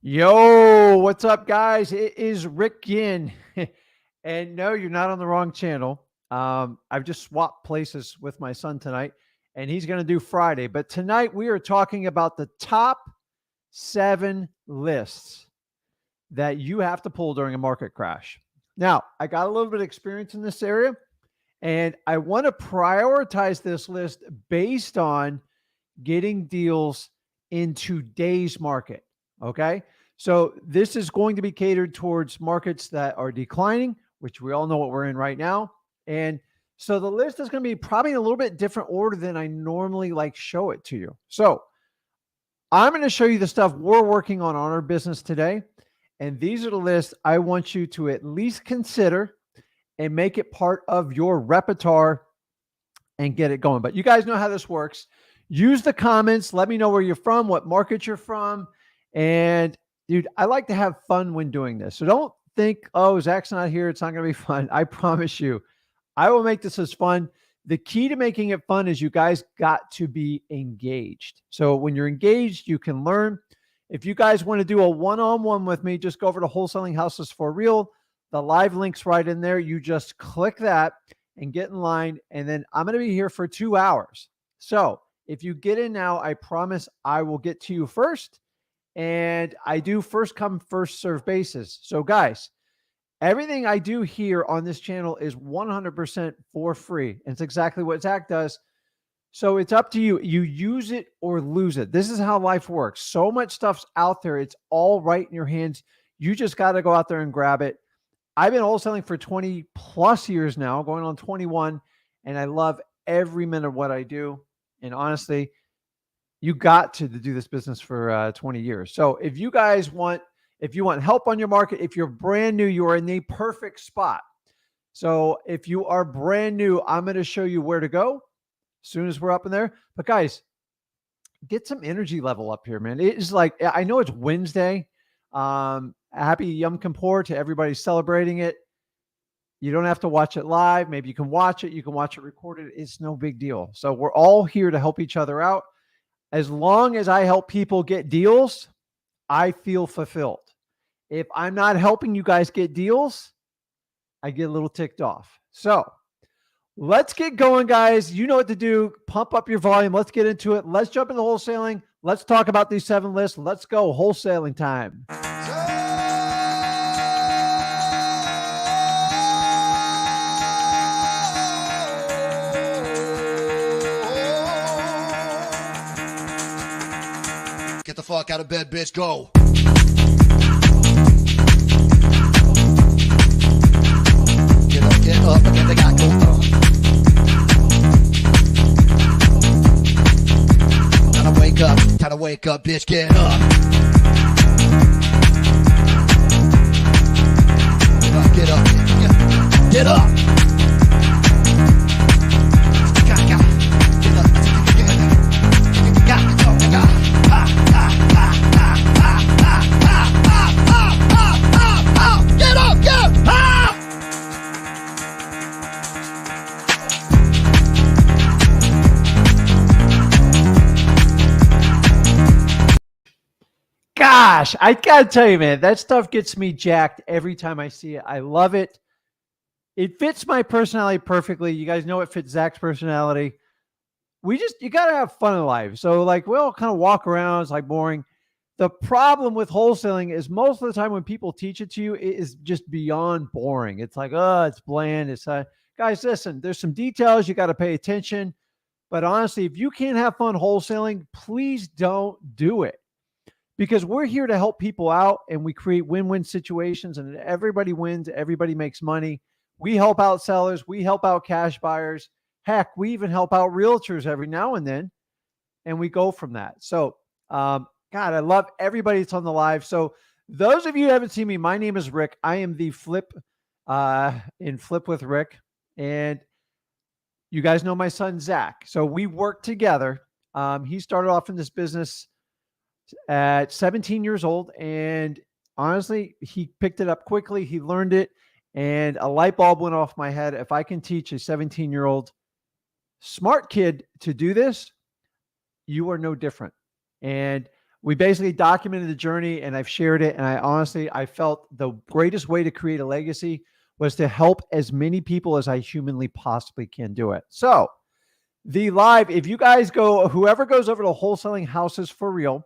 Yo, what's up, guys? It is Rick Ginn. And no, you're not on the wrong channel. I've just swapped places with my son tonight, and he's going to do Friday. But tonight we are talking about the top 7 lists that you have to pull during a market crash. Now, I got a little bit of experience in this area, and I want to prioritize this list based on getting deals in today's market. Okay. So this is going to be catered towards markets that are declining, which we all know what we're in right now. And so the list is going to be probably in a little bit different order than I normally like show it to you. So I'm going to show you the stuff we're working on our business today. And these are the lists I want you to at least consider and make it part of your repertoire and get it going. But you guys know how this works. Use the comments. Let me know where you're from, what market you're from. And dude, I like to have fun when doing this. So don't think, oh, Zach's not here, it's not going to be fun. I promise you, I will make this as fun. The key to making it fun is you guys got to be engaged. So when you're engaged, you can learn. If you guys want to do a one-on-one with me, just go over to Wholesaling Houses for Real. The live link's right in there. You just click that and get in line. And then I'm going to be here for 2 hours. So if you get in now, I promise I will get to you first. And I do first come, first serve basis. So guys, everything I do here on this channel is 100% for free. And it's exactly what Zach does. So it's up to you. You use it or lose it. This is how life works. So much stuff's out there. It's all right in your hands. You just got to go out there and grab it. I've been wholesaling for 20 plus years now, going on 21. And I love every minute of what I do. And honestly, you got to do this business for 20 years. So if you guys want, if you want help on your market, if you're brand new, you are in the perfect spot. So if you are brand new, I'm going to show you where to go as soon as we're up in there. But guys, get some energy level up here, man. It is like, I know it's Wednesday. Happy Yom Kippur to everybody celebrating it. You don't have to watch it live. Maybe you can watch it. You can watch it recorded. It's no big deal. So we're all here to help each other out. As long as I help people get deals, I feel fulfilled. If I'm not helping you guys get deals, I get a little ticked off. So let's get going, guys. You know what to do. Pump up your volume. Let's get into it. Let's jump into wholesaling. Let's talk about these 7 lists. Let's go. Wholesaling time. Get the fuck out of bed, bitch. Go. Get up, and get the guy go. Time to wake up, bitch. Get up. Get up. Get up. Gosh, I gotta tell you, man, that stuff gets me jacked every time I see it. I love it. It fits my personality perfectly. You guys know it fits Zach's personality. You gotta have fun in life. So like, we all kind of walk around. It's like boring. The problem with wholesaling is most of the time when people teach it to you, it is just beyond boring. It's like, oh, it's bland. It's guys, listen, there's some details you got to pay attention. But honestly, if you can't have fun wholesaling, please don't do it. Because we're here to help people out and we create win-win situations and everybody wins, everybody makes money. We help out sellers, we help out cash buyers. Heck, we even help out realtors every now and then, and we go from that. So, God, I love everybody that's on the live. So those of you who haven't seen me, my name is Rick. I am the Flip in Flip with Rick. And you guys know my son, Zach. So we work together. He started off in this business at 17 years old. And honestly, he picked it up quickly. He learned it. And a light bulb went off my head. If I can teach a 17-year-old smart kid to do this, you are no different. And We basically documented the journey and I've shared it. And I felt the greatest way to create a legacy was to help as many people as I humanly possibly can do it. So the live, if you guys go, whoever goes over to Wholesaling Houses for Real,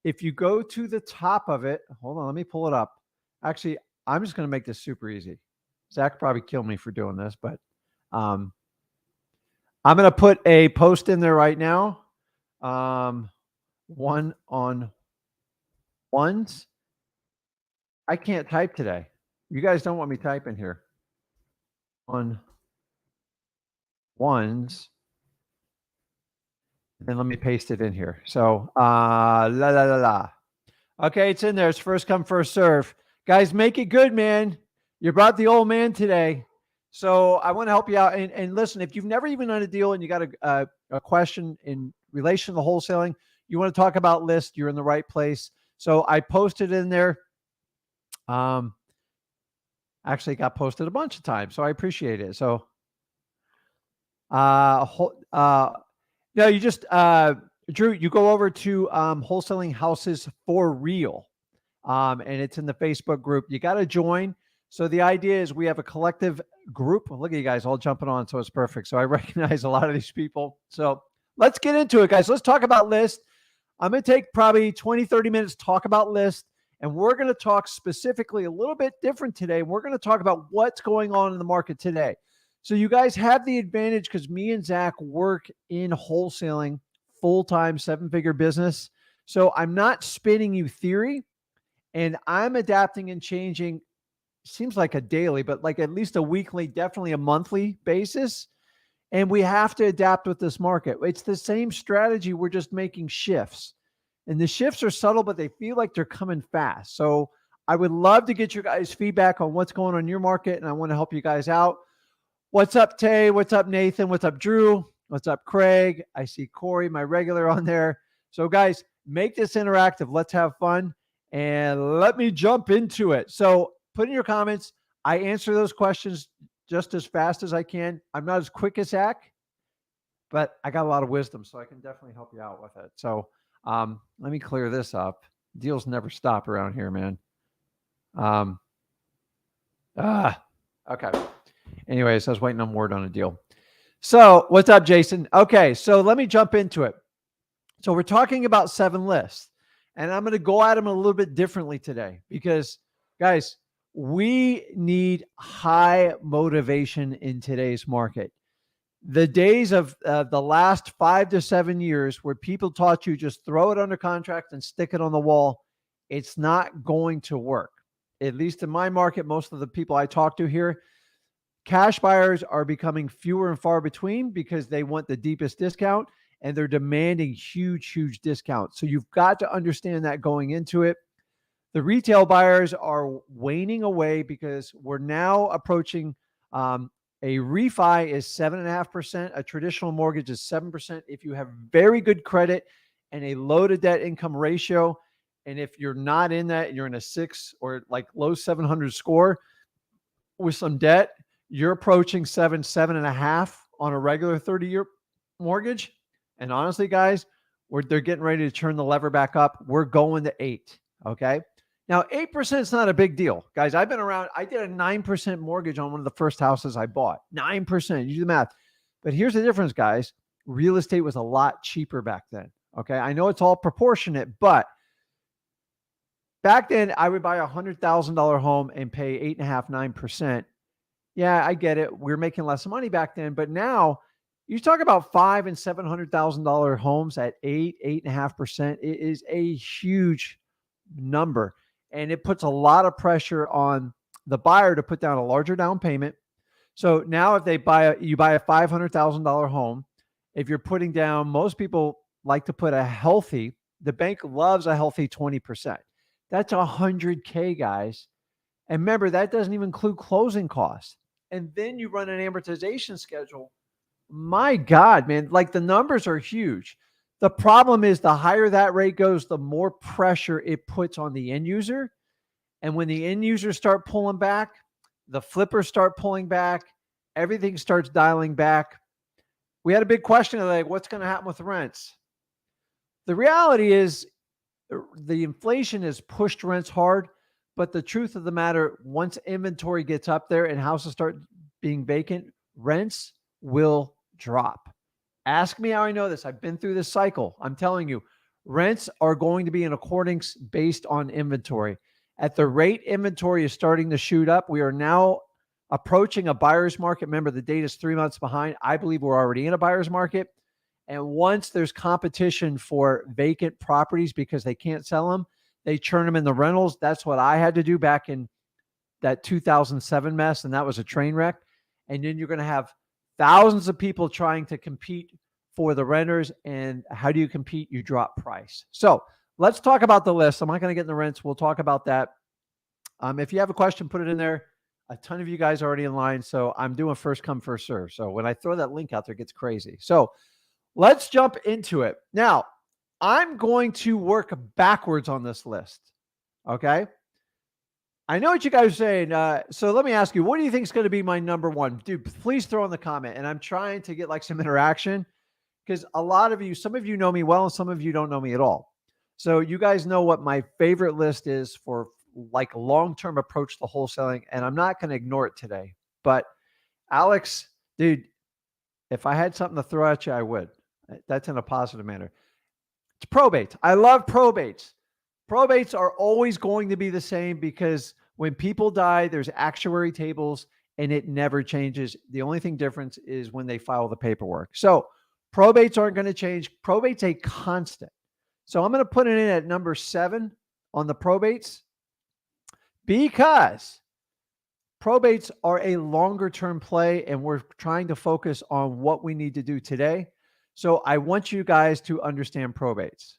if you go to the top of it, hold on, let me pull it up. Actually, I'm just going to make this super easy. Zach probably killed me for doing this, but I'm going to put a post in there right now. One on ones. I can't type today. You guys don't want me typing here. On ones. And let me paste it in here. So, Okay, it's in there. It's first come, first serve. Guys, make it good, man. You brought the old man today. So I want to help you out. And listen, if you've never even done a deal and you got a question in relation to the wholesaling, you want to talk about list, you're in the right place. So I posted in there. Actually got posted a bunch of times, so I appreciate it. So, no, you just, Drew, you go over to Wholesaling Houses for Real, and it's in the Facebook group. You got to join. So the idea is we have a collective group. Look at you guys all jumping on, so it's perfect. So I recognize a lot of these people. So let's get into it, guys. Let's talk about list. I'm going to take probably 20, 30 minutes to talk about list. And we're going to talk specifically a little bit different today. We're going to talk about what's going on in the market today. So you guys have the advantage because me and Zach work in wholesaling, full-time, 7-figure business. So I'm not spinning you theory, and I'm adapting and changing. Seems like a daily, but like at least a weekly, definitely a monthly basis. And we have to adapt with this market. It's the same strategy. We're just making shifts. And the shifts are subtle, but they feel like they're coming fast. So I would love to get your guys' feedback on what's going on in your market, and I want to help you guys out. What's up, Tay? What's up, Nathan? What's up, Drew? What's up, Craig? I see Corey, my regular, on there. So guys, make this interactive. Let's have fun, and let me jump into it. So put in your comments. I answer those questions just as fast as I can. I'm not as quick as Zach, but I got a lot of wisdom, so I can definitely help you out with it. So let me clear this up. Deals never stop around here, man. Okay. Anyways, I was waiting on word on a deal. So what's up, Jason? Okay, so let me jump into it. So we're talking about 7 lists, and I'm going to go at them a little bit differently today because, guys, we need high motivation in today's market. The days of the last 5 to 7 years where people taught you just throw it under contract and stick it on the wall, it's not going to work. At least in my market, most of the people I talk to here, cash buyers are becoming fewer and far between because they want the deepest discount and they're demanding huge, huge discounts. So you've got to understand that going into it. The retail buyers are waning away because we're now approaching a refi is 7.5%. A traditional mortgage is 7%. If you have very good credit and a low to debt income ratio, and if you're not in that, you're in a 6 or like low 700 score with some debt, you're approaching 7.5 on a regular 30-year mortgage. And honestly, guys, they're getting ready to turn the lever back up. We're going to 8. Okay. Now, 8% is not a big deal. Guys, I've been around. I did a 9% mortgage on one of the first houses I bought. 9%. You do the math. But here's the difference, guys. Real estate was a lot cheaper back then. Okay. I know it's all proportionate, but back then I would buy a $100,000 home and pay 8.5%, 9%. Yeah, I get it. We're making less money back then, but now you talk about $500,000 and $700,000 homes at 8.5%. It is a huge number. And it puts a lot of pressure on the buyer to put down a larger down payment. So now if you buy a $500,000 home, if you're putting down, most people like to put the bank loves a healthy 20%. That's $100K, guys. And remember, that doesn't even include closing costs. And then you run an amortization schedule. My God, man, like the numbers are huge. The problem is the higher that rate goes, the more pressure it puts on the end user. And when the end users start pulling back, the flippers start pulling back, everything starts dialing back. We had a big question of like, what's going to happen with rents? The reality is the inflation has pushed rents hard, but the truth of the matter, once inventory gets up there and houses start being vacant, rents will drop. Ask me how I know this. I've been through this cycle. I'm telling you, rents are going to be in accordance based on inventory. At the rate inventory is starting to shoot up, we are now approaching a buyer's market. Remember, the data is 3 months behind. I believe we're already in a buyer's market. And once there's competition for vacant properties because they can't sell them, they churn them in the rentals. That's what I had to do back in that 2007 mess, and that was a train wreck. And then you're going to have thousands of people trying to compete for the renters. And how do you compete? You drop price. So let's talk about the list. I'm not going to get in the rents. We'll talk about that. If you have a question, put it in there. A ton of you guys are already in line. So I'm doing first come, first serve. So when I throw that link out there, it gets crazy. So let's jump into it. Now, I'm going to work backwards on this list. Okay. I know what you guys are saying. So let me ask you, what do you think is going to be my number one? Dude, please throw in the comment. And I'm trying to get like some interaction because a lot of you, some of you know me well, and some of you don't know me at all. So you guys know what my favorite list is for like long-term approach to wholesaling. And I'm not going to ignore it today. But Alex, dude, if I had something to throw at you, I would. That's in a positive manner. It's probate. I love probates. Probates are always going to be the same because when people die, there's actuary tables and it never changes. The only thing different is when they file the paperwork. So probates aren't going to change. Probate's a constant. So I'm going to put it in at number 7 on the probates because probates are a longer term play and we're trying to focus on what we need to do today. So I want you guys to understand probates.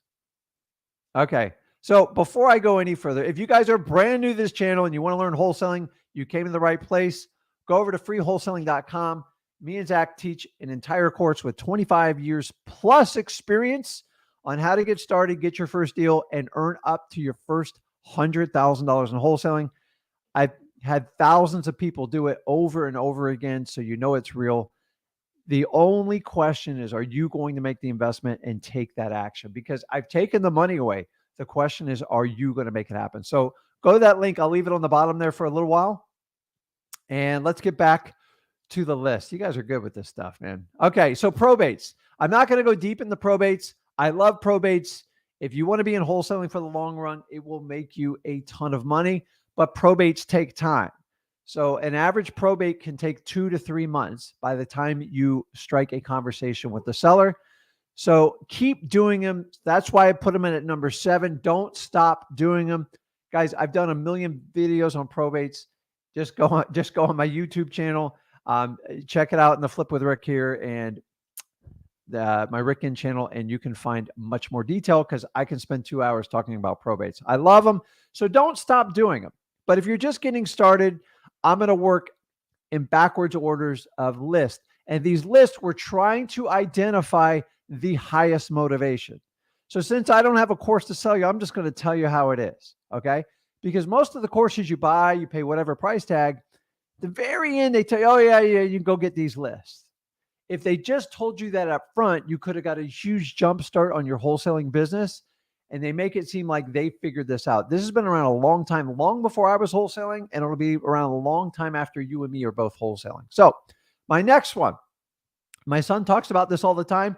Okay. So before I go any further, if you guys are brand new to this channel and you want to learn wholesaling, you came to the right place. Go over to freewholesaling.com. Me and Zach teach an entire course with 25 years plus experience on how to get started, get your first deal, and earn up to your first $100,000 in wholesaling. I've had thousands of people do it over and over again, so you know it's real. The only question is, are you going to make the investment and take that action? Because I've taken the money away. The question is, are you going to make it happen? So go to that link. I'll leave it on the bottom there for a little while. And let's get back to the list. You guys are good with this stuff, man. Okay, so probates. I'm not going to go deep in the probates. I love probates. If you want to be in wholesaling for the long run, it will make you a ton of money, but probates take time. So an average probate can take 2 to 3 months by the time you strike a conversation with the seller. So keep doing them. That's why I put them in at number 7. Don't stop doing them. Guys, I've done a million videos on probates. Just go on my YouTube channel. Check it out in the Flip with Rick here and my Rick Ginn channel, and you can find much more detail because I can spend 2 hours talking about probates. I love them. So don't stop doing them. But if you're just getting started, I'm going to work in backwards orders of lists. And these lists, we're trying to identify the highest motivation. So since I don't have a course to sell you, I'm just going to tell you how it is. Okay. Because most of the courses you buy, you pay whatever price tag. The very end, they tell you, oh yeah, you can go get these lists. If they just told you that up front, you could have got a huge jump start on your wholesaling business. And they make it seem like they figured this out. This has been around a long time, long before I was wholesaling, and it'll be around a long time after you and me are both wholesaling. So my next one, my son talks about this all the time,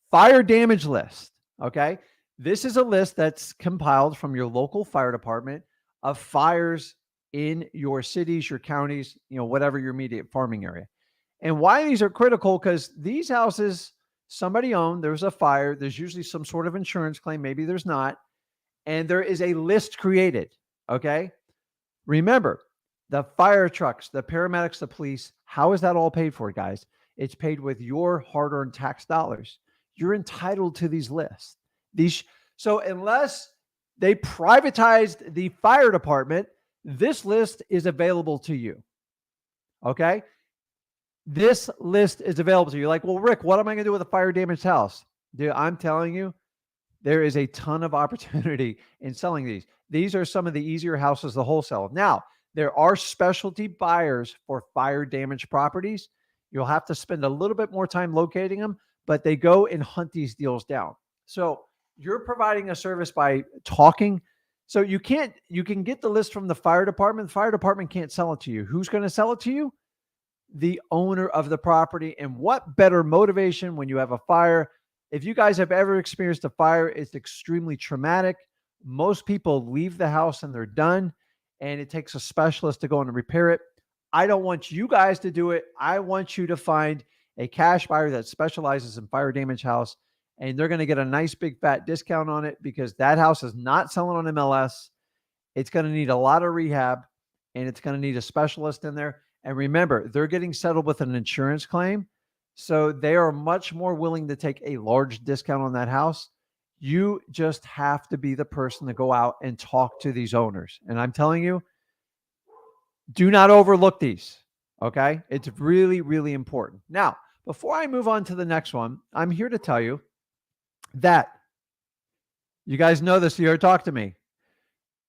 fire damage list. Okay. This is a list that's compiled from your local fire department of fires in your cities, your counties, whatever your immediate farming area. And why these are critical, because these houses, somebody owned, there's a fire, there's usually some sort of insurance claim, maybe there's not, and there is a list created, okay? Remember, the fire trucks, the paramedics, the police, how is that all paid for, guys? It's paid with your hard-earned tax dollars. You're entitled to these lists. So unless they privatized the fire department, this list is available to you, okay? This list is available to you. You're like, well, Rick, what am I going to do with a fire damaged house? Dude, I'm telling you, there is a ton of opportunity in selling these. These are some of the easier houses to wholesale. Now, there are specialty buyers for fire damaged properties. You'll have to spend a little bit more time locating them, but they go and hunt these deals down. So You're providing a service by talking. So you can get the list from the fire department. The fire department can't sell it to you. Who's going to sell it to you? The owner of the property. And what better motivation when you have a fire? If you guys have ever experienced a fire, it's extremely traumatic. Most people leave the house and they're done, and it takes a specialist to go in and repair it. I don't want you guys to do it. I want you to find a cash buyer that specializes in fire damage house, and they're going to get a nice big fat discount on it because that house is not selling on MLS. It's going to need a lot of rehab, and it's going to need a specialist in there. And remember, they're getting settled with an insurance claim. So they are much more willing to take a large discount on that house. You just have to be the person to go out and talk to these owners. And I'm telling you, do not overlook these. Okay. It's really, really important. Now, before I move on to the next one, I'm here to tell you that you guys know this. You ever talk to me.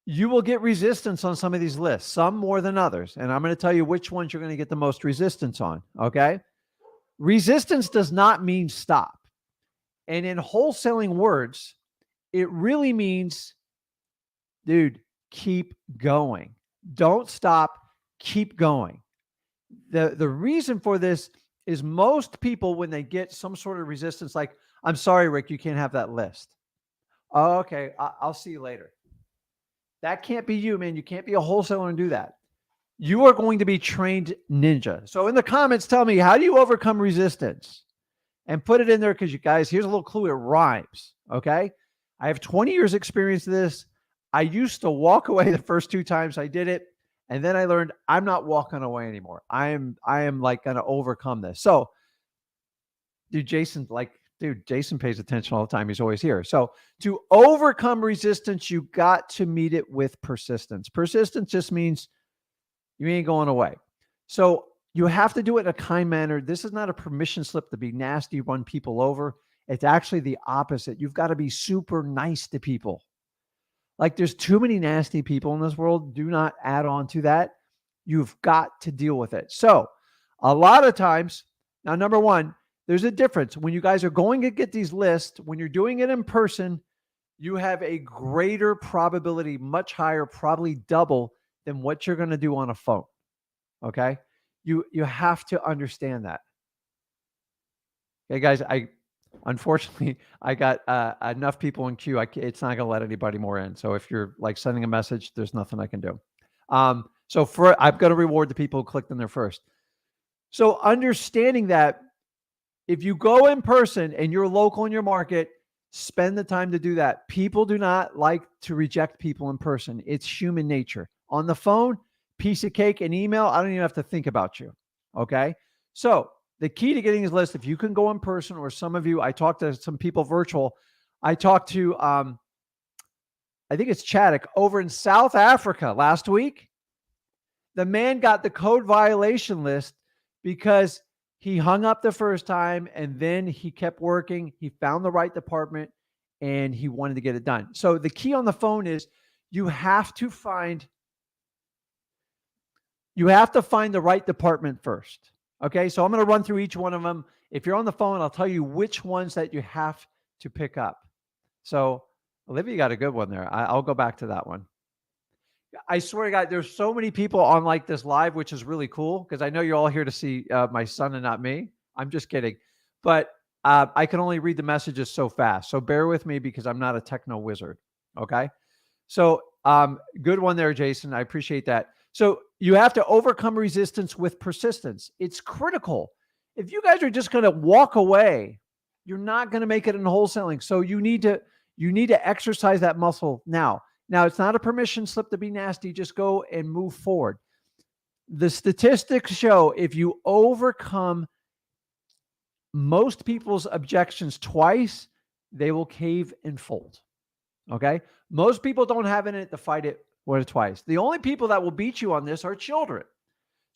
You will get resistance on some of these lists, some more than others. And I'm going to tell you which ones you're going to get the most resistance on. Okay. Resistance does not mean stop. And in wholesaling words, it really means, dude, keep going. Don't stop. Keep going. The reason for this is most people, when they get some sort of resistance, like, I'm sorry, Rick, you can't have that list. Oh, okay. I'll see you later. That can't be you, man. You can't be a wholesaler and do that. You are going to be trained ninja. So in the comments, tell me, how do you overcome resistance? And put it in there because you guys, here's a little clue. It rhymes. Okay. I have 20 years experience in this. I used to walk away the first 2 times I did it. And then I learned I'm not walking away anymore. I am like going to overcome this. So Jason pays attention all the time. He's always here. So to overcome resistance, you got to meet it with persistence. Persistence just means you ain't going away. So you have to do it in a kind manner. This is not a permission slip to be nasty, run people over. It's actually the opposite. You've got to be super nice to people. Like, there's too many nasty people in this world. Do not add on to that. You've got to deal with it. So a lot of times, now, number one, there's a difference. When you guys are going to get these lists, when you're doing it in person, you have a greater probability, much higher, probably double than what you're going to do on a phone. Okay. You have to understand that. Okay, guys, unfortunately, I got enough people in queue. It's not going to let anybody more in. So if you're like sending a message, there's nothing I can do. I'm going to reward the people who clicked in there first. So understanding that if you go in person and you're local in your market, spend the time to do that. People do not like to reject people in person. It's human nature. On the phone, piece of cake, and email, I don't even have to think about you. Okay. So the key to getting this list, if you can go in person, or some of you, I talked to some people virtual. I talked to, I think it's Chaddock over in South Africa last week. The man got the code violation list because he hung up the first time and then he kept working. He found the right department and he wanted to get it done. So the key on the phone is you have to find the right department first. Okay. So I'm going to run through each one of them. If you're on the phone, I'll tell you which ones that you have to pick up. So Olivia got a good one there. I'll go back to that one. I swear to God, there's so many people on like this live, which is really cool because I know you're all here to see my son and not me. I'm just kidding. But I can only read the messages so fast. So bear with me because I'm not a techno wizard. Okay. So good one there, Jason. I appreciate that. So you have to overcome resistance with persistence. It's critical. If you guys are just going to walk away, you're not going to make it in wholesaling. So you need to exercise that muscle now. Now, it's not a permission slip to be nasty. Just go and move forward. The statistics show if you overcome most people's objections twice, they will cave and fold. Okay? Most people don't have it in it to fight it once or twice. The only people that will beat you on this are children.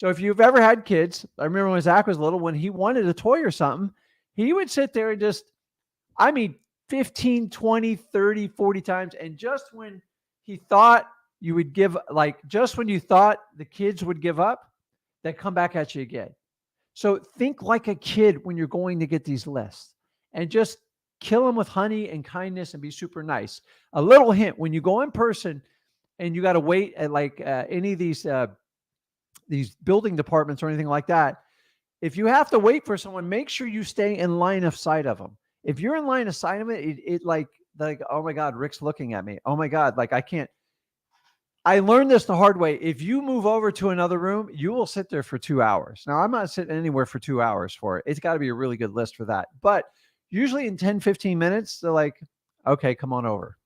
So if you've ever had kids, I remember when Zach was little, when he wanted a toy or something, he would sit there and 15, 20, 30, 40 times. And just when he thought you would give, just when you thought the kids would give up, they come back at you again. So think like a kid when you're going to get these lists and just kill them with honey and kindness and be super nice. A little hint, when you go in person and you got to wait at like any of these building departments or anything like that, if you have to wait for someone, make sure you stay in line of sight of them. If you're in line of sight of it like, oh my God, Rick's looking at me. Oh my God, like I can't. I learned this the hard way. If you move over to another room, you will sit there for 2 hours. Now, I'm not sitting anywhere for 2 hours for it. It's got to be a really good list for that. But usually in 10, 15 minutes, they're like, okay, come on over.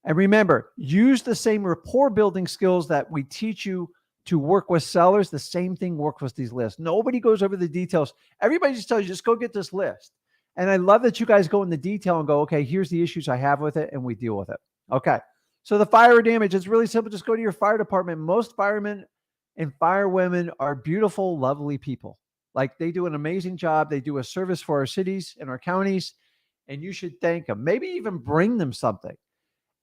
And remember, use the same rapport building skills that we teach you to work with sellers. The same thing works with these lists. Nobody goes over the details. Everybody just tells you, just go get this list. And I love that you guys go into detail and go, okay, here's the issues I have with it, and we deal with it. Okay. So the fire damage, it's really simple. Just go to your fire department. Most firemen and firewomen are beautiful, lovely people. Like they do an amazing job. They do a service for our cities and our counties, and you should thank them. Maybe even bring them something.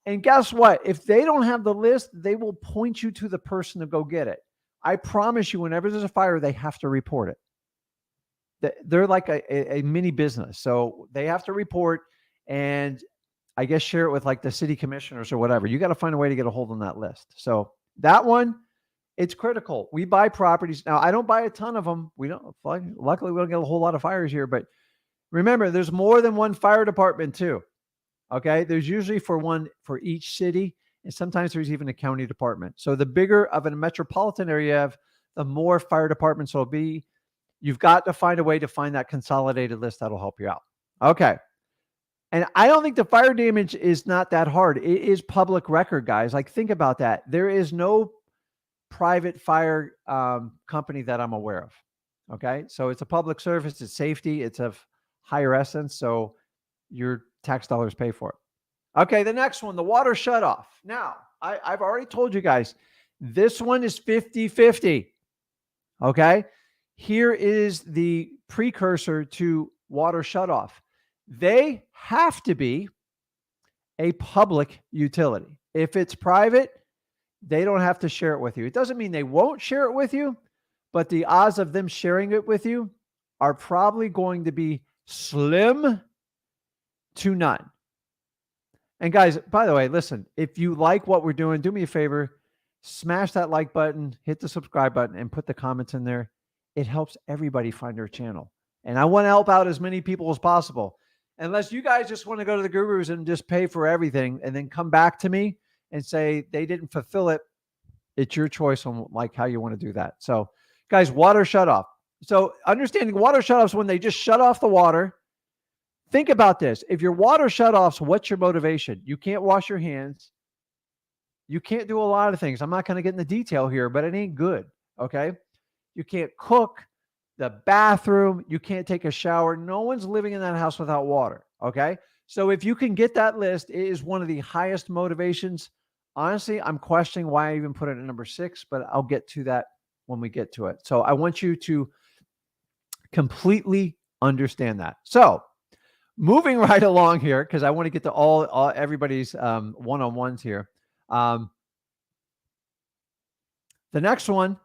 And guess what? If they don't have the list, they will point you to the person to go get it. I promise you, whenever there's a fire, they have to report it. They're like a mini business. So they have to report, and I guess share it with like the city commissioners or whatever. You got to find a way to get a hold on that list. So that one, it's critical. We buy properties. Now, I don't buy a ton of them. Luckily, we don't get a whole lot of fires here, but remember, there's more than one fire department too. Okay. There's usually one for each city. And sometimes there's even a county department. So the bigger of a metropolitan area you have, the more fire departments will be. You've got to find a way to find that consolidated list that'll help you out. Okay. And I don't think the fire damage is not that hard. It is public record, guys. Like, think about that. There is no private fire company that I'm aware of. Okay. So it's a public service. It's safety. It's of higher essence. So your tax dollars pay for it. Okay. The next one, the water shutoff. Now, I've already told you guys, this one is 50-50. Okay. Here is the precursor to water shutoff. They have to be a public utility. If it's private, they don't have to share it with you. It doesn't mean they won't share it with you, but the odds of them sharing it with you are probably going to be slim to none. And guys, by the way, listen, if you like what we're doing, do me a favor, smash that like button, hit the subscribe button, and put the comments in there. It helps everybody find our channel. And I want to help out as many people as possible. Unless you guys just want to go to the gurus and just pay for everything and then come back to me and say they didn't fulfill it, it's your choice on like how you want to do that. So guys, water shutoff. So understanding water shutoffs, when they just shut off the water, think about this. If your water shutoffs, what's your motivation? You can't wash your hands. You can't do a lot of things. I'm not going to get into detail here, but it ain't good. Okay. You can't cook. The bathroom, you can't take a shower. No one's living in that house without water. Okay. So if you can get that list, it is one of the highest motivations. Honestly, I'm questioning why I even put it at number 6, but I'll get to that when we get to it. So I want you to completely understand that. So moving right along here, because I want to get to all everybody's one-on-ones here. The next one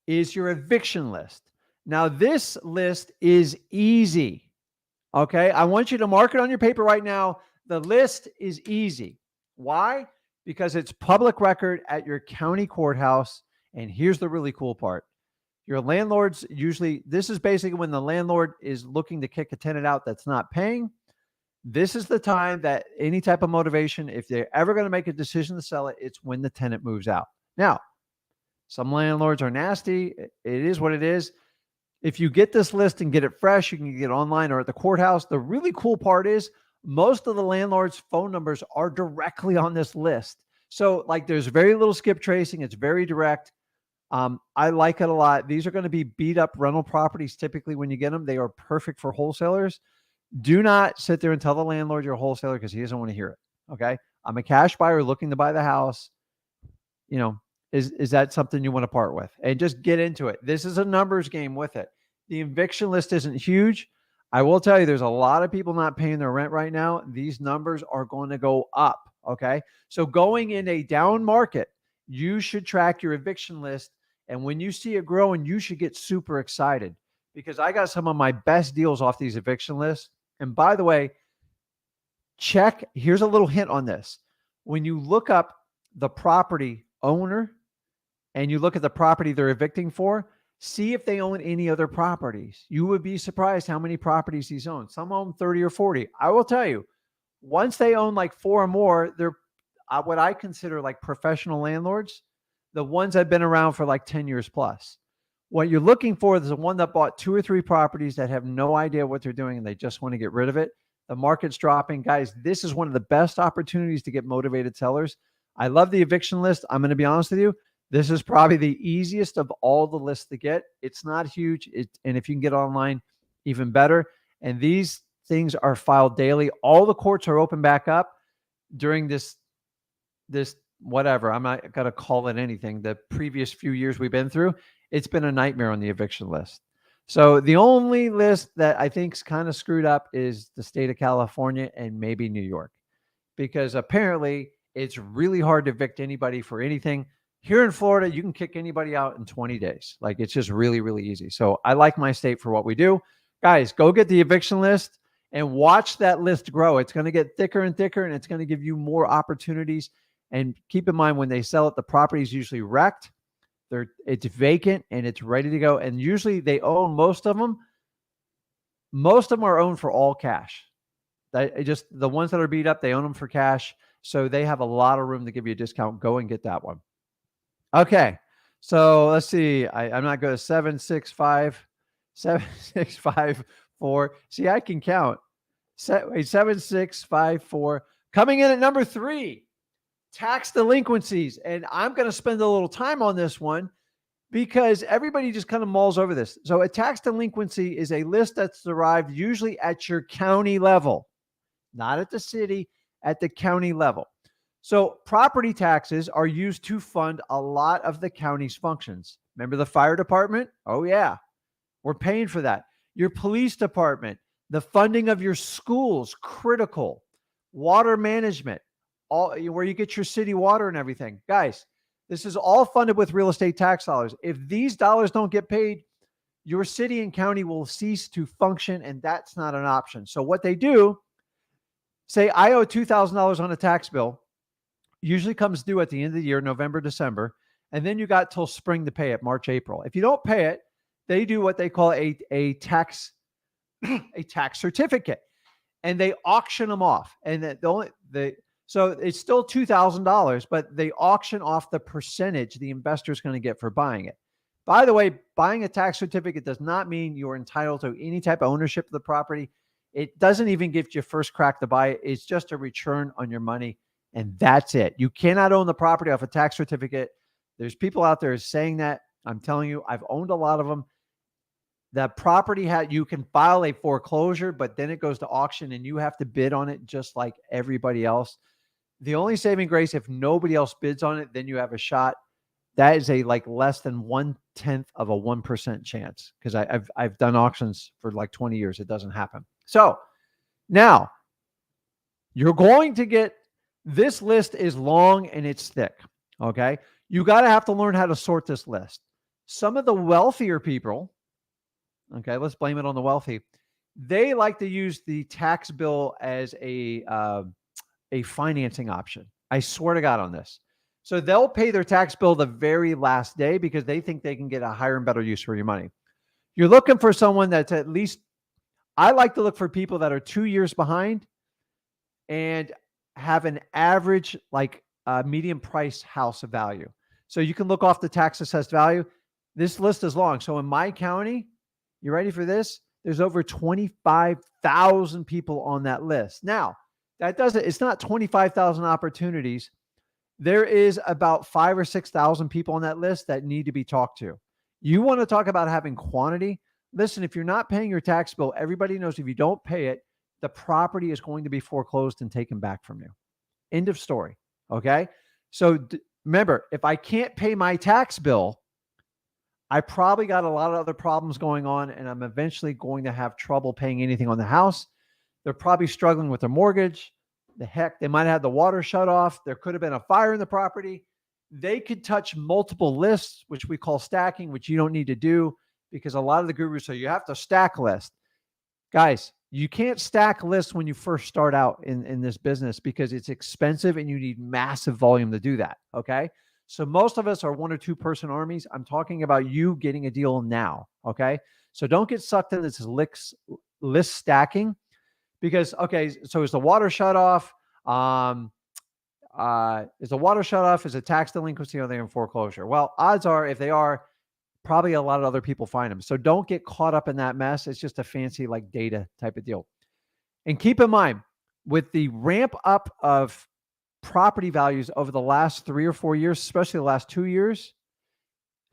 is your eviction list. Now, this list is easy. Okay. I want you to mark it on your paper right now. The list is easy. Why? Because it's public record at your county courthouse. And here's the really cool part. Your landlords usually, this is basically when the landlord is looking to kick a tenant out that's not paying. This is the time that any type of motivation, if they're ever going to make a decision to sell it, it's when the tenant moves out. Now, some landlords are nasty. It is what it is. If you get this list and get it fresh, you can get it online or at the courthouse. The really cool part is most of the landlords' phone numbers are directly on this list. So like there's very little skip tracing. It's very direct. I like it a lot. These are going to be beat up rental properties. Typically when you get them, they are perfect for wholesalers. Do not sit there and tell the landlord you're a wholesaler because he doesn't want to hear it. Okay. I'm a cash buyer looking to buy the house. You know, is that something you want to part with? And just get into it. This is a numbers game with it. The eviction list isn't huge. I will tell you, there's a lot of people not paying their rent right now. These numbers are going to go up. Okay. So going in a down market, you should track your eviction list. And when you see it growing, you should get super excited because I got some of my best deals off these eviction lists. And by the way, check. Here's a little hint on this. When you look up the property owner and you look at the property they're evicting for, see if they own any other properties. You would be surprised how many properties he's owned. Some own 30 or 40. I will tell you, once they own like 4 or more, they're what I consider like professional landlords, the ones that have been around for like 10 years plus. What you're looking for is the one that bought 2 or 3 properties that have no idea what they're doing and they just want to get rid of it. The market's dropping. Guys, this is one of the best opportunities to get motivated sellers. I love the eviction list. I'm going to be honest with you. This is probably the easiest of all the lists to get. It's not huge. And if you can get online, even better. And these things are filed daily. All the courts are open back up during this whatever. I'm not going to call it anything. The previous few years we've been through, it's been a nightmare on the eviction list. So the only list that I think's kind of screwed up is the state of California and maybe New York, because apparently it's really hard to evict anybody for anything. Here in Florida, you can kick anybody out in 20 days. Like, it's just really, really easy. So I like my state for what we do. Guys, go get the eviction list and watch that list grow. It's going to get thicker and thicker, and it's going to give you more opportunities. And keep in mind, when they sell it, the property is usually wrecked. It's vacant and it's ready to go. And usually they own most of them. Most of them are owned for all cash. Just the ones that are beat up, they own them for cash. So they have a lot of room to give you a discount. Go and get that one. Okay. So let's see. I'm not good. 7654. See, I can count. 7654. Coming in at number 3. Tax delinquencies. And I'm going to spend a little time on this one because everybody just kind of mulls over this. So a tax delinquency is a list that's derived usually at your county level, not at the city, at the county level. So property taxes are used to fund a lot of the county's functions. Remember the fire department? Oh yeah, we're paying for that. Your police department, the funding of your schools, critical. Water management, all where you get your city water and everything. Guys, this is all funded with real estate tax dollars. If these dollars don't get paid, your city and county will cease to function, and that's not an option. So what they do, say I owe $2,000 on a tax bill, usually comes due at the end of the year, November, December, and then you got till spring to pay it, March, April. If you don't pay it, they do what they call a tax certificate, and they auction them off. And so it's still $2,000, but they auction off the percentage the investor is going to get for buying it. By the way, buying a tax certificate does not mean you're entitled to any type of ownership of the property. It doesn't even give you first crack to buy it. It's just a return on your money, and that's it. You cannot own the property off a tax certificate. There's people out there saying that. I'm telling you, I've owned a lot of them. That property you can file a foreclosure, but then it goes to auction and you have to bid on it just like everybody else. The only saving grace, if nobody else bids on it, then you have a shot. That is a like less than 1/10 of a 1% chance, because I've done auctions for like 20 years. It doesn't happen. So now you're going to get, this list is long and it's thick. Okay. You got to have to learn how to sort this list. Some of the wealthier people, okay, let's blame it on the wealthy. They like to use the tax bill as a financing option. I swear to God on this. So they'll pay their tax bill the very last day because they think they can get a higher and better use for your money. You're looking for someone that's at least, I like to look for people that are 2 years behind and have an average, like medium price house value. So you can look off the tax assessed value. This list is long. So in my county, you ready for this? There's over 25,000 people on that list. Now, it's not 25,000 opportunities. There is about 5,000 or 6,000 people on that list that need to be talked to. You want to talk about having quantity? Listen, if you're not paying your tax bill, everybody knows if you don't pay it, the property is going to be foreclosed and taken back from you. End of story. Okay. So remember, if I can't pay my tax bill, I probably got a lot of other problems going on, and I'm eventually going to have trouble paying anything on the house. They're probably struggling with their mortgage. They might have had the water shut off. There could have been a fire in the property. They could touch multiple lists, which we call stacking, which you don't need to do because a lot of the gurus say you have to stack list. Guys, You can't stack lists when you first start out in this business because it's expensive and you need massive volume to do that. Okay. So most of us are 1 or 2 person armies. I'm talking about you getting a deal now. Okay. So don't get sucked into this list stacking because, okay, so is the water shut off? Is the water shut off? Is it tax delinquency or are they in foreclosure? Well, odds are if they are, probably a lot of other people find them. So don't get caught up in that mess. It's just a fancy like data type of deal. And keep in mind, with the ramp up of property values over the last 3 or 4 years, especially the last 2 years,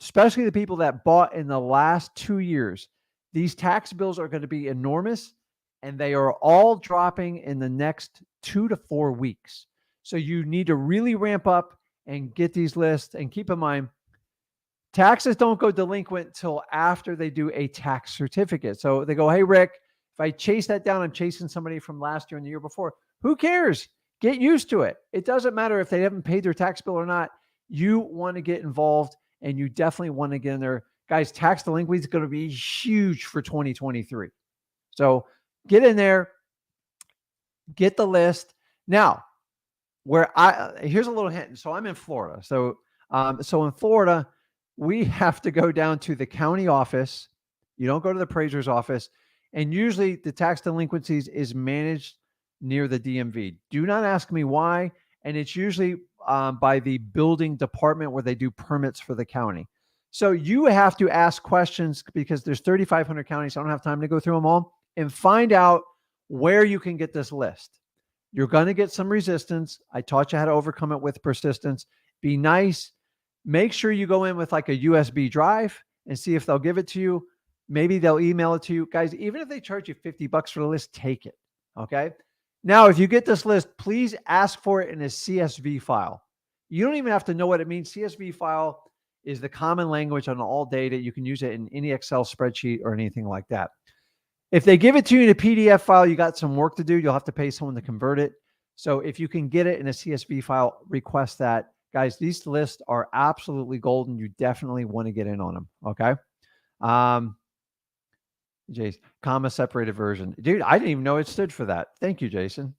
especially the people that bought in the last 2 years, these tax bills are going to be enormous and they are all dropping in the next 2 to 4 weeks. So you need to really ramp up and get these lists. And keep in mind, taxes don't go delinquent till after they do a tax certificate. So they go, hey, Rick, if I chase that down, I'm chasing somebody from last year and the year before. Who cares? Get used to it. It doesn't matter if they haven't paid their tax bill or not. You want to get involved and you definitely want to get in there. Guys, tax delinquency is going to be huge for 2023. So get in there, get the list. Now, here's a little hint. So I'm in Florida. So in Florida, we have to go down to the county office. You don't go to the appraiser's office. And usually the tax delinquencies is managed near the DMV. Do not ask me why. And it's usually by the building department where they do permits for the county. So you have to ask questions because there's 3,500 counties. I don't have time to go through them all and find out where you can get this list. You're going to get some resistance. I taught you how to overcome it with persistence. Be nice. Make sure you go in with like a USB drive and see if they'll give it to you. Maybe they'll email it to you. Guys, even if they charge you $50 for the list, take it. Okay. Now, if you get this list, please ask for it in a CSV file. You don't even have to know what it means. CSV file is the common language on all data. You can use it in any Excel spreadsheet or anything like that. If they give it to you in a PDF file, you got some work to do. You'll have to pay someone to convert it. So if you can get it in a CSV file, request that. Guys, these lists are absolutely golden. You definitely want to get in on them. Okay. Jason, comma separated version. Dude, I didn't even know it stood for that. Thank you, Jason.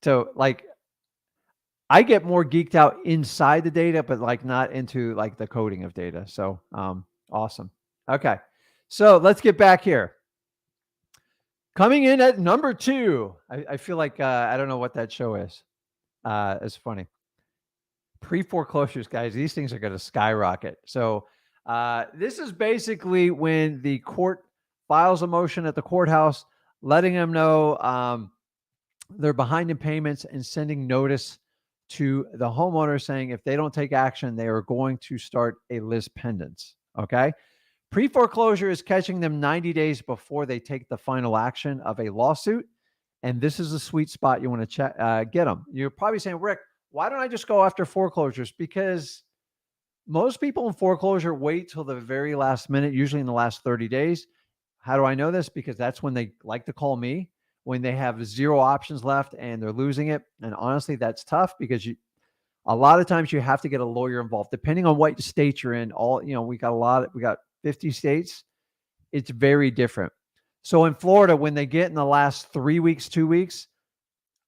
So like, I get more geeked out inside the data, but like not into like the coding of data. So awesome. Okay. So let's get back here. Coming in at number 2. I feel like I don't know what that show is. It's funny. Pre-foreclosures, guys. These things are going to skyrocket. So this is basically when the court files a motion at the courthouse, letting them know they're behind in payments and sending notice to the homeowner saying if they don't take action, they are going to start a lis pendens. Okay. Pre-foreclosure is catching them 90 days before they take the final action of a lawsuit. And this is a sweet spot you want to get them. You're probably saying, Rick, why don't I just go after foreclosures? Because most people in foreclosure wait till the very last minute, usually in the last 30 days. How do I know this? Because that's when they like to call me, when they have 0 options left and they're losing it. And honestly, that's tough because a lot of times you have to get a lawyer involved, depending on what state you're in. We got 50 states. It's very different. So in Florida, when they get in the last 3 weeks, 2 weeks,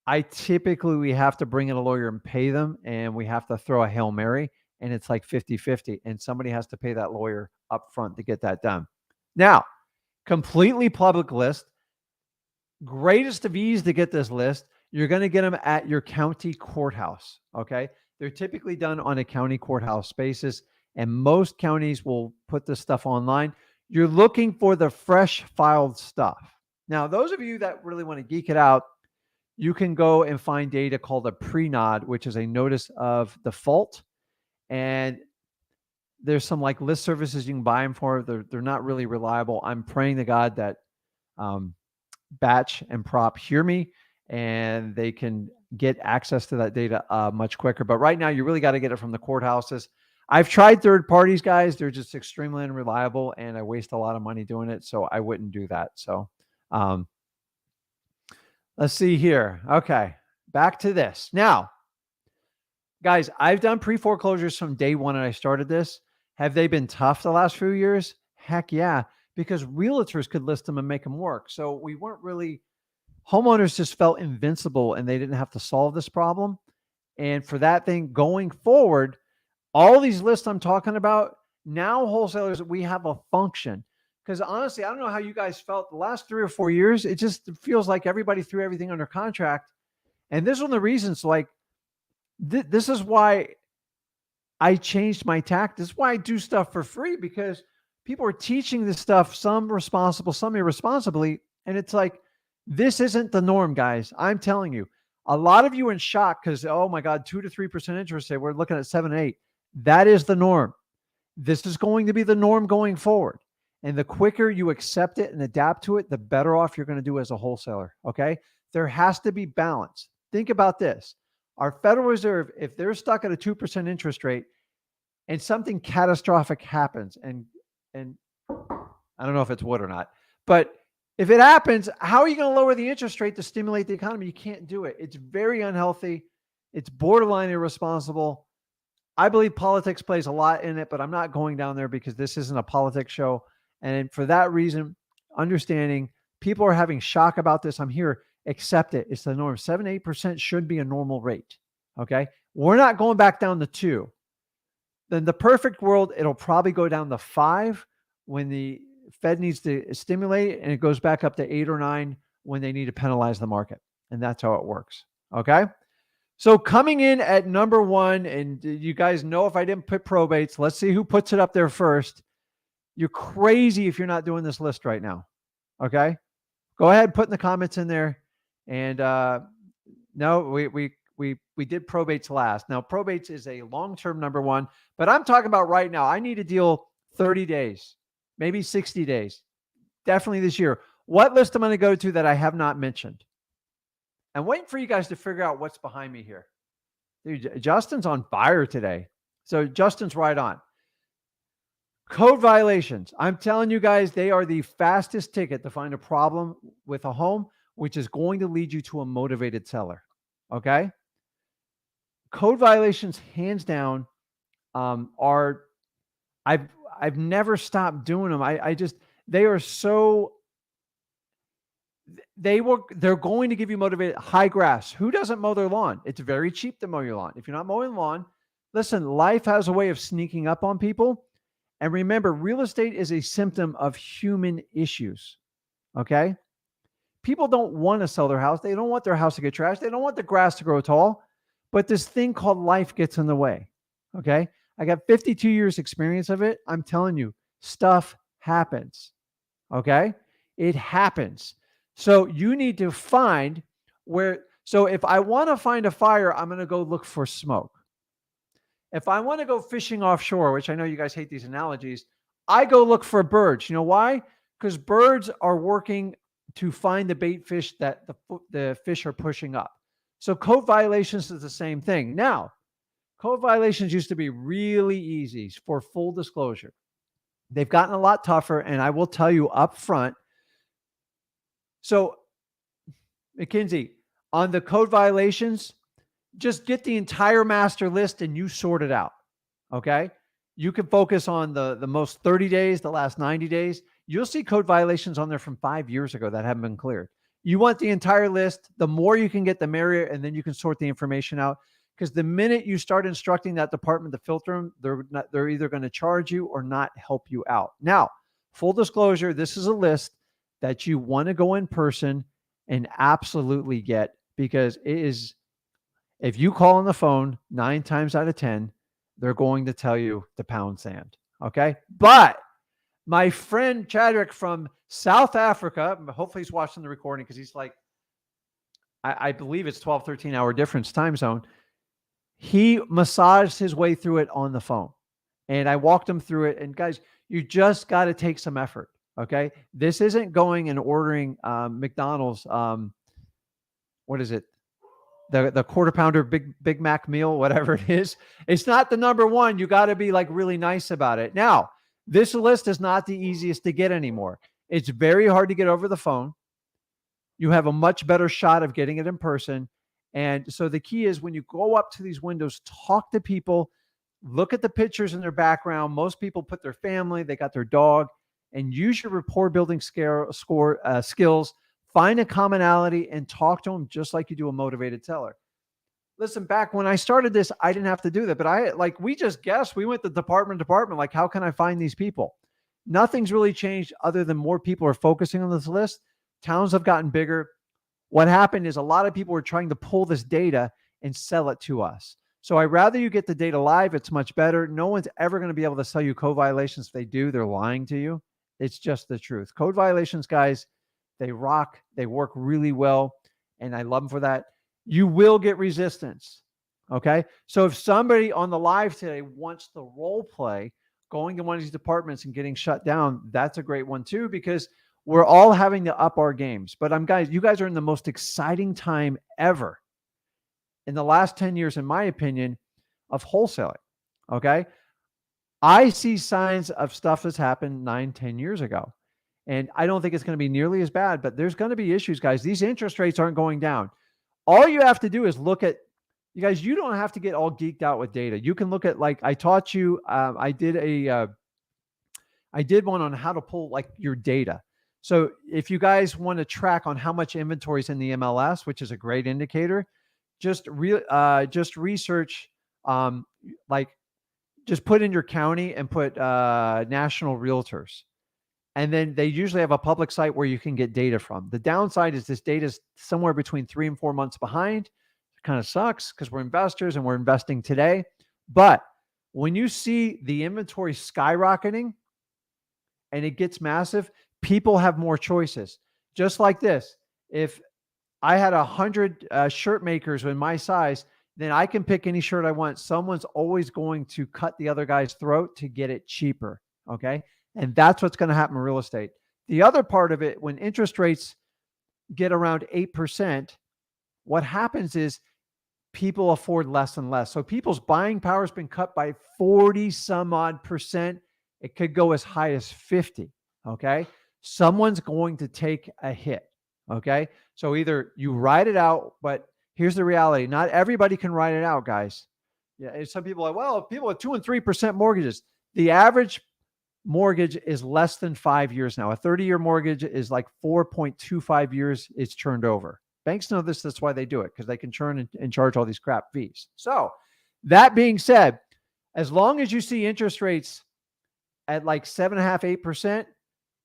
we have to bring in a lawyer and pay them, and we have to throw a Hail Mary, and it's like 50-50, and somebody has to pay that lawyer up front to get that done. Now, completely public list, greatest of ease to get this list. You're going to get them at your county courthouse. Okay. They're typically done on a county courthouse basis, and most counties will put this stuff online. You're looking for the fresh filed stuff. Now, those of you that really want to geek it out, you can go and find data called a pre-nod, which is a notice of default. And there's some like list services you can buy them for. They're not really reliable. I'm praying to God that Batch and Prop hear me and they can get access to that data much quicker. But right now, you really got to get it from the courthouses. I've tried third parties, guys. They're just extremely unreliable, and I waste a lot of money doing it. So I wouldn't do that. So let's see here. Okay, back to this. Now, guys, I've done pre-foreclosures from day one and I started this. Have they been tough the last few years? Heck yeah, because realtors could list them and make them work. So we weren't really, homeowners just felt invincible and they didn't have to solve this problem. And for that thing going forward, all these lists I'm talking about, now wholesalers, we have a function. Because honestly, I don't know how you guys felt the last 3 or 4 years. It just feels like everybody threw everything under contract. And this is one of the reasons, like, this is why I changed my tact. This is why I do stuff for free, because people are teaching this stuff, some responsible, some irresponsibly. And it's like, this isn't the norm, guys. I'm telling you, a lot of you are in shock because, oh my God, 2 to 3% interest rate. We're looking at 7, 8. That is the norm. This is going to be the norm going forward. And the quicker you accept it and adapt to it, the better off you're going to do as a wholesaler. Okay. There has to be balance. Think about this. Our Federal Reserve, if they're stuck at a 2% interest rate and something catastrophic happens, and I don't know if it's wood or not, but if it happens, how are you going to lower the interest rate to stimulate the economy? You can't do it. It's very unhealthy. It's borderline irresponsible. I believe politics plays a lot in it, but I'm not going down there because this isn't a politics show. And for that reason, understanding people are having shock about this. I'm here. Accept it. It's the norm. 7, 8% should be a normal rate. Okay. We're not going back down to 2. Then the perfect world, it'll probably go down to 5 when the Fed needs to stimulate, and it goes back up to 8 or 9 when they need to penalize the market. And that's how it works. Okay. So coming in at number 1, and you guys know if I didn't put probates, let's see who puts it up there first. You're crazy if you're not doing this list right now. Okay. Go ahead, put in the comments in there. And no, we did probates last. Now, probates is a long-term number 1, but I'm talking about right now. I need a deal 30 days, maybe 60 days, definitely this year. What list am I going to go to that I have not mentioned? I'm waiting for you guys to figure out what's behind me here. Dude, Justin's on fire today. So Justin's right on. Code violations. I'm telling you guys, they are the fastest ticket to find a problem with a home, which is going to lead you to a motivated seller. Okay. Code violations, hands down, are, I've never stopped doing them. They are so, they're going to give you motivated. High grass. Who doesn't mow their lawn? It's very cheap to mow your lawn. If you're not mowing lawn, listen, life has a way of sneaking up on people. And remember, real estate is a symptom of human issues. Okay. People don't want to sell their house. They don't want their house to get trashed. They don't want the grass to grow tall, but this thing called life gets in the way. Okay. I got 52 years experience of it. I'm telling you, stuff happens. Okay. It happens. So you need to find where, so if I want to find a fire, I'm going to go look for smoke. If I want to go fishing offshore, which I know you guys hate these analogies, I go look for birds. You know why? Because birds are working to find the bait fish that the fish are pushing up. So code violations is the same thing. Now, code violations used to be really easy for full disclosure. They've gotten a lot tougher, and I will tell you up front. So, McKinsey, on the code violations, just get the entire master list and you sort it out. Okay. You can focus on the most 30 days, the last 90 days. You'll see code violations on there from 5 years ago that haven't been cleared. You want the entire list. The more you can get, the merrier, and then you can sort the information out. Because the minute you start instructing that department to filter them, they're either going to charge you or not help you out. Now, full disclosure, this is a list that you want to go in person and absolutely get, because it is, if you call on the phone 9 times out of 10, they're going to tell you to pound sand. Okay. But my friend Chadwick from South Africa, hopefully he's watching the recording because he's like, I believe it's 12, 13 hour difference time zone. He massaged his way through it on the phone, and I walked him through it. And guys, you just got to take some effort. Okay. This isn't going and ordering McDonald's. What is it? The quarter pounder Big Mac meal, whatever it is. It's not the number 1. You got to be like really nice about it. Now, this list is not the easiest to get anymore. It's very hard to get over the phone. You have a much better shot of getting it in person. And so the key is, when you go up to these windows, talk to people, look at the pictures in their background. Most people put their family, they got their dog, and use your rapport building skills, find a commonality and talk to them just like you do a motivated seller. Listen, back when I started this, I didn't have to do that, but we just guessed. We went to department, like, how can I find these people? Nothing's really changed other than more people are focusing on this list. Towns have gotten bigger. What happened is a lot of people were trying to pull this data and sell it to us. So I'd rather you get the data live. It's much better. No one's ever going to be able to sell you code violations. If they do, they're lying to you. It's just the truth. Code violations, guys, they rock. They work really well. And I love them for that. You will get resistance. Okay. So if somebody on the live today wants to role play going to one of these departments and getting shut down, that's a great one too, because we're all having to up our games. But you guys are in the most exciting time ever in the last 10 years, in my opinion, of wholesaling. Okay. I see signs of stuff that's happened 9-10 years ago. And I don't think it's going to be nearly as bad, but there's going to be issues, guys. These interest rates aren't going down. All you have to do is look at, you guys, you don't have to get all geeked out with data. You can look at, like I taught you, I did one on how to pull like your data. So if you guys want to track on how much inventory is in the MLS, which is a great indicator, just research, just put in your county and put national realtors. And then they usually have a public site where you can get data from. The downside is this data is somewhere between 3 and 4 months behind. It kind of sucks because we're investors and we're investing today. But when you see the inventory skyrocketing and it gets massive, people have more choices. Just like this. If I had 100 shirt makers in my size, then I can pick any shirt I want. Someone's always going to cut the other guy's throat to get it cheaper. Okay. And that's what's going to happen in real estate. The other part of it, when interest rates get around 8%, what happens is people afford less and less. So people's buying power has been cut by 40 some odd percent. It could go as high as 50. Okay. Someone's going to take a hit. Okay. So either you ride it out, but here's the reality. Not everybody can ride it out, guys. Yeah. And some people are like, well, people with 2 and 3% mortgages, the average mortgage is less than 5 years now. A 30-year mortgage is like 4.25 years it's turned over. Banks know this. That's why they do it, because they can churn and charge all these crap fees. So that being said, as long as you see interest rates at like 7.5%, 8%,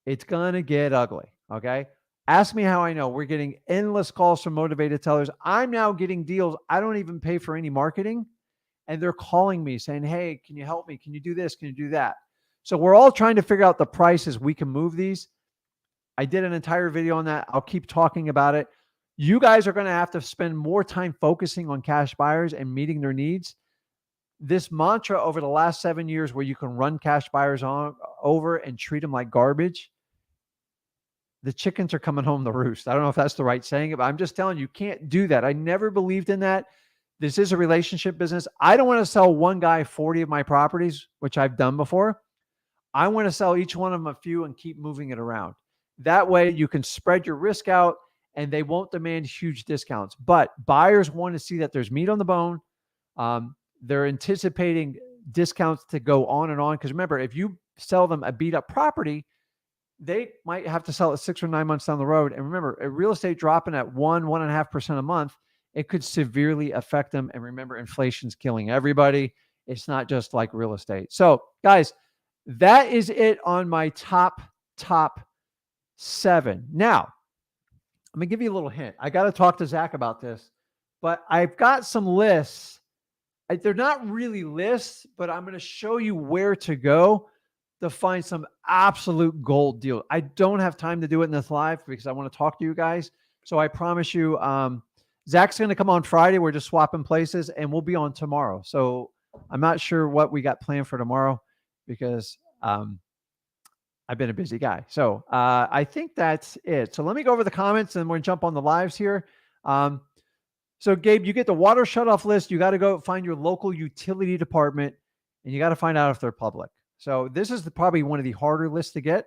it's going to get ugly. Okay. Ask me how I know. We're getting endless calls from motivated sellers. I'm now getting deals. I don't even pay for any marketing. And they're calling me saying, hey, can you help me? Can you do this? Can you do that? So we're all trying to figure out the prices we can move these. I did an entire video on that. I'll keep talking about it. You guys are going to have to spend more time focusing on cash buyers and meeting their needs. This mantra over the last 7 years where you can run cash buyers over and treat them like garbage, the chickens are coming home to roost. I don't know if that's the right saying, but I'm just telling you, you can't do that. I never believed in that. This is a relationship business. I don't want to sell one guy 40 of my properties, which I've done before. I want to sell each one of them a few and keep moving it around. That way you can spread your risk out and they won't demand huge discounts. But buyers want to see that there's meat on the bone. They're anticipating discounts to go on and on. Because remember, if you sell them a beat up property, they might have to sell it 6 or 9 months down the road. And remember, a real estate dropping at 1.5% a month, it could severely affect them. And remember, inflation's killing everybody. It's not just like real estate. So guys, that is it on my top 7. Now, I'm going to give you a little hint. I got to talk to Zach about this, but I've got some lists. They're not really lists, but I'm going to show you where to go to find some absolute gold deal. I don't have time to do it in this live because I want to talk to you guys. So I promise you, Zach's going to come on Friday. We're just swapping places and we'll be on tomorrow. So I'm not sure what we got planned for tomorrow because I've been a busy guy. So I think that's it. So let me go over the comments and we're going to jump on the lives here. So Gabe, you get the water shutoff list. You got to go find your local utility department and you got to find out if they're public. So this is probably one of the harder lists to get.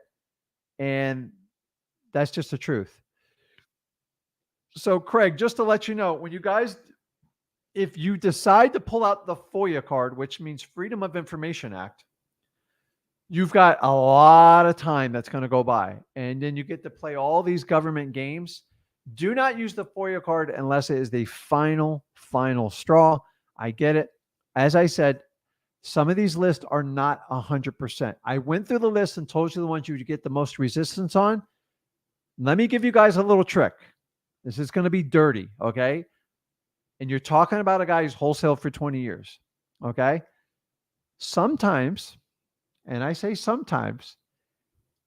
And that's just the truth. So Craig, just to let you know, when you guys, if you decide to pull out the FOIA card, which means Freedom of Information Act, you've got a lot of time that's going to go by. And then you get to play all these government games. Do not use the FOIA card unless it is the final straw. I get it. As I said, some of these lists are not 100%. I went through the list and told you the ones you get the most resistance on. Let me give you guys a little trick. This is going to be dirty, okay? And you're talking about a guy who's wholesaled for 20 years, okay? Sometimes, and I say sometimes,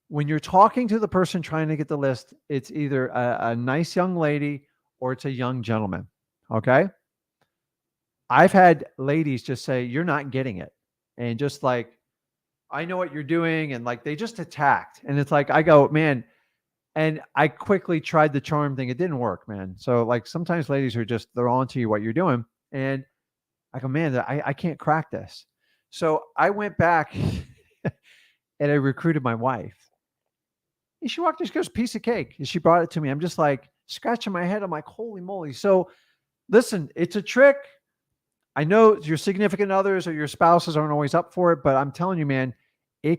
when you're talking to the person trying to get the list, it's either a nice young lady or it's a young gentleman, okay? I've had ladies just say, "You're not getting it." And just like, "I know what you're doing." And like, they just attacked. And it's like, I go, man, and I quickly tried the charm thing. It didn't work, man. So like sometimes ladies are just, they're on to you what you're doing. And I go, man, I can't crack this. So I went back and I recruited my wife. And she walked in, she goes, "Piece of cake." And she brought it to me. I'm just like scratching my head. I'm like, holy moly. So listen, it's a trick. I know your significant others or your spouses aren't always up for it, but I'm telling you, man, it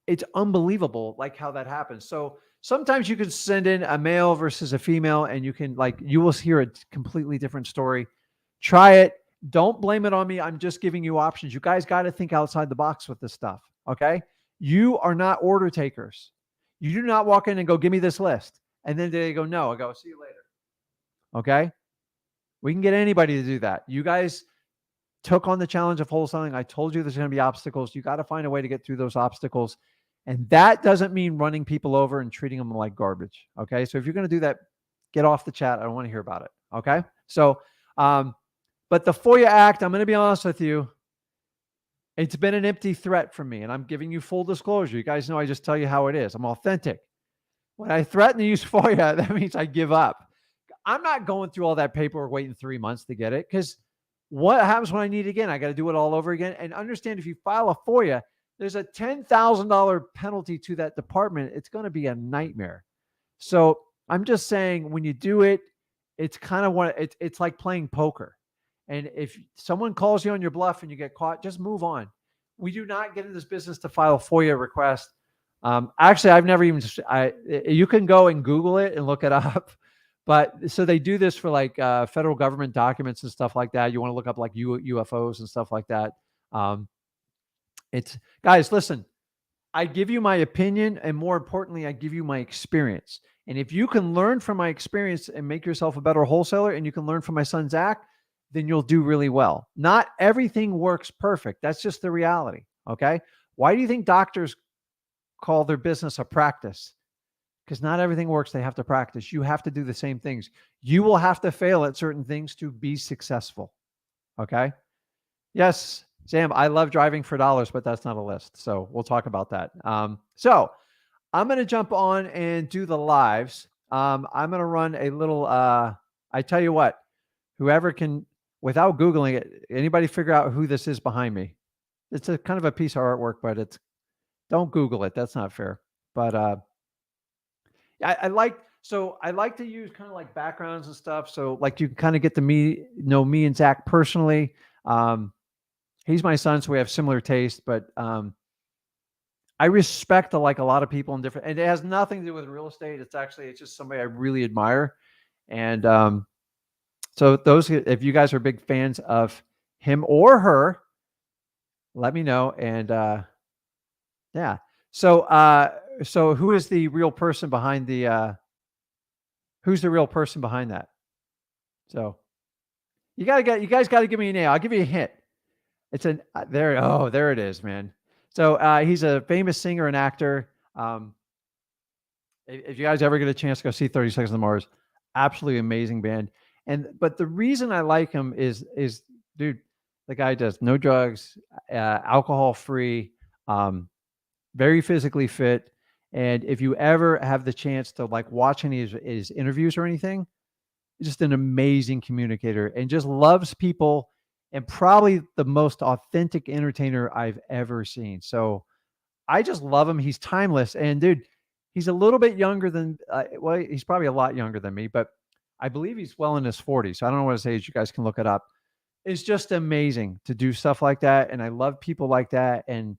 it's unbelievable like how that happens. So sometimes you can send in a male versus a female and you can like, you will hear a completely different story. Try it. Don't blame it on me. I'm just giving you options. You guys got to think outside the box with this stuff. Okay. You are not order takers. You do not walk in and go, "Give me this list." And then they go, "No." I go, "See you later." Okay. We can get anybody to do that. You guys took on the challenge of wholesaling. I told you there's going to be obstacles. You got to find a way to get through those obstacles. And that doesn't mean running people over and treating them like garbage. Okay. So if you're going to do that, get off the chat. I don't want to hear about it. Okay. So, but the FOIA Act, I'm going to be honest with you, it's been an empty threat for me. And I'm giving you full disclosure. You guys know I just tell you how it is. I'm authentic. When I threaten to use FOIA, that means I give up. I'm not going through all that paperwork waiting 3 months to get it, because what happens when I need it again? I got to do it all over again. And understand, if you file a FOIA, there's a $10,000 penalty to that department. It's going to be a nightmare. So I'm just saying, when you do it, it's kind of what it's like playing poker. And if someone calls you on your bluff and you get caught, just move on. We do not get in this business to file a FOIA request. Actually, I've never even, you can go and Google it and look it up. But so they do this for like federal government documents and stuff like that. You want to look up like UFOs and stuff like that. It's, guys, listen, I give you my opinion, and more importantly, I give you my experience. And if you can learn from my experience and make yourself a better wholesaler, and you can learn from my son, Zach, then you'll do really well. Not everything works perfect. That's just the reality. Okay. Why do you think doctors call their business a practice? Because not everything works. They have to practice. You have to do the same things. You will have to fail at certain things to be successful. Okay. Yes, Sam, I love driving for dollars, but that's not a list. So we'll talk about that. So I'm going to jump on and do the lives. I'm going to run a little, I tell you what, whoever can, without Googling it, anybody figure out who this is behind me? It's a kind of a piece of artwork, but don't Google it. That's not fair. But I like to use kind of like backgrounds and stuff. So like you can kind of get to know me and Zach personally. He's my son, so we have similar taste, but I respect like a lot of people in different, and it has nothing to do with real estate. It's just somebody I really admire. And so if you guys are big fans of him or her, let me know. And yeah. So who is the real person behind who's the real person behind that? So you guys got to give me a name. I'll give you a hint. It's there it is, man. So he's a famous singer and actor. If you guys ever get a chance to go see 30 Seconds to Mars, absolutely amazing band. But the reason I like him is dude, the guy does no drugs, alcohol free, very physically fit. And if you ever have the chance to like watch any of his interviews or anything, just an amazing communicator and just loves people, and probably the most authentic entertainer I've ever seen. So I just love him. He's timeless. And dude, he's a little bit younger than, well, he's probably a lot younger than me, but I believe he's well in his 40s. So I don't know what his age. You guys can look it up. It's just amazing to do stuff like that. And I love people like that. And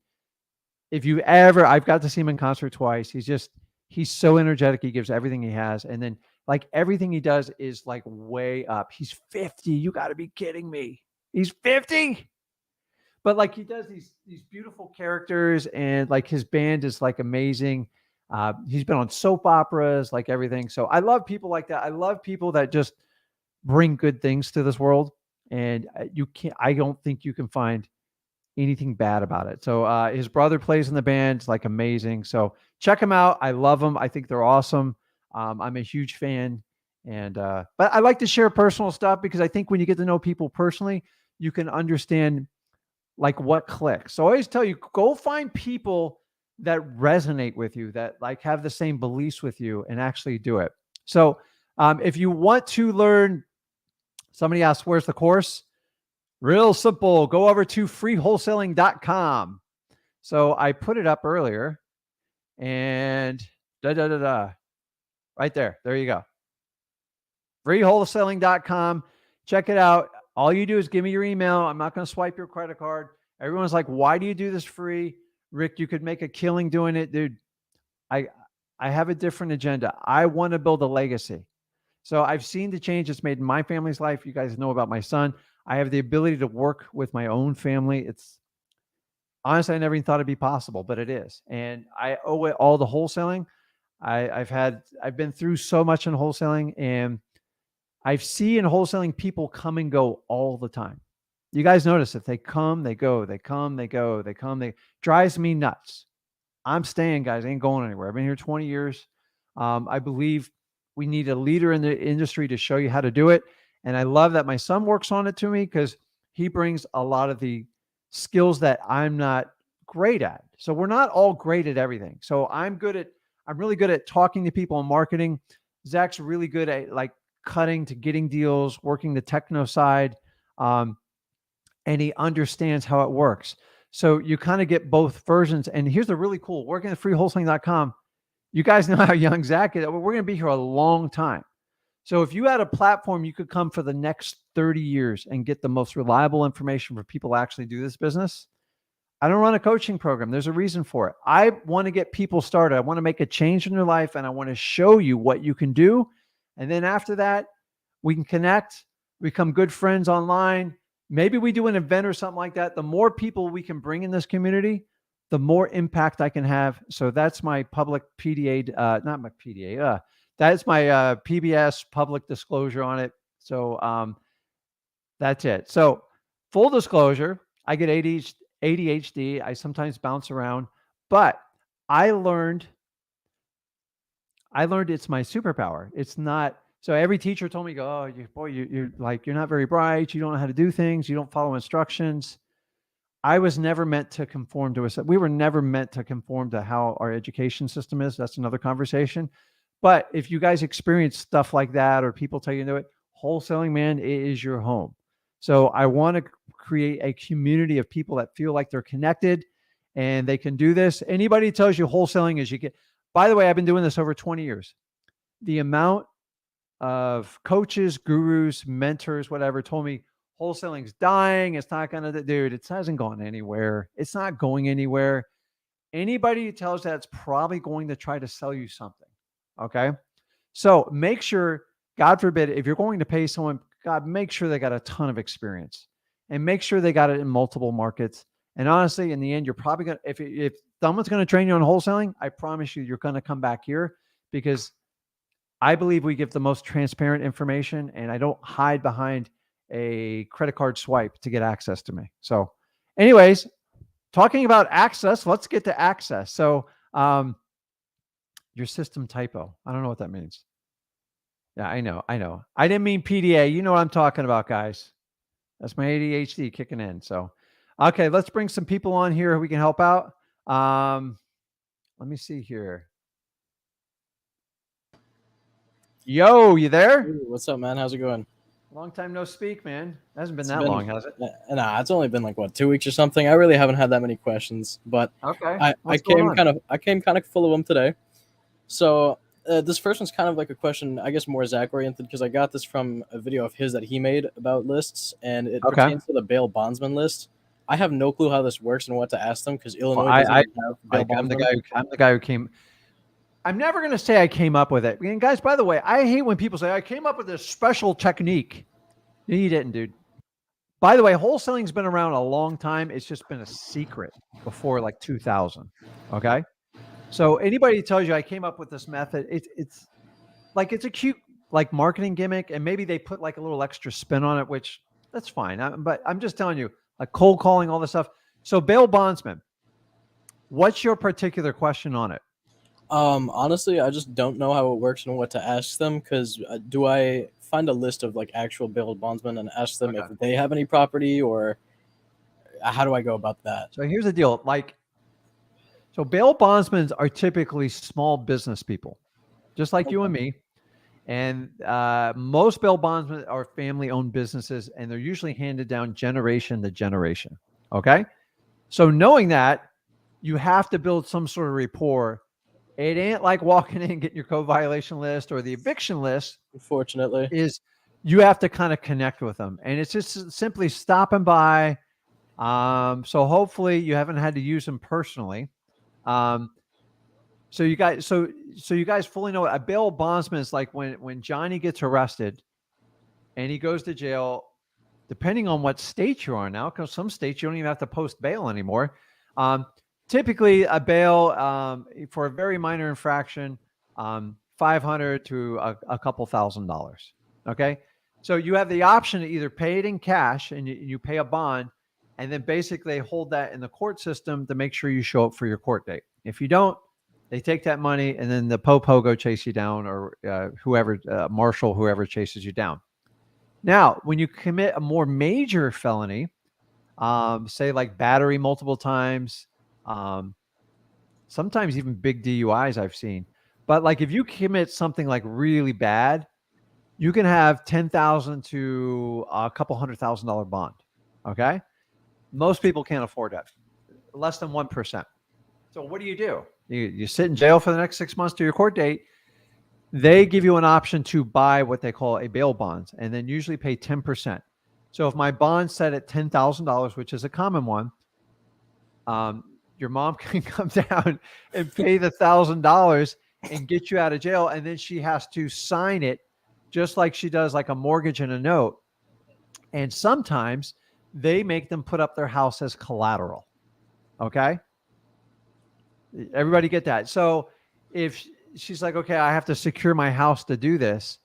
if you ever, I've got to see him in concert twice. He's so energetic. He gives everything he has. And then like everything he does is like way up. He's 50. You got to be kidding me. He's 50. But like he does these beautiful characters, and like his band is like amazing. He's been on soap operas, like everything. So I love people like that. I love people that just bring good things to this world. And I don't think you can find anything bad about it. So his brother plays in the band. It's like amazing. So check him out. I love them. I think they're awesome. I'm a huge fan. And but I like to share personal stuff because I think when you get to know people personally, you can understand like what clicks. So I always tell you, go find people that resonate with you, that like have the same beliefs with you, and actually do it. So if you want to learn, somebody asked, where's the course? Real simple. Go over to freewholesaling.com. So I put it up earlier, and right there. There you go. Freewholesaling.com. Check it out. All you do is give me your email. I'm not going to swipe your credit card. Everyone's like, why do you do this free? Rick, you could make a killing doing it. Dude, I have a different agenda. I want to build a legacy. So I've seen the change it's made in my family's life. You guys know about my son. I have the ability to work with my own family. It's honestly, I never even thought it'd be possible, but it is. And I owe it all to wholesaling. I've been through so much in wholesaling, and I see in wholesaling people come and go all the time. You guys notice if they come, they go, they come, they go, they come, they drives me nuts. I'm staying, guys. I ain't going anywhere. I've been here 20 years. I believe we need a leader in the industry to show you how to do it. And I love that my son works on it to me because he brings a lot of the skills that I'm not great at. So we're not all great at everything. So I'm really good at talking to people and marketing. Zach's really good at like cutting to getting deals, working the techno side. And he understands how it works. So you kind of get both versions. And here's the really cool, working at freewholesaling.com. You guys know how young Zach is. We're going to be here a long time. So if you had a platform, you could come for the next 30 years and get the most reliable information for people to actually do this business. I don't run a coaching program. There's a reason for it. I want to get people started. I want to make a change in their life, and I want to show you what you can do. And then after that, we can connect, become good friends online. Maybe we do an event or something like that. The more people we can bring in this community, the more impact I can have. So that's my public PDA, not my PDA. That's my PBS public disclosure on it. So that's it. So full disclosure, I get ADHD. I sometimes bounce around, but I learned it's my superpower. It's not. So every teacher told me, "Oh, you're like, you're not very bright. You don't know how to do things. You don't follow instructions." I was never meant to conform to we were never meant to conform to how our education system is. That's another conversation. But if you guys experience stuff like that, or people tell you to do it, wholesaling, man, it is your home. So I want to create a community of people that feel like they're connected and they can do this. Anybody tells you wholesaling is you get, by the way, I've been doing this over 20 years. The amount of coaches, gurus, mentors, whatever, told me wholesaling's dying. It's not going to, dude, it hasn't gone anywhere. It's not going anywhere. Anybody who tells that's probably going to try to sell you something. Okay. So make sure, God forbid, if you're going to pay someone, God, make sure they got a ton of experience and make sure they got it in multiple markets. And honestly, in the end, you're probably going to, if someone's going to train you on wholesaling, I promise you, you're going to come back here because I believe we give the most transparent information, and I don't hide behind a credit card swipe to get access to me. So anyways, talking about access, let's get to access. So your system typo. I don't know what that means. Yeah, I know. I didn't mean PDA. You know what I'm talking about, guys. That's my ADHD kicking in. So, okay, let's bring some people on here who we can help out. Let me see here. Yo, you there? Hey, what's up, man? How's it going? Long time no speak, man. It hasn't been long, has it? Nah, it's only been like 2 weeks or something. I really haven't had that many questions, but okay. I came kind of full of them today. So this first one's kind of like a question, I guess, more Zach oriented because I got this from a video of his that he made about lists, and it pertains to the bail bondsman list. I have no clue how this works and what to ask them because Illinois I, doesn't I, even have bail I'm the bondsmen. guy. I'm the guy who came. I'm never going to say I came up with it. And guys, by the way, I hate when people say I came up with this special technique. No, you didn't, dude. By the way, wholesaling's been around a long time. It's just been a secret before like 2000. Okay. So anybody who tells you I came up with this method, it's like it's a cute like marketing gimmick, and maybe they put like a little extra spin on it, which that's fine. But I'm just telling you, like cold calling, all this stuff. So bail bondsman, what's your particular question on it? Honestly, I just don't know how it works and what to ask them because do I find a list of like actual bail bondsmen and ask them Okay. if they have any property or how do I go about that? So here's the deal. So bail bondsmen are typically small business people, just like you and me. And most bail bondsmen are family-owned businesses, and they're usually handed down generation to generation. Okay. So knowing that, you have to build some sort of rapport. It ain't like walking in and getting your code violation list or the eviction list. Unfortunately. Is you have to kind of connect with them, and it's just simply stopping by. So hopefully you haven't had to use them personally. So you guys, so you guys fully know a bail bondsman is like when Johnny gets arrested and he goes to jail. Depending on what state you are now, because some states you don't even have to post bail anymore. Typically, a bail for a very minor infraction, 500 to a couple $1,000s. Okay, so you have the option to either pay it in cash and you pay a bond, and then basically hold that in the court system to make sure you show up for your court date. If you don't, they take that money and then the po go chase you down, or whoever, marshal, whoever chases you down. Now, when you commit a more major felony, say like battery multiple times, sometimes even big DUIs I've seen. But like if you commit something like really bad, you can have 10,000 to a couple $100,000 bond. Okay, most people can't afford that, less than 1%. So what do? You sit in jail for the next 6 months to your court date. They give you an option to buy what they call a bail bond, and then usually pay 10%. So if my bond's set at $10,000, which is a common one, your mom can come down and pay the $1,000 and get you out of jail, and then she has to sign it just like she does like a mortgage and a note. And sometimes they make them put up their house as collateral. Okay, everybody get that? So if she's like, okay, I have to secure my house to do this.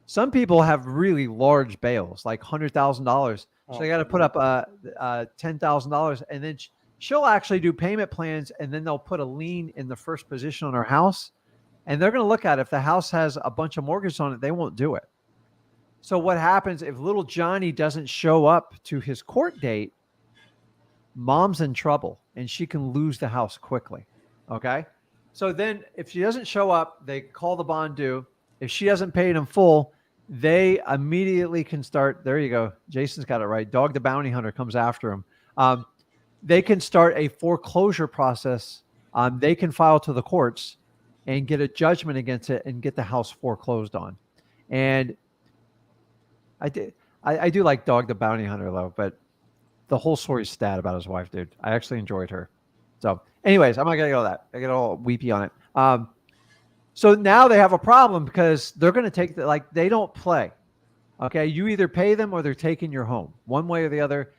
Some people have really large bails, like $100,000. So they got to put up $10,000, and then she'll actually do payment plans, and then they'll put a lien in the first position on her house, and they're going to look at it. If the house has a bunch of mortgage on it, they won't do it. So what happens if little Johnny doesn't show up to his court date? Mom's in trouble, and she can lose the house quickly. Okay. So then if she doesn't show up, they call the bond due. If she hasn't paid in full, they immediately can start. There you go. Jason's got it right. Dog the bounty hunter comes after him. They can start a foreclosure process. They can file to the courts and get a judgment against it and get the house foreclosed on. And I do like Dog the bounty hunter though, but the whole story's sad about his wife, dude. I actually enjoyed her. So anyways, I'm not going to go that. I get all weepy on it. So now they have a problem because they're going to take they don't play. Okay. You either pay them or they're taking your home, one way or the other.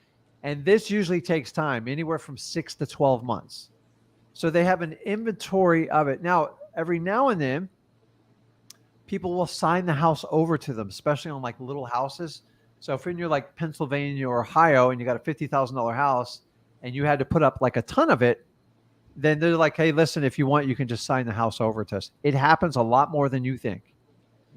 And this usually takes time, anywhere from 6 to 12 months. So they have an inventory of it. Now, every now and then, people will sign the house over to them, especially on like little houses. So if you're like Pennsylvania or Ohio and you got a $50,000 house and you had to put up like a ton of it, then they're like, hey, listen, if you want, you can just sign the house over to us. It happens a lot more than you think.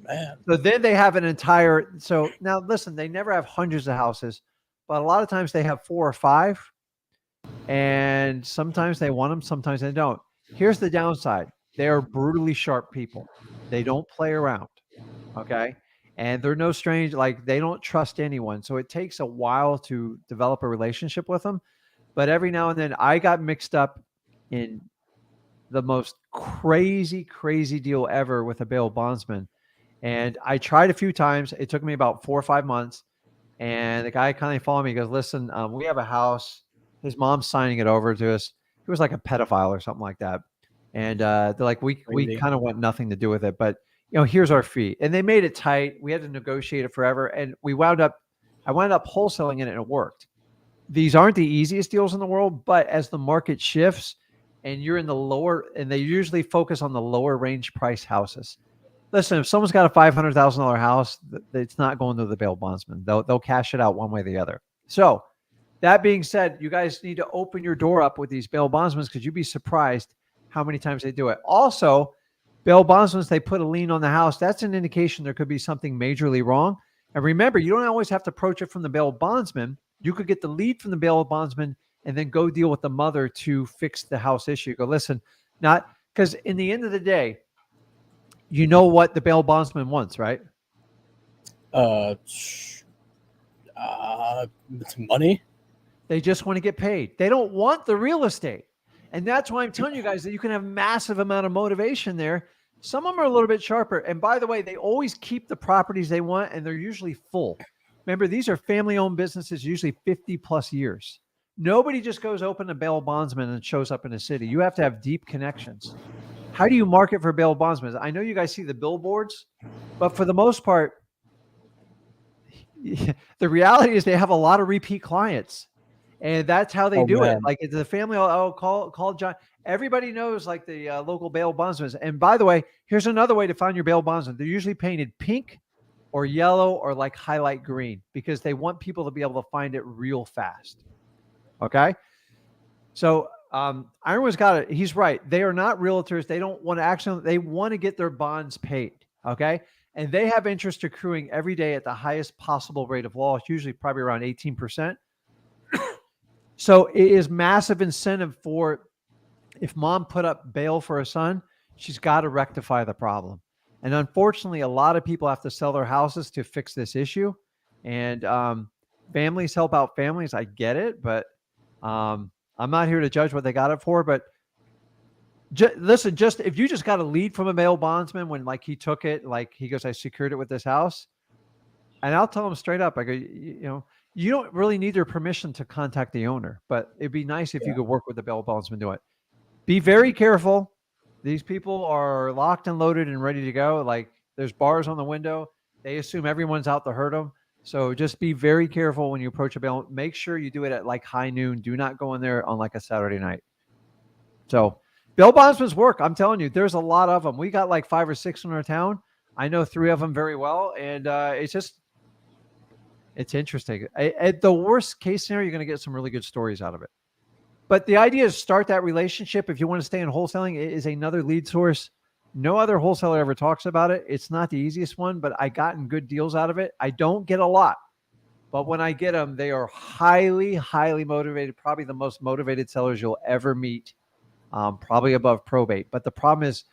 Man. So then they have an entire, so now listen, they never have hundreds of houses, but a lot of times they have 4 or 5, and sometimes they want them, sometimes they don't. Here's the downside. They are brutally sharp people. They don't play around. Okay. And they're no strange, like they don't trust anyone. So it takes a while to develop a relationship with them. But every now and then I got mixed up in the most crazy deal ever with a bail bondsman. And I tried a few times. It took me about 4 or 5 months. And the guy kind of followed me. He goes, listen, we have a house. his mom's signing it over to us. He was like a pedophile or something like that. And they're like, we Crazy. kind of want nothing to do with it, but here's our fee. And they made it tight. We had to negotiate it forever. And I wound up wholesaling it, and it worked. These aren't the easiest deals in the world, but as the market shifts and you're in the lower, and they usually focus on the lower range price houses. Listen, if someone's got a $500,000 house, it's not going to the bail bondsman. They'll cash it out one way or the other. So that being said, you guys need to open your door up with these bail bondsmen, because you'd be surprised how many times they do it. Also, bail bondsmen, they put a lien on the house. That's an indication there could be something majorly wrong. And remember, you don't always have to approach it from the bail bondsman. You could get the lead from the bail bondsman and then go deal with the mother to fix the house issue. Go, listen, not because in the end of the day, you know what the bail bondsman wants, right? It's money. They just want to get paid. They don't want the real estate. And that's why I'm telling you guys that you can have massive amount of motivation there. Some of them are a little bit sharper. And by the way, they always keep the properties they want, and they're usually full. Remember, these are family-owned businesses, usually 50 plus years. Nobody just goes open a bail bondsman and shows up in a city. You have to have deep connections. How do you market for bail bondsmen? I know you guys see the billboards, but for the most part, the reality is they have a lot of repeat clients. And that's how they do it. Like the family, call John. Everybody knows like the local bail bondsmen. And by the way, here's another way to find your bail bondsman. They're usually painted pink or yellow or like highlight green, because they want people to be able to find it real fast. Okay. So Ironwood's got it. He's right. They are not realtors. They don't want to actually, they want to get their bonds paid. Okay. And they have interest accruing every day at the highest possible rate of loss, usually probably around 18%. So it is massive incentive for, if mom put up bail for a son, she's got to rectify the problem. And unfortunately, a lot of people have to sell their houses to fix this issue. And families help out families. I get it, but I'm not here to judge what they got it for. But listen, if you just got a lead from a bail bondsman when like he took it, like he goes, I secured it with this house. And I'll tell him straight up, I go, you don't really need their permission to contact the owner, but it'd be nice if you could work with the bail bondsman do it. Be very careful. These people are locked and loaded and ready to go. Like there's bars on the window. They assume everyone's out to hurt them. So just be very careful when you approach a bail. Make sure you do it at like high noon. Do not go in there on like a Saturday night. So bail bondsmen's work. I'm telling you, there's a lot of them. We got like 5 or 6 in our town. I know 3 of them very well. And it's interesting. At the worst case scenario, you're going to get some really good stories out of it. But the idea is start that relationship. If you want to stay in wholesaling, it is another lead source. No other wholesaler ever talks about it. It's not the easiest one, but I gotten good deals out of it. I don't get a lot, but when I get them, they are highly, highly motivated. Probably the most motivated sellers you'll ever meet, probably above Probate. But the problem is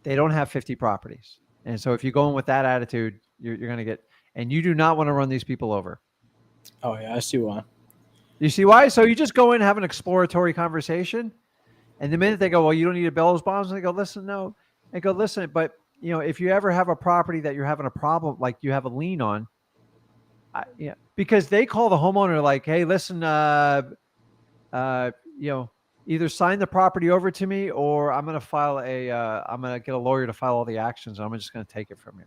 they don't have 50 properties. And so if you go in with that attitude, you're going to get, and you do not want to run these people over. Oh yeah, I see why. You see why? So you just go in, have an exploratory conversation. And the minute they go, well, you don't need a bail bondsman, they go, listen, no. They go, listen, but if you ever have a property that you're having a problem, like you have a lien on, because they call the homeowner like, hey, listen, either sign the property over to me, or I'm going to I'm going to get a lawyer to file all the actions. And I'm just going to take it from you.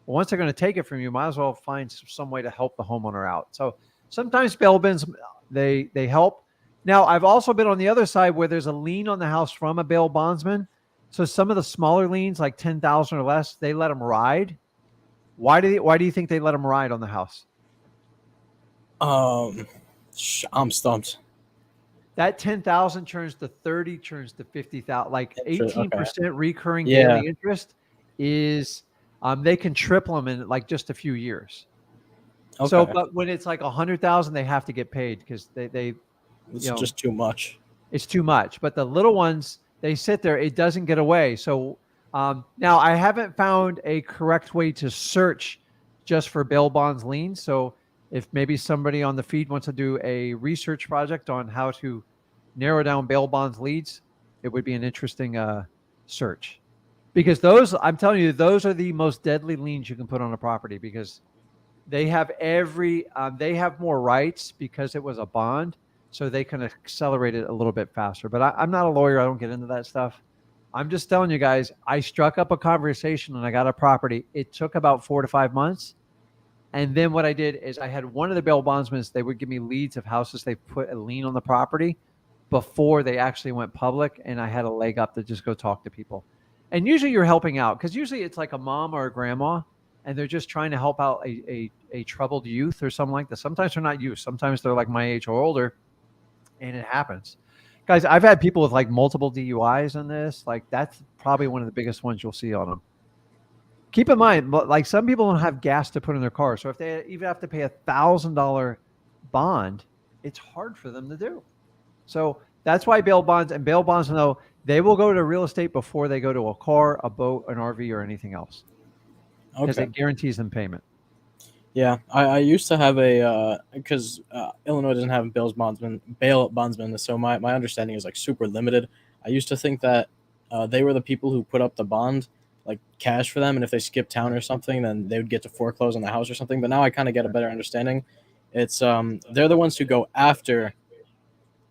Well, once they're going to take it from you, might as well find some way to help the homeowner out. So sometimes bail bonds, they help. Now, I've also been on the other side where there's a lien on the house from a bail bondsman. So some of the smaller liens, like 10,000 or less, they let them ride. Why do you think they let them ride on the house? I'm stumped. That 10,000 turns to 30, turns to 50,000. Like 18% recurring daily interest is, they can triple them in like just a few years. Okay. So, but when it's like 100,000, they have to get paid because it's just too much. It's too much. But the little ones, they sit there. It doesn't get away. So now I haven't found a correct way to search just for bail bonds liens. So if maybe somebody on the feed wants to do a research project on how to narrow down bail bonds leads, it would be an interesting search. Because those, I'm telling you, those are the most deadly liens you can put on a property, because they have they have more rights because it was a bond. so they can accelerate it a little bit faster. But I'm not a lawyer. I don't get into that stuff. I'm just telling you guys, I struck up a conversation and I got a property. It took about 4 to 5 months. And then what I did is I had one of the bail bondsmen, they would give me leads of houses they put a lien on the property before they actually went public. And I had a leg up to just go talk to people. And usually you're helping out because usually it's like a mom or a grandma and they're just trying to help out a troubled youth or something like that. Sometimes they're not youth. Sometimes they're like my age or older, and it happens. Guys, I've had people with like multiple DUIs on this. Like that's probably one of the biggest ones you'll see on them. Keep in mind, like some people don't have gas to put in their car. So if they even have to pay $1,000 bond, it's hard for them to do. So that's why bail bonds know they will go to real estate before they go to a car, a boat, an RV, or anything else. Because it guarantees them payment. Yeah, I used to have because Illinois doesn't have bail bondsmen, so my understanding is like super limited. I used to think that they were the people who put up the bond, like cash for them, and if they skip town or something, then they would get to foreclose on the house or something. But now I kind of get a better understanding. It's they're the ones who go after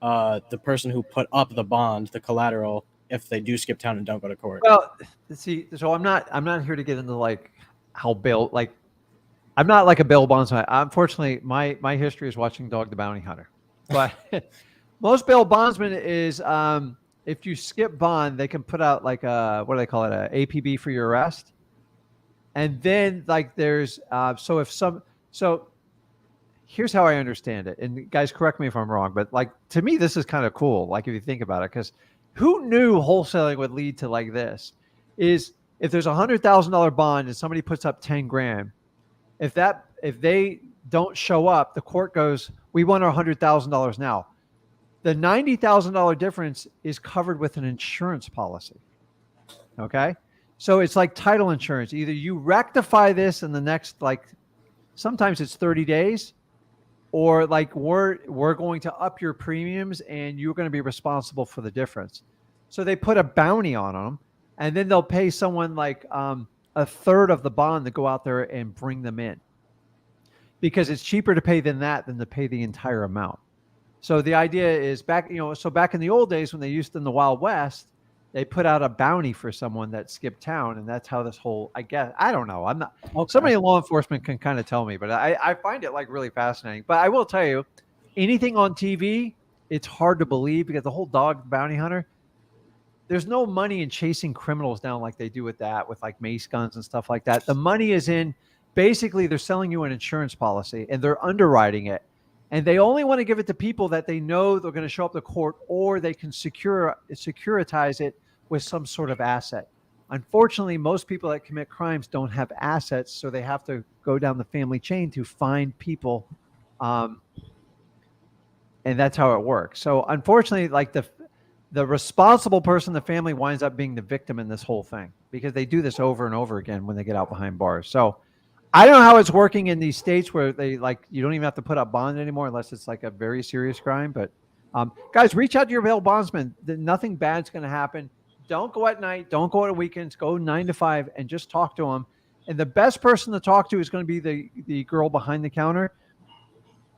the person who put up the bond, the collateral, if they do skip town and don't go to court. Well, see, so I'm not here to get into like how bail, like I'm not like a bail bondsman. Unfortunately, my history is watching Dog the Bounty Hunter. But most bail bondsmen is if you skip bond, they can put out like what do they call it, a APB for your arrest. And then like there's so here's how I understand it. And guys, correct me if I'm wrong, but like to me, this is kind of cool. Like if you think about it, because who knew wholesaling would lead to like this? Is if there's $100,000 bond and somebody puts up 10 grand, if they don't show up, the court goes, we want our $100,000 now. The $90,000 difference is covered with an insurance policy. Okay. So it's like title insurance. Either you rectify this in the next, like sometimes it's 30 days, or like we're going to up your premiums and you're going to be responsible for the difference. So they put a bounty on them, and then they'll pay someone like a third of the bond to go out there and bring them in, because it's cheaper to pay than to pay the entire amount. So the idea is back in the old days when they used in the Wild West, they put out a bounty for someone that skipped town, and that's how this whole, I guess, I don't know. I'm not, okay. Somebody in law enforcement can kind of tell me, but I find it like really fascinating. But I will tell you, anything on TV, it's hard to believe because the whole Dog Bounty Hunter, there's no money in chasing criminals down like they do with like mace guns and stuff like that. The money is in, basically they're selling you an insurance policy and they're underwriting it. And they only want to give it to people that they know they're going to show up to court, or they can securitize it with some sort of asset. Unfortunately, most people that commit crimes don't have assets, so they have to go down the family chain to find people. And that's how it works. So unfortunately, like the responsible person, the family winds up being the victim in this whole thing, because they do this over and over again when they get out behind bars. So I don't know how it's working in these states where they like, you don't even have to put up bond anymore unless it's like a very serious crime. But guys, reach out to your bail bondsman. Nothing bad's going to happen. Don't go at night. Don't go at weekends. Go 9 to 5 and just talk to them. And the best person to talk to is going to be the girl behind the counter.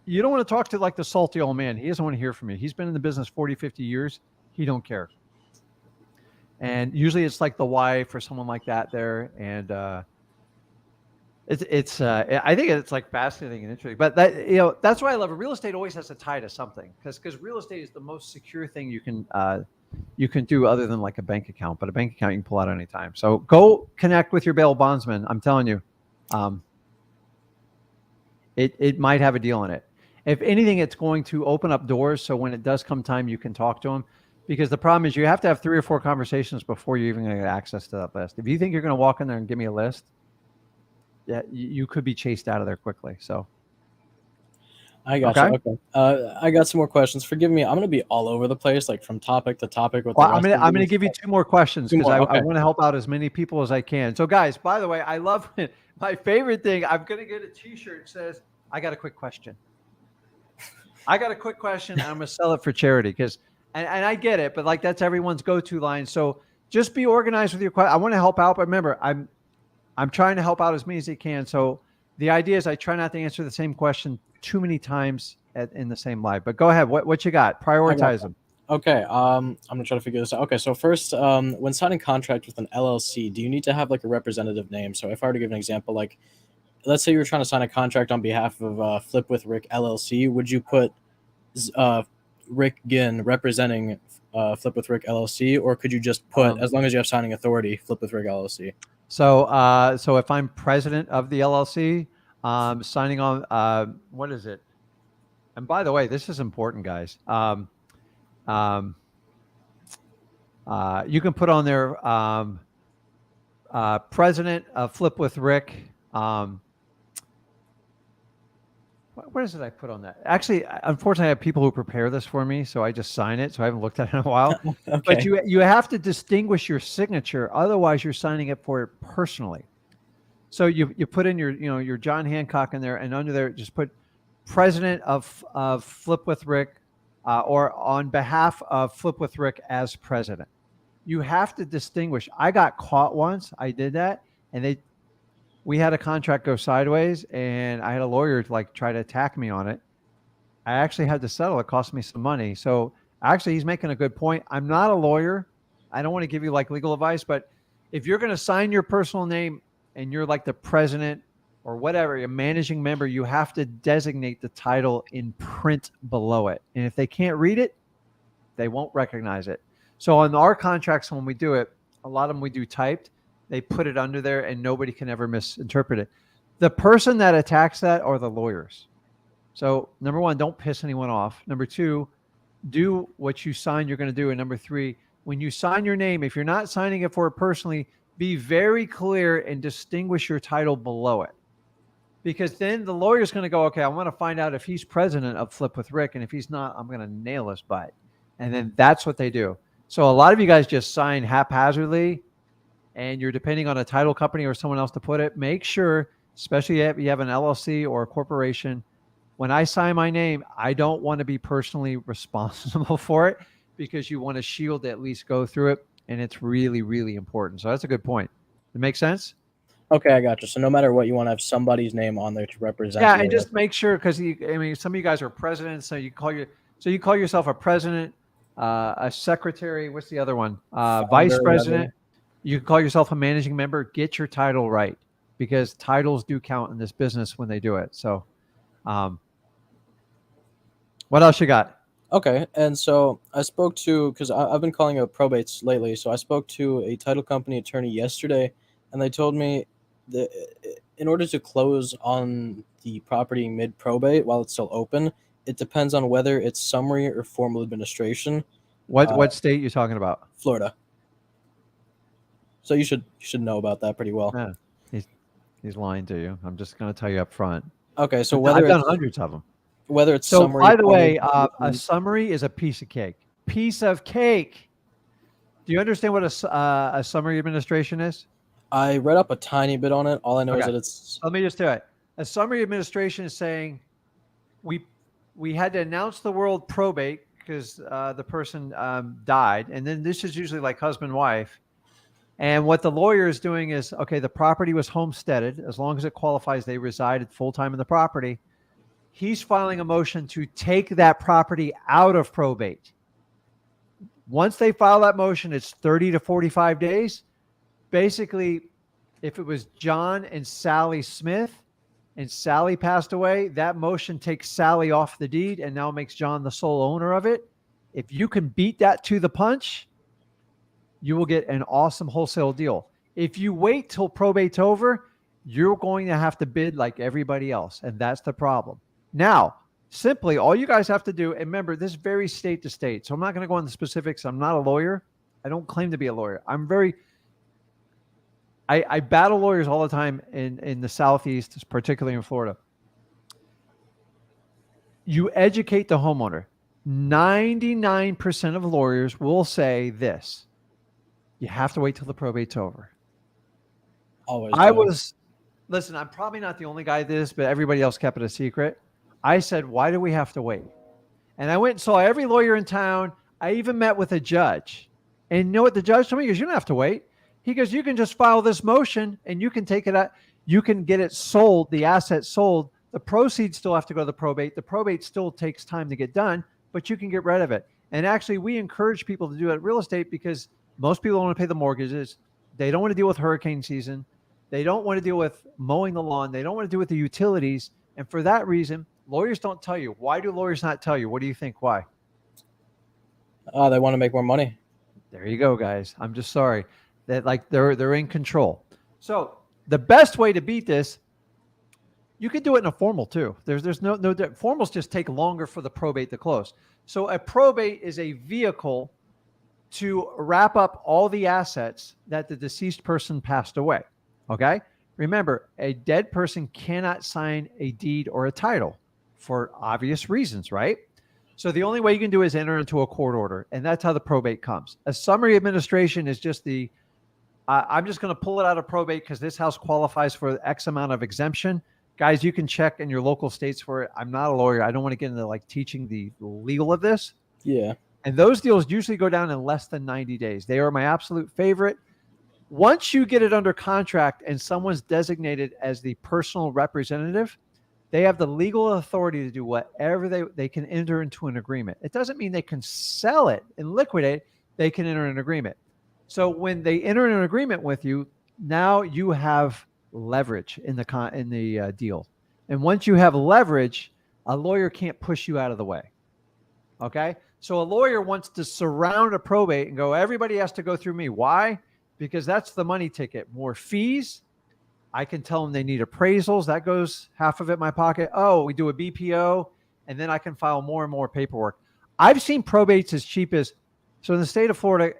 You don't want to talk to like the salty old man. He doesn't want to hear from you. He's been in the business 40, 50 years. He don't care. And usually it's like the wife or someone like that there. And I think it's like fascinating and interesting. But that, that's why I love it. Real estate always has to tie to something, because real estate is the most secure thing you can do other than like a bank account. But a bank account you can pull out anytime. So go connect with your bail bondsman. I'm telling you, it might have a deal in it. If anything, it's going to open up doors. So when it does come time, you can talk to them. Because the problem is you have to have 3 or 4 conversations before you're even going to get access to that list. If you think you're going to walk in there and give me a list, yeah, you could be chased out of there quickly. So I got you. Okay. I got some more questions. Forgive me. I'm going to be all over the place, like from topic to topic. Well, I'm going to give you 2 more questions because I want to help out as many people as I can. So guys, by the way, I love it. My favorite thing, I'm going to get a t-shirt that says, I got a quick question. I got a quick question. And I'm going to sell it for charity because, and I get it, but like that's everyone's go-to line. So just be organized with your question. I want to help out, but remember, I'm trying to help out as many as I can. So the idea is I try not to answer the same question too many times in the same light. But go ahead. What you got? Prioritize them. Okay, I'm gonna try to figure this out. Okay, so first, when signing contract with an LLC, do you need to have like a representative name? So if I were to give an example, like let's say you were trying to sign a contract on behalf of Flip with Rick LLC, would you put Rick Ginn representing Flip with Rick LLC, or could you just put, as long as you have signing authority, Flip with Rick LLC? So if I'm president of the LLC, signing on, what is it? And by the way, this is important, guys. You can put on there president of Flip with Rick. Where is it I put on that? Actually, unfortunately, I have people who prepare this for me, so I just sign it. So I haven't looked at it in a while. Okay. But you have to distinguish your signature, otherwise you're signing it for it personally. So you put in your John Hancock in there, and under there just put president of Flip with Rick, or on behalf of Flip with Rick as president. You have to distinguish. I got caught once. I did that, and we had a contract go sideways, and I had a lawyer try to attack me on it. I actually had to settle. It cost me some money. So actually, he's making a good point. I'm not a lawyer. I don't want to give you legal advice, but if you're going to sign your personal name and you're like the president or whatever, a managing member, you have to designate the title in print below it. And if they can't read it, they won't recognize it. So on our contracts, when we do it, a lot of them we do typed. They put it under there and nobody can ever misinterpret it. The person that attacks that are the lawyers. So number one, don't piss anyone off. Number two, do what you sign you're going to do. And number three, when you sign your name, if you're not signing it for it personally, be very clear and distinguish your title below it. Because then the lawyer's going to go, okay, I want to find out if he's president of Flip with Rick. And if he's not, I'm going to nail his butt. And then that's what they do. So a lot of you guys just sign haphazardly, and you're depending on a title company or someone else to put it. Make sure, especially if you have an LLC or a corporation, when I sign my name, I don't want to be personally responsible for it, because you want to shield at least go through it. And it's really, really important. So that's a good point. It makes sense? Okay, I got you. So no matter what, you want to have somebody's name on there to represent. Yeah, and just make sure, because some of you guys are presidents, so you call yourself a president, a secretary. What's the other one? Vice president. You can call yourself a managing member. Get your title right, because titles do count in this business when they do it. So, what else you got? Okay, and so I spoke to, because I've been calling out probates lately, so I spoke to a title company attorney yesterday, and they told me that in order to close on the property mid-probate while it's still open, it depends on whether it's summary or formal administration. What state you talking about? Florida. So you should know about that pretty well. Yeah, he's lying to you. I'm just going to tell you up front. Okay, so I've done hundreds of them. Whether it's so, summary. By the way, a summary is a piece of cake. Piece of cake. Do you understand what a summary administration is? I read up a tiny bit on it. All I know is that it's. Let me just do it. A summary administration is saying we had to announce the world probate because the person died, and then this is usually like husband wife. And what the lawyer is doing is, okay, the property was homesteaded. As long as it qualifies, they resided full-time in the property. He's filing a motion to take that property out of probate. Once they file that motion, it's 30 to 45 days. Basically, if it was John and Sally Smith and Sally passed away, that motion takes Sally off the deed and now makes John the sole owner of it. If you can beat that to the punch, you will get an awesome wholesale deal. If you wait till probate's over, you're going to have to bid like everybody else, and that's the problem. Now, simply, all you guys have to do, and remember, this varies state to state, so I'm not going to go into specifics. I'm not a lawyer. I don't claim to be a lawyer. I battle lawyers all the time in the Southeast, particularly in Florida. You educate the homeowner. 99% of lawyers will say this: you have to wait till the probate's over. Always. Listen, I'm probably not the only guy that this, but everybody else kept it a secret. I said, why do we have to wait? And I went and saw every lawyer in town. I even met with a judge. And you know what the judge told me? He goes, you don't have to wait. He goes, you can just file this motion and you can take it out. You can get it sold, the asset sold. The proceeds still have to go to the probate. The probate still takes time to get done, but you can get rid of it. And actually, we encourage people to do it at real estate because most people don't want to pay the mortgages. They don't want to deal with hurricane season. They don't want to deal with mowing the lawn. They don't want to deal with the utilities. And for that reason, lawyers don't tell you. Why do lawyers not tell you? What do you think? Why? They want to make more money. There you go, guys. I'm just sorry that like they're in control. So the best way to beat this, you could do it in a formal too. There's no formals just take longer for the probate to close. So a probate is a vehicle to wrap up all the assets that the deceased person passed away. Okay. Remember, a dead person cannot sign a deed or a title for obvious reasons, right? So the only way you can do is enter into a court order, and that's how the probate comes. A summary administration is just the, I'm just going to pull it out of probate because this house qualifies for X amount of exemption. Guys, you can check in your local states for it. I'm not a lawyer. I don't want to get into like teaching the legal of this. Yeah. And those deals usually go down in less than 90 days. They are my absolute favorite. Once you get it under contract and someone's designated as the personal representative, they have the legal authority to do whatever they can enter into an agreement. It doesn't mean they can sell it and liquidate. They can enter an agreement. So when they enter an agreement with you, now you have leverage in the deal. And once you have leverage, a lawyer can't push you out of the way. Okay? So a lawyer wants to surround a probate and go, everybody has to go through me. Why? Because that's the money ticket. More fees. I can tell them they need appraisals. That goes half of it in my pocket. Oh, we do a BPO, and then I can file more and more paperwork. I've seen probates as cheap as, so in the state of Florida,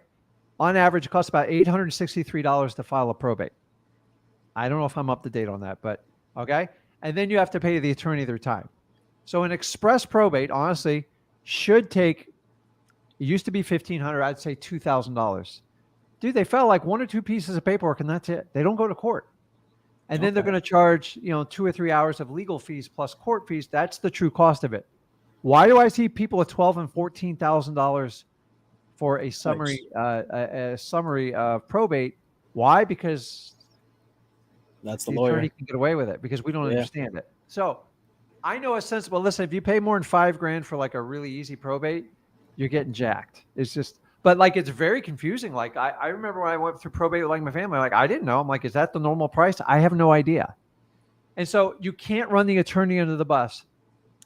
on average, it costs about $863 to file a probate. I don't know if I'm up to date on that, but okay. And then you have to pay the attorney their time. So an express probate, honestly, should take, it used to be $1,500, I'd say $2,000. Dude, they file like 1 or 2 pieces of paperwork and that's it. They don't go to court. And then they're going to charge, 2 or 3 hours of legal fees plus court fees. That's the true cost of it. Why do I see people with $12,000 and $14,000 for a summary, probate? Why? Because that's the attorney lawyer can get away with it because we don't understand it. So I know a sensible. Listen, if you pay more than $5,000 for like a really easy probate, you're getting jacked. It's just. But like, it's very confusing. Like I remember when I went through probate with like my family, like I didn't know. I'm like, is that the normal price? I have no idea. And so you can't run the attorney under the bus.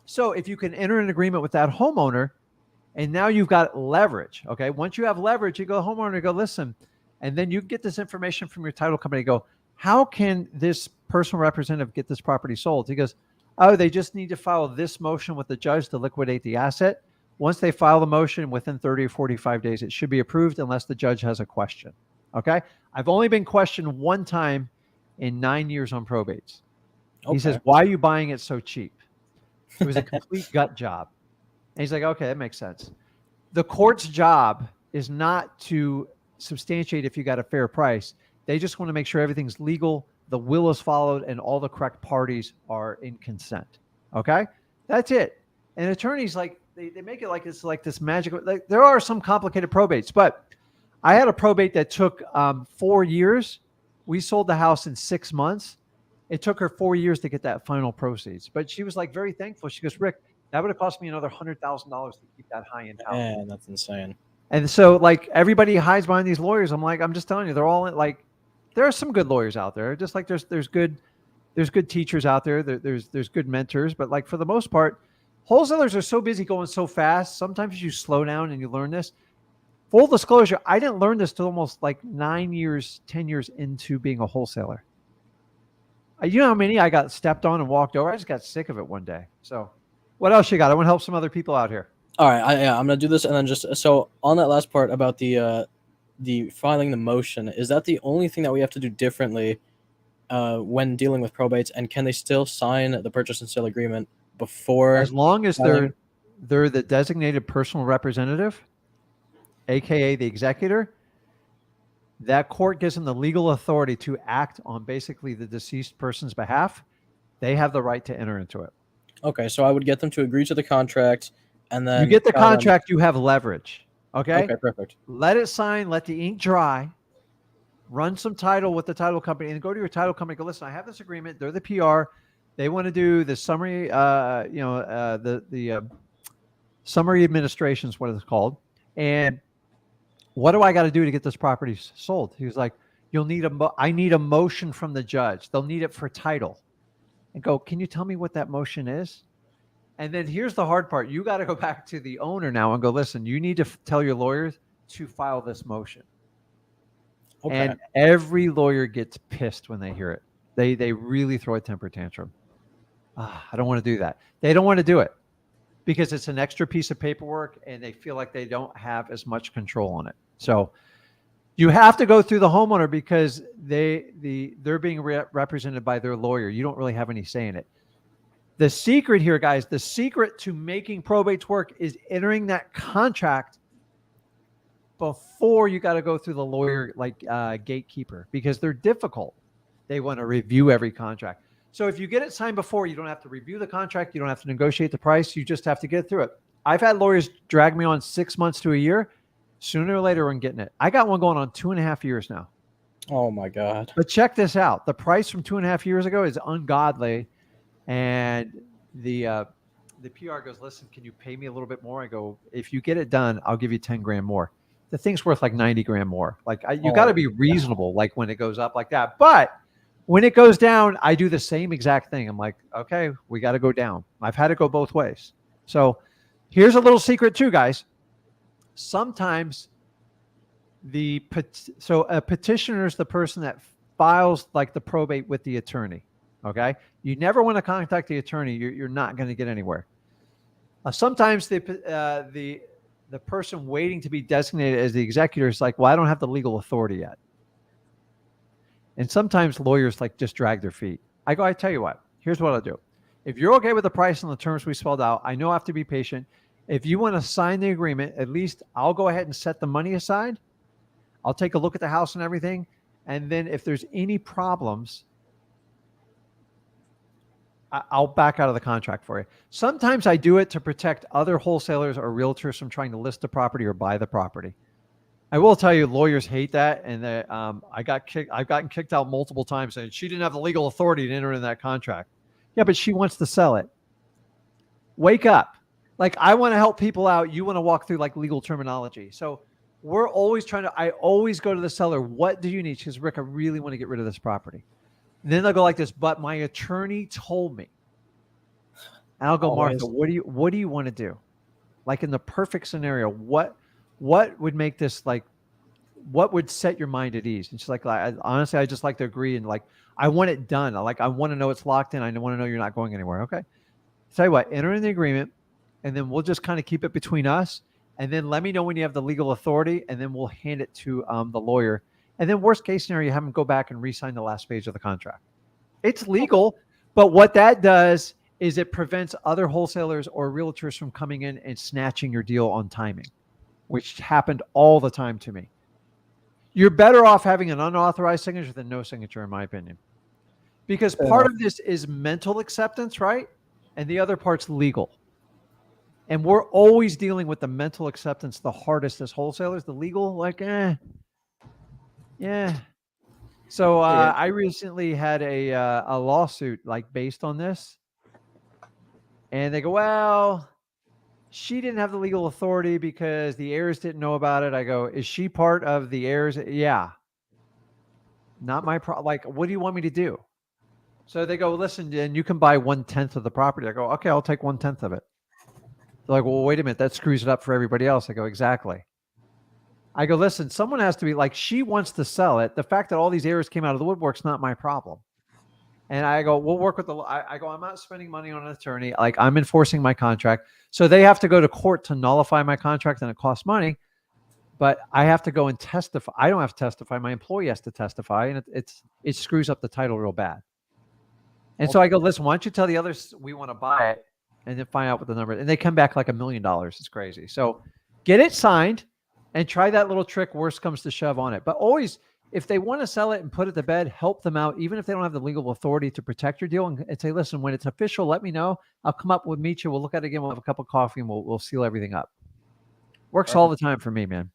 So if you can enter an agreement with that homeowner and now you've got leverage, okay? Once you have leverage, you go to the homeowner and go, listen, and then you get this information from your title company, go, how can this personal representative get this property sold? He goes, oh, they just need to file this motion with the judge to liquidate the asset. Once they file the motion within 30 or 45 days, it should be approved unless the judge has a question. Okay. I've only been questioned one time in 9 years on probates. Okay. He says, why are you buying it so cheap? It was a complete gut job. And he's like, okay, that makes sense. The court's job is not to substantiate if you got a fair price. They just want to make sure everything's legal, the will is followed, and all the correct parties are in consent. Okay. That's it. And attorneys, like, they make it like it's like this magical, like there are some complicated probates, but I had a probate that took 4 years. We sold the house in 6 months. It took her 4 years to get that final proceeds, but she was like very thankful. She goes, Rick, that would have cost me another $100,000 to keep that high end house. Man, that's insane. And so like everybody hides behind these lawyers. I'm like, I'm just telling you, they're all like, there are some good lawyers out there. Just like there's good teachers out there. There's good mentors, but like for the most part, wholesalers are so busy going so fast. Sometimes you slow down and you learn this. Full disclosure, I didn't learn this till almost like 9 years, 10 years into being a wholesaler. You know how many I got stepped on and walked over? I just got sick of it one day. So what else you got? I want to help some other people out here. All right. I'm going to do this. And then just, so on that last part about the filing the motion, is that the only thing that we have to do differently when dealing with probates? And can they still sign the purchase and sale agreement before? As long as they're the designated personal representative, AKA the executor, that court gives them the legal authority to act on basically the deceased person's behalf. They have the right to enter into it. Okay, so I would get them to agree to the contract, and then you get the contract, you have leverage. Okay? Okay, perfect. Let it sign, let the ink dry, run some title with the title company, and go to your title company and go, listen, I have this agreement. They're the PR. They want to do the summary, the summary administration is what it's called. And what do I got to do to get this property sold? He was like, you'll need I need a motion from the judge. They'll need it for title. And go, can you tell me what that motion is? And then here's the hard part. You got to go back to the owner now and go, listen, you need to tell your lawyers to file this motion. Okay. And every lawyer gets pissed when they hear it. They really throw a temper tantrum. I don't want to do that. They don't want to do it because it's an extra piece of paperwork and they feel like they don't have as much control on it. So you have to go through the homeowner because they're being represented by their lawyer. You don't really have any say in it. The secret here, guys, the secret to making probates work is entering that contract before you got to go through the lawyer gatekeeper because they're difficult. They want to review every contract. So if you get it signed before, you don't have to review the contract. You don't have to negotiate the price. You just have to get through it. I've had lawyers drag me on 6 months to a year. Sooner or later, I'm getting it. I got one going on 2.5 years now. Oh my God. But check this out. The price from 2.5 years ago is ungodly. And the PR goes, listen, can you pay me a little bit more? I go, if you get it done, I'll give you 10 grand more. The thing's worth like 90 grand more. Like you got to be reasonable, like when it goes up like that. But when it goes down, I do the same exact thing. I'm like, okay, we got to go down. I've had it go both ways. So here's a little secret too, guys. Sometimes a petitioner is the person that files like the probate with the attorney. Okay. You never want to contact the attorney. You're not going to get anywhere. Sometimes the person waiting to be designated as the executor is like, well, I don't have the legal authority yet. And sometimes lawyers like just drag their feet. I tell you what, here's what I'll do. If you're okay with the price and the terms we spelled out, I know I have to be patient. If you want to sign the agreement, at least I'll go ahead and set the money aside. I'll take a look at the house and everything. And then if there's any problems, I'll back out of the contract for you. Sometimes I do it to protect other wholesalers or realtors from trying to list the property or buy the property. I will tell you, lawyers hate that, and I've gotten kicked out multiple times saying she didn't have the legal authority to enter in that contract. Yeah, but she wants to sell it. Wake up! Like I want to help people out. You want to walk through like legal terminology. So we're always I always go to the seller. What do you need? She says, Rick, I really want to get rid of this property. And then they'll go like this, but my attorney told me. And I'll go, Martha, what do you want to do? Like in the perfect scenario, what would make this like, what would set your mind at ease? And she's like, honestly, I just like to agree. And like, I want it done. I want to know it's locked in. I want to know you're not going anywhere. Okay. Tell you what, enter in the agreement and then we'll just kind of keep it between us. And then let me know when you have the legal authority and then we'll hand it to the lawyer. And then worst case scenario, you have them go back and re-sign the last page of the contract. It's legal, but what that does is it prevents other wholesalers or realtors from coming in and snatching your deal on timing, which happened all the time to me. You're better off having an unauthorized signature than no signature, in my opinion. Because part of this is mental acceptance, right? And the other part's legal. And we're always dealing with the mental acceptance the hardest as wholesalers. The legal, like, yeah. So I recently had a lawsuit like based on this. And they go, well, she didn't have the legal authority because the heirs didn't know about it. I go, is she part of the heirs? Yeah. Not my problem. Like, what do you want me to do? So they go, listen, and you can buy 1/10 of the property. I go, okay, I'll take 1/10 of it. They're like, well, wait a minute. That screws it up for everybody else. I go, exactly. I go, listen, someone has to be like, she wants to sell it. The fact that all these heirs came out of the woodwork's not my problem. And I go, we'll work with I go, I'm not spending money on an attorney. Like I'm enforcing my contract. So they have to go to court to nullify my contract and it costs money, but I have to go and testify. I don't have to testify. My employee has to testify and it screws up the title real bad. And so I go, listen, why don't you tell the others we want to buy it and then find out what the number is. And they come back like $1 million. It's crazy. So get it signed and try that little trick. Worst comes to shove on it. But always, if they want to sell it and put it to bed, help them out, even if they don't have the legal authority to protect your deal and say, listen, when it's official, let me know. I'll come up, we'll meet you. We'll look at it again. We'll have a cup of coffee and we'll seal everything up. Works all the time for me, man.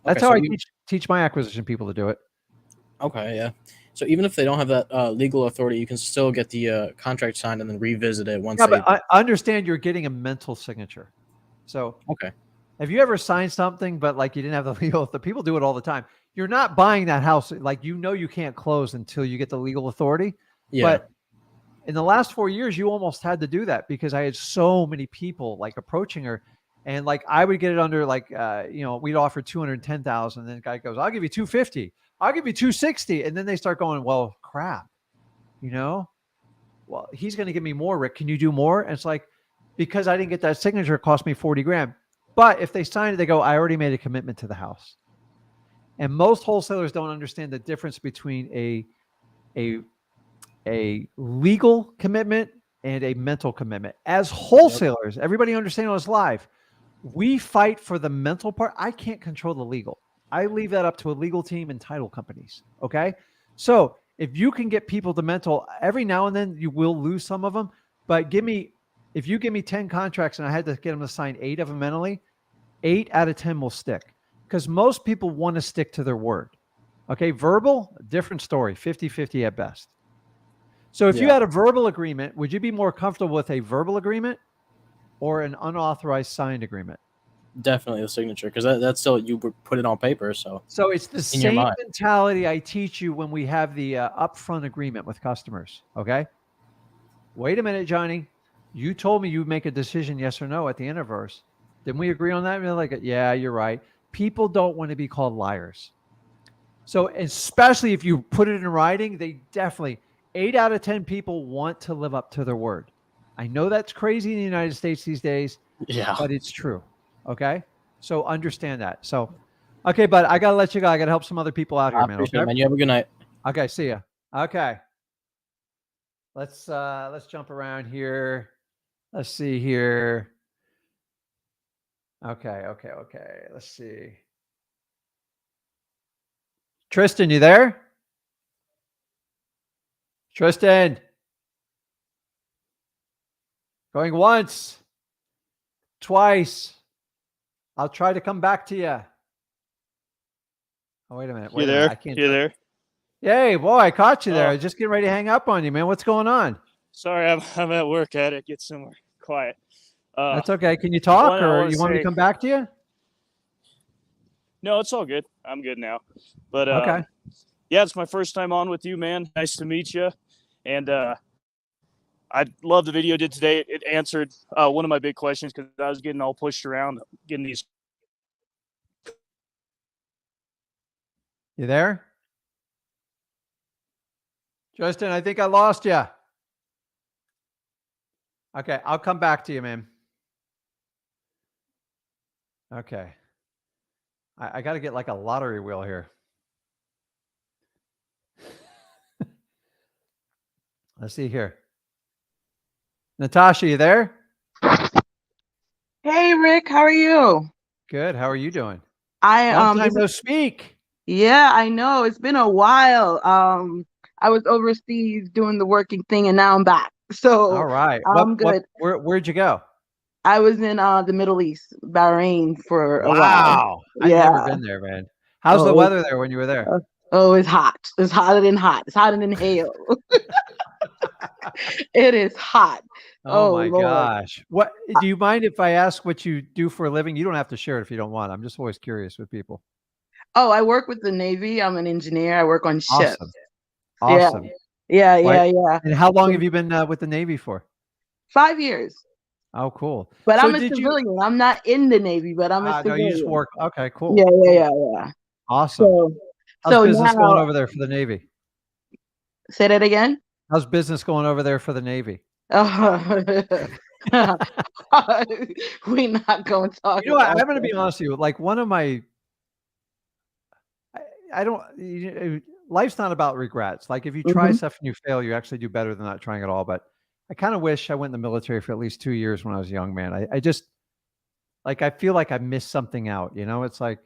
That's how I teach my acquisition people to do it. Okay, yeah. So even if they don't have that legal authority, you can still get the contract signed and then revisit it once Yeah, they. but I understand you're getting a mental signature. So Okay. have you ever signed something, but like you didn't have the legal? The people do it all the time. You're not buying that house, like you can't close until you get the legal authority. Yeah. But in the last 4 years, you almost had to do that because I had so many people like approaching her, and like I would get it under like we'd offer 210,000, and then the guy goes, "I'll give you 250, I'll give you 260," and then they start going, "Well, crap, you know, well he's going to give me more, Rick. Can you do more?" And it's like, because I didn't get that signature, it cost me 40 grand. But if they sign it, they go, "I already made a commitment to the house." And most wholesalers don't understand the difference between a legal commitment and a mental commitment. As wholesalers, everybody understand on this live, we fight for the mental part. I can't control the legal. I leave that up to a legal team and title companies. Okay. So if you can get people to mental, every now and then you will lose some of them, but if you give me 10 contracts and I had to get them to sign 8 of them mentally, 8 out of 10 will stick because most people want to stick to their word. Okay. Verbal, different story, 50-50 at best. So if you had a verbal agreement, would you be more comfortable with a verbal agreement or an unauthorized signed agreement? Definitely the signature, because that's still, you put it on paper. So it's the same mentality I teach you when we have the upfront agreement with customers. Okay. Wait a minute, Johnny. You told me you'd make a decision, yes or no, at the end of ours. Didn't we agree on that? And they're like, yeah, you're right. People don't want to be called liars. So especially if you put it in writing, they definitely, 8 out of 10 people want to live up to their word. I know that's crazy in the United States these days, but it's true. Okay. So understand that. So, okay, but I got to let you go. I got to help some other people out here, man. Okay. It, man. You have a good night. Okay. See ya. Okay. Let's jump around here. Let's see here. Okay. Let's see. Tristan, you there? Tristan. Going once, twice. I'll try to come back to you. Oh, wait a minute. You there? I can't. You there? Yay, boy, I caught you there. I was just getting ready to hang up on you, man. What's going on? Sorry, I'm at work. I had to get somewhere quiet. That's okay. Can you talk, or you want me to come back to you? No, it's all good. I'm good now. But okay. Yeah, it's my first time on with you, man. Nice to meet you. And I love the video you did today. It answered one of my big questions because I was getting all pushed around, getting these. You there? Justin, I think I lost you. Okay, I'll come back to you, man. Okay. I got to get like a lottery wheel here. Let's see here. Natasha, you there? Hey, Rick, how are you? Good. How are you doing? Long time no speak. Yeah, I know. It's been a while. I was overseas doing the working thing, and now I'm back. So all right. I'm good. Where'd you go? I was in the Middle East, Bahrain, for a while. Wow. I've Yeah. never been there, man. How's the weather there when you were there? It's hot. It's hotter than hot. It's hotter than hell. It is hot. Oh my Lord. gosh. What do you mind if I ask what you do for a living? You don't have to share it if you don't want. I'm just always curious with people. Oh, I work with the Navy. I'm an engineer. I work on ships. Awesome. Yeah. And how long have you been with the Navy for? 5 years. Oh, cool. But so I'm a civilian. I'm not in the Navy, but I'm a civilian. No, you just work. Okay, cool. Yeah. Awesome. How's business going over there for the Navy? Say that again? How's business going over there for the Navy? We're not going to talk. You know what? I'm going to be honest with you. Like one of my, life's not about regrets. Like if you try stuff and you fail, you actually do better than not trying at all. But I kind of wish I went in the military for at least 2 years when I was a young man. I just, like, I feel like I missed something out. You know, it's like,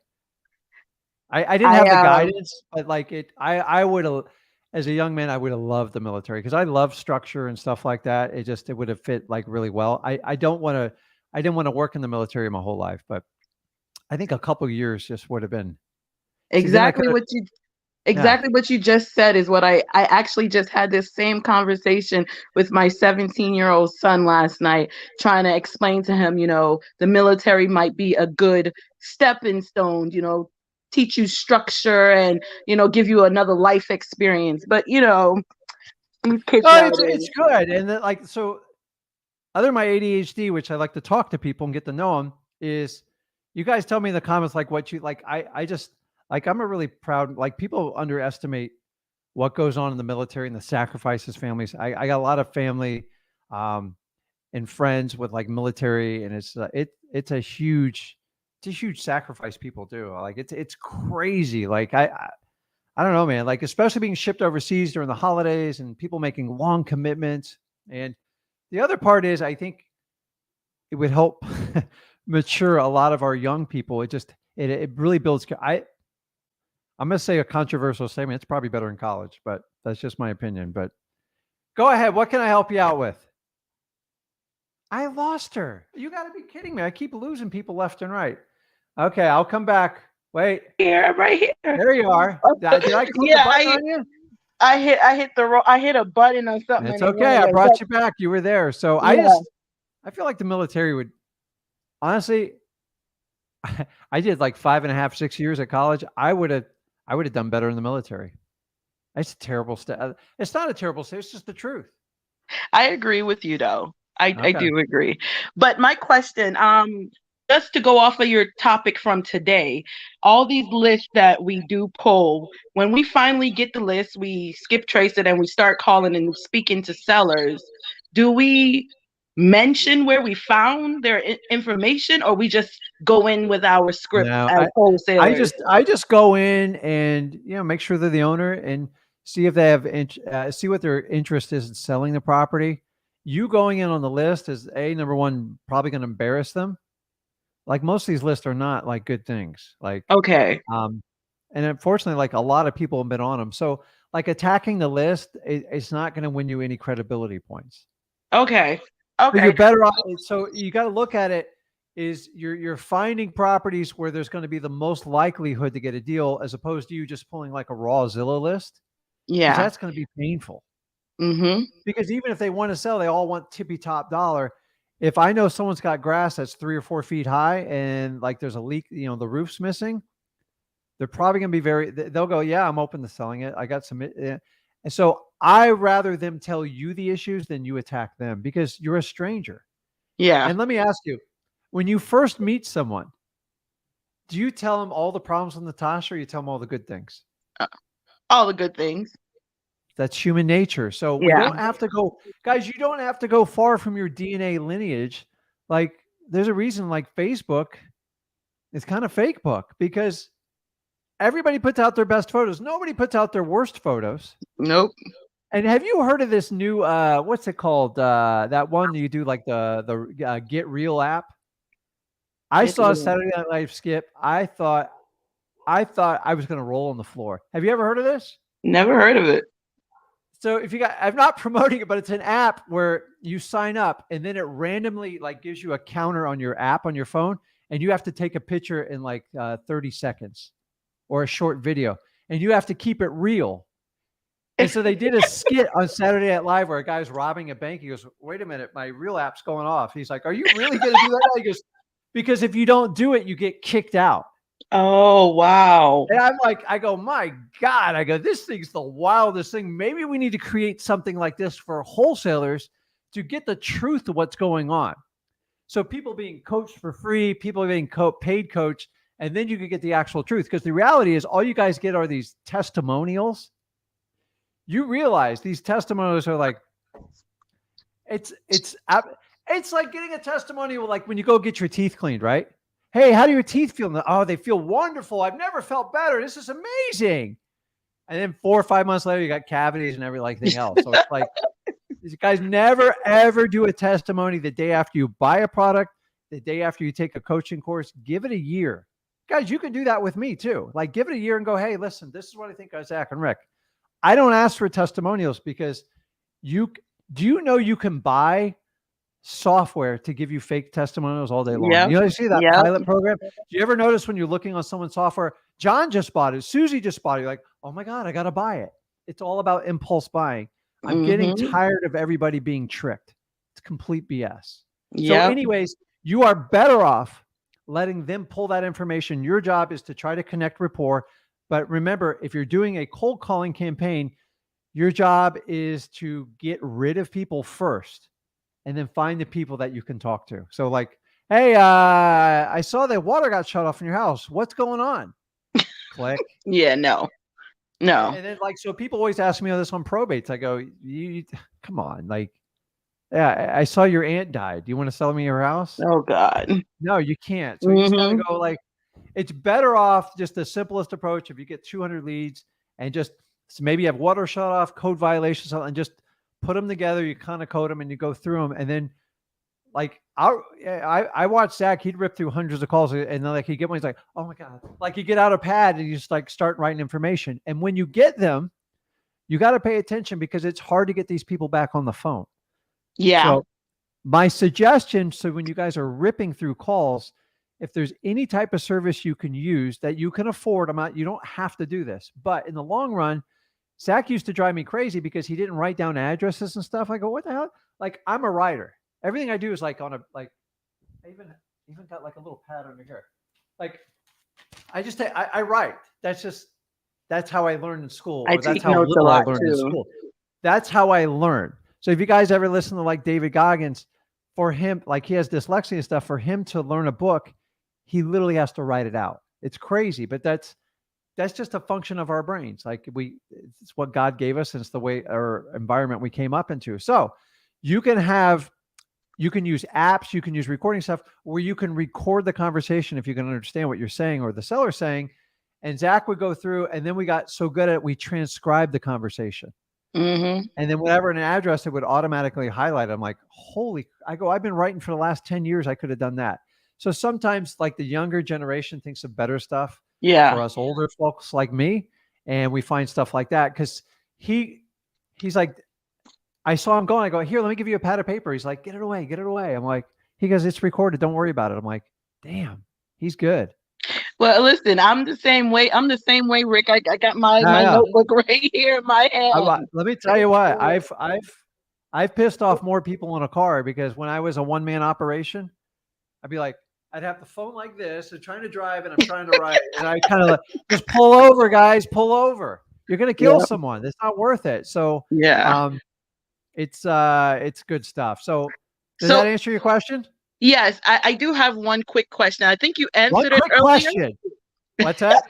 I didn't have the guidance, but like I would have, as a young man, I would have loved the military because I love structure and stuff like that. It would have fit like really well. I didn't want to work in the military my whole life, but I think a couple of years just would have been exactly Exactly what you just said is what I actually just had this same conversation with my 17-year-old son last night, trying to explain to him, the military might be a good stepping stone, teach you structure and, give you another life experience. But, these kids No, it's nowadays. good. And then, like, so other than my ADHD, which I like to talk to people and get to know them, is you guys tell me in the comments like what you like. I just like I'm a really proud, like, people underestimate what goes on in the military and the sacrifices families. I got a lot of family um and friends with like military, and it's a huge sacrifice people do. Like it's crazy. Like I don't know, man. Like, especially being shipped overseas during the holidays and people making long commitments. And the other part is, I think it would help mature a lot of our young people. It really builds. I'm going to say a controversial statement. It's probably better in college, but that's just my opinion. But go ahead. What can I help you out with? I lost her. You got to be kidding me. I keep losing people left and right. Okay, I'll come back. Wait. Here, I'm right here. There you are. Did I click Yeah, a button on you? I hit a button or something. It's and it okay. went I away. brought you back. You were there. So Yeah. I feel like the military would honestly, I did like 5.5, 6 years at college. I would have done better in the military. It's a terrible state. It's not a terrible state. It's just the truth. I agree with you though. I Okay. do agree. But my question, just to go off of your topic from today, all these lists that we do pull, when we finally get the list, we skip trace it and we start calling and speaking to sellers. Do we mention where we found their information, or we just go in with our script No, as wholesalers? I just go in and make sure they're the owner and see if they have see what their interest is in selling the property. You going in on the list is number one, probably going to embarrass them. Like, most of these lists are not like good things. Like, Okay. and unfortunately, like, a lot of people have been on them. So like, attacking the list, it's not going to win you any credibility points. Okay. So Okay. you're better off. So you got to look at it is you're finding properties where there's going to be the most likelihood to get a deal, as opposed to you just pulling like a raw Zillow list. Because Yeah. that's going to be painful. Mm-hmm. Because even if they want to sell, they all want tippy top dollar. If I know someone's got grass that's 3 or 4 feet high and like there's a leak, the roof's missing, they're probably going to be they'll go, yeah, I'm open to selling it. I got some. And so I rather them tell you the issues than you attack them, because you're a stranger. Yeah. And let me ask you, when you first meet someone, do you tell them all the problems with Natasha, or you tell them all the good things? All the good things. That's human nature. So we Yeah. don't have to go, guys, you don't have to go far from your DNA lineage. Like, there's a reason like Facebook is kind of fake book, because everybody puts out their best photos. Nobody puts out their worst photos. Nope. And have you heard of this new, what's it called? That one you do, like the Get Real app. I Get saw a Real. Saturday Night Live skip. I thought I was going to roll on the floor. Have you ever heard of this? Never heard of it. So I'm not promoting it, but it's an app where you sign up and then it randomly like gives you a counter on your app on your phone, and you have to take a picture in like 30 seconds or a short video, and you have to keep it real. And so they did a skit on Saturday Night Live where a guy's robbing a bank. He goes, "Wait a minute, my real app's going off." He's like, "Are you really going to do that?" He goes, "Because if you don't do it, you get kicked out." Oh, wow. And I'm like, I go, my God, I go, this thing's the wildest thing. Maybe we need to create something like this for wholesalers to get the truth of what's going on. So people being coached for free, people being paid coach, and then you can get the actual truth. Because the reality is all you guys get are these testimonials. You realize these testimonials are like, it's like getting a testimonial like when you go get your teeth cleaned, right? Hey, how do your teeth feel? Oh, they feel wonderful. I've never felt better. This is amazing. And then 4 or 5 months later, you got cavities and everything else. So it's like, these guys never, ever do a testimony the day after you buy a product, the day after you take a coaching course. Give it a year. Guys, you can do that with me too. Like, give it a year and go, hey, listen, this is what I think of Zach and Rick. I don't ask for testimonials because do you know you can buy software to give you fake testimonials all day long. Yep. You see that Yep. pilot program? Do you ever notice when you're looking on someone's software, John just bought it, Susie just bought it, you're like, oh my God, I got to buy it. It's all about impulse buying. I'm getting tired of everybody being tricked. It's complete BS. So Yep. anyways, you are better off letting them pull that information. Your job is to try to connect rapport. But remember, if you're doing a cold calling campaign, your job is to get rid of people first and then find the people that you can talk to. So like, hey, I saw that water got shut off in your house. What's going on? Click. Yeah, no. No. And then like, so people always ask me this on probates. I go, you come on. Like, yeah, I saw your aunt died. Do you want to sell me your house? Oh God. No, you can't. So you just gotta go like, it's better off just the simplest approach. If you get 200 leads and just so maybe you have water shut off, code violations, and just put them together. You kind of code them and you go through them. And then like I watched Zach, he'd rip through hundreds of calls and then like he'd get one, he's like, oh my God. Like you get out a pad and you just like start writing information. And when you get them, you got to pay attention because it's hard to get these people back on the phone. Yeah. So my suggestion, so when you guys are ripping through calls, if there's any type of service you can use that you can afford, you don't have to do this, but in the long run, Zach used to drive me crazy because he didn't write down addresses and stuff. I go, what the hell? Like I'm a writer. Everything I do is like on a, like I even got like a little pad under here. Like I just, I write. That's how I learned in school. I take notes a lot too. That's how I learned. So if you guys ever listen to like David Goggins, for him, like he has dyslexia and stuff, for him to learn a book, he literally has to write it out. It's crazy, but that's just a function of our brains. Like it's what God gave us and it's the way our environment we came up into. So you can use apps, you can use recording stuff where you can record the conversation if you can understand what you're saying or the seller's saying. And Zach would go through and then we got so good at it, we transcribed the conversation. And then whenever an address, it would automatically highlight. I'm like, I've been writing for the last 10 years. I could have done that. So sometimes like the younger generation thinks of better stuff. Yeah. For us older folks like me. And we find stuff like that. Cause he's like, I saw him going, I go, here, let me give you a pad of paper. He's like, get it away. I'm like, he goes, it's recorded. Don't worry about it. I'm like, damn, he's good. Well, listen, I'm the same way, Rick. I got my notebook right here in my hand. Let me tell you what, I've pissed off more people in a car because when I was a one-man operation, I'd be like, I'd have the phone like this and trying to drive and I'm trying to write. And I kind of like, just pull over, guys, pull over. You're going to kill someone. It's not worth it. So it's good stuff. So does that answer your question? Yes, I do have one quick question. I think you answered it earlier. Question. What's that?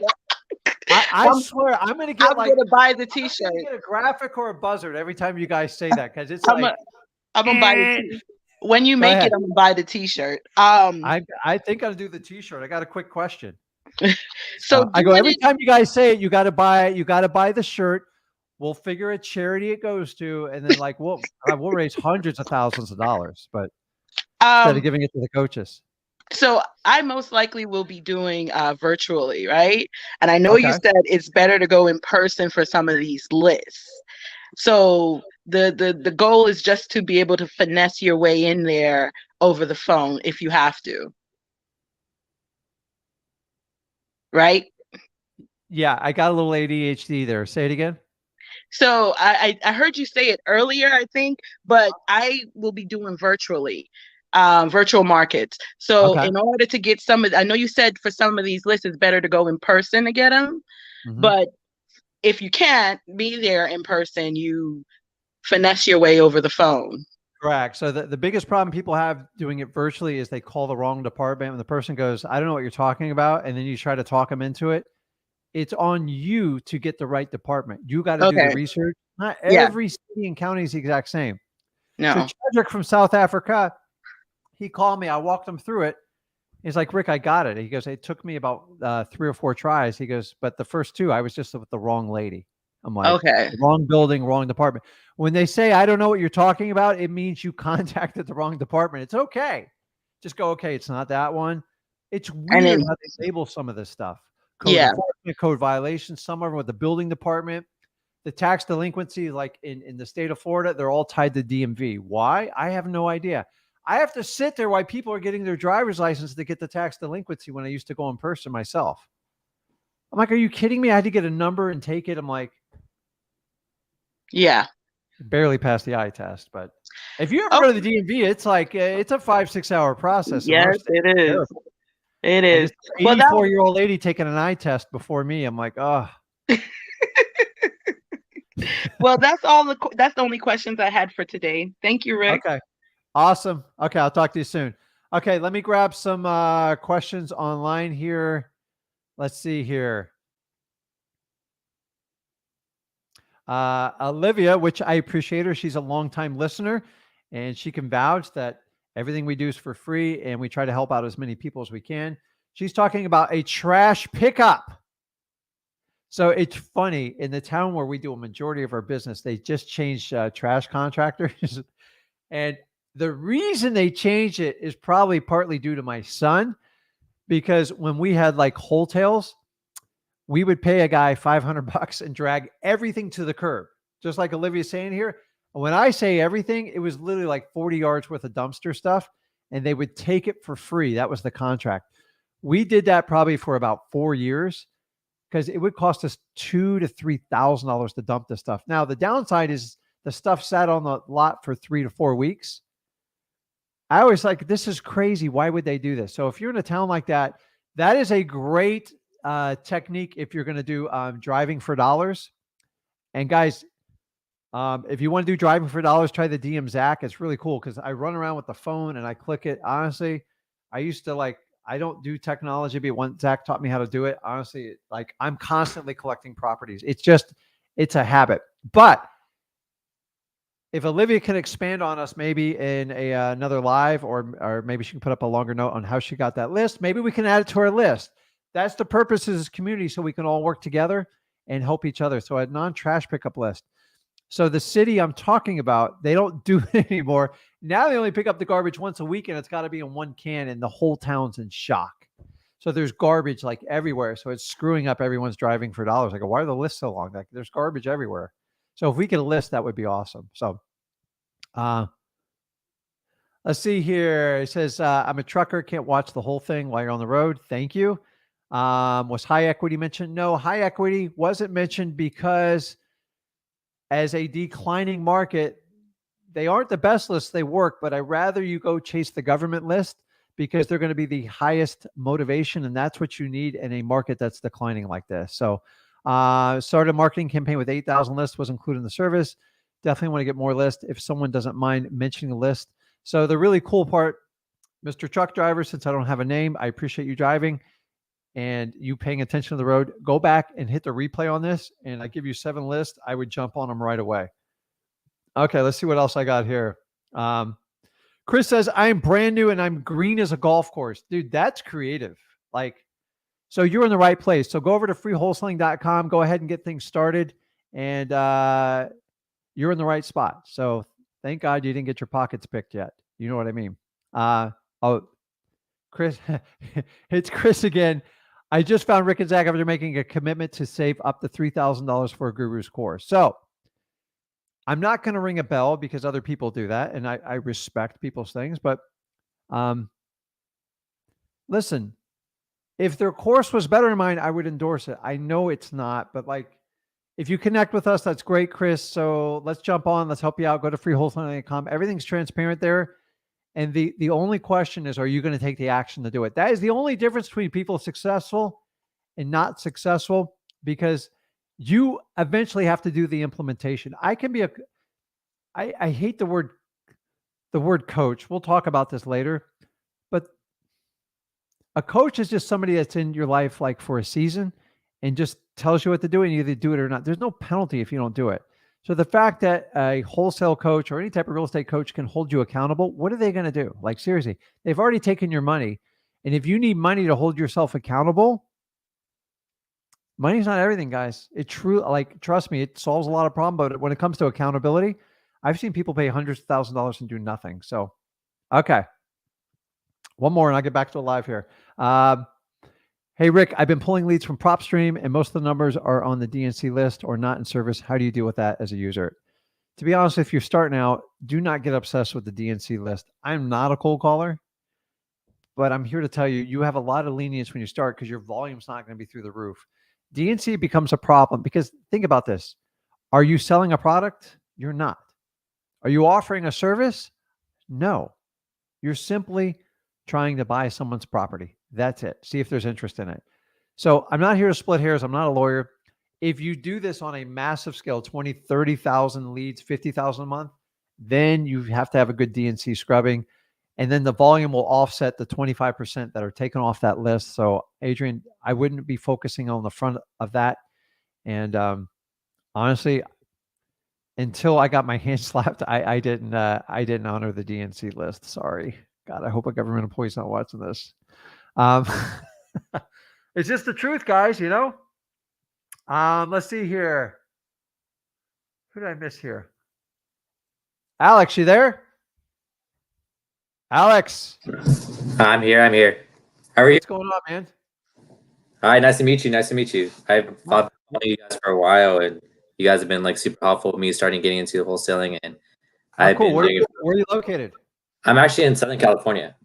I swear I'm going to get gonna buy the t-shirt. Get a graphic or a buzzard every time you guys say that because it's I'm gonna buy it. When you make it, I'm gonna buy the t-shirt. I think I'll do the t-shirt. I got a quick question. So I go every time you guys say it, you got to buy the shirt. We'll figure a charity it goes to, and then like we'll raise hundreds of thousands of dollars, but instead of giving it to the coaches. So I most likely will be doing virtually, right? And I know you said it's better to go in person for some of these lists. So the goal is just to be able to finesse your way in there over the phone if you have to. Right? Yeah, I got a little ADHD there. Say it again. So I heard you say it earlier, I think, but I will be doing virtually, virtual markets. So in order to get I know you said for some of these lists, it's better to go in person to get them. But if you can't be there in person, you finesse your way over the phone. Correct. So the biggest problem people have doing it virtually is they call the wrong department and the person goes, I don't know what you're talking about. And then you try to talk them into it. It's on you to get the right department. You got to do the research. Not every city and county is the exact same. No. So Chadrick from South Africa, he called me. I walked him through it. He's like, Rick, I got it. He goes, it took me about 3 or 4 tries. He goes, but the first 2, I was just with the wrong lady. I'm like, wrong building, wrong department. When they say, I don't know what you're talking about, it means you contacted the wrong department. It's okay. Just go, okay, it's not that one. It's weird how they label some of this stuff. Code enforcement, code violations, some of them with the building department. The tax delinquency, like in the state of Florida, they're all tied to DMV. Why? I have no idea. I have to sit there while people are getting their driver's license to get the tax delinquency when I used to go in person myself. I'm like, are you kidding me? I had to get a number and take it. I'm like, Yeah. barely passed the eye test. But if you ever Oh, go to the DMV, it's like, it's a 5-6 hour process. And our yes, state it is. terrible. It I is. just, Well, that 84-year-old lady taking an eye test before me. I'm like, oh. well, that's the only questions I had for today. Thank you, Rick. Okay. Awesome. Okay. I'll talk to you soon. Okay. Let me grab some questions online here. Let's see here. Olivia, which I appreciate her. She's a longtime listener and she can vouch that everything we do is for free and we try to help out as many people as we can. She's talking about a trash pickup. So it's funny, in the town where we do a majority of our business, they just changed trash contractors. And the reason they changed it is probably partly due to my son, because when we had like wholesales, we would pay a guy $500 and drag everything to the curb. Just like Olivia's saying here. When I say everything, it was literally like 40 yards worth of dumpster stuff, and they would take it for free. That was the contract. We did that probably for about 4 years because it would cost us $2,000 to $3,000 to dump this stuff. Now, the downside is the stuff sat on the lot for 3 to 4 weeks. I always like, this is crazy. Why would they do this? So if you're in a town like that, that is a great technique if you're going to do driving for dollars. And guys, if you want to do driving for dollars, try the DM Zach. It's really cool because I run around with the phone and I click it. Honestly, I used to I don't do technology, but once Zach taught me how to do it, honestly, like I'm constantly collecting properties. It's a habit. But if Olivia can expand on us, maybe in another live, or maybe she can put up a longer note on how she got that list. Maybe we can add it to our list. That's the purpose of this community, so we can all work together and help each other. So a non-trash pickup list. So the city I'm talking about, they don't do it anymore. Now they only pick up the garbage once a week, and it's got to be in one can, and the whole town's in shock. So there's garbage like everywhere. So it's screwing up everyone's driving for dollars. I go, why are the lists so long? Like there's garbage everywhere. So if we get a list, that would be awesome. So let's see here. It says, I'm a trucker. Can't watch the whole thing while you're on the road. Thank you. Was high equity mentioned? No, high equity wasn't mentioned because as a declining market, they aren't the best lists they work, but I'd rather you go chase the government list because they're going to be the highest motivation. And that's what you need in a market that's declining like this. So started a marketing campaign with 8,000 lists, was included in the service. Definitely want to get more lists if someone doesn't mind mentioning the list. So the really cool part, Mr. Truck Driver, since I don't have a name, I appreciate you driving and you paying attention to the road. Go back and hit the replay on this, and I give you 7 lists. I would jump on them right away. Okay, let's see what else I got here. Chris says, I am brand new and I'm green as a golf course. Dude, that's creative. So you're in the right place. So go over to freewholesaling.com. Go ahead and get things started. And you're in the right spot. So thank God you didn't get your pockets picked yet. You know what I mean? Chris, it's Chris again. I just found Rick and Zach after making a commitment to save up to $3,000 for a guru's course. So I'm not going to ring a bell because other people do that. And I respect people's things, but listen, if their course was better than mine, I would endorse it. I know it's not, but if you connect with us, that's great, Chris. So let's jump on. Let's help you out. Go to freewholesaling.com. Everything's transparent there. And the only question is, are you going to take the action to do it? That is the only difference between people successful and not successful, because you eventually have to do the implementation. I hate the word coach. We'll talk about this later, but a coach is just somebody that's in your life for a season and just tells you what to do, and you either do it or not. There's no penalty if you don't do it. So the fact that a wholesale coach or any type of real estate coach can hold you accountable, what are they going to do? Seriously, they've already taken your money. And if you need money to hold yourself accountable, money's not everything, guys. Trust me, it solves a lot of problems. But when it comes to accountability, I've seen people pay hundreds of thousands of dollars and do nothing. So, okay. One more and I'll get back to it live here. Hey, Rick, I've been pulling leads from PropStream and most of the numbers are on the DNC list or not in service. How do you deal with that as a user? to be honest, if you're starting out, do not get obsessed with the DNC list. I'm not a cold caller, but I'm here to tell you, you have a lot of lenience when you start because your volume's not going to be through the roof. DNC becomes a problem because think about this. Are you selling a product? You're not. Are you offering a service? No. You're simply trying to buy someone's property. That's it. See if there's interest in it. So I'm not here to split hairs. I'm not a lawyer. If you do this on a massive scale, 20, 30,000 leads, 50,000 a month, then you have to have a good DNC scrubbing. And then the volume will offset the 25% that are taken off that list. So Adrian, I wouldn't be focusing on the front of that. And honestly, until I got my hand slapped, I didn't honor the DNC list. Sorry. God, I hope a government employee's not watching this. It's just the truth, guys, you know? Let's see here. Who did I miss here? Alex, you there? Alex. I'm here. How are you? What's going on, man? Hi, nice to meet you. I've followed you guys for a while, and you guys have been like super helpful with me starting getting into the wholesaling. And Cool. Where are you located? I'm actually in Southern California.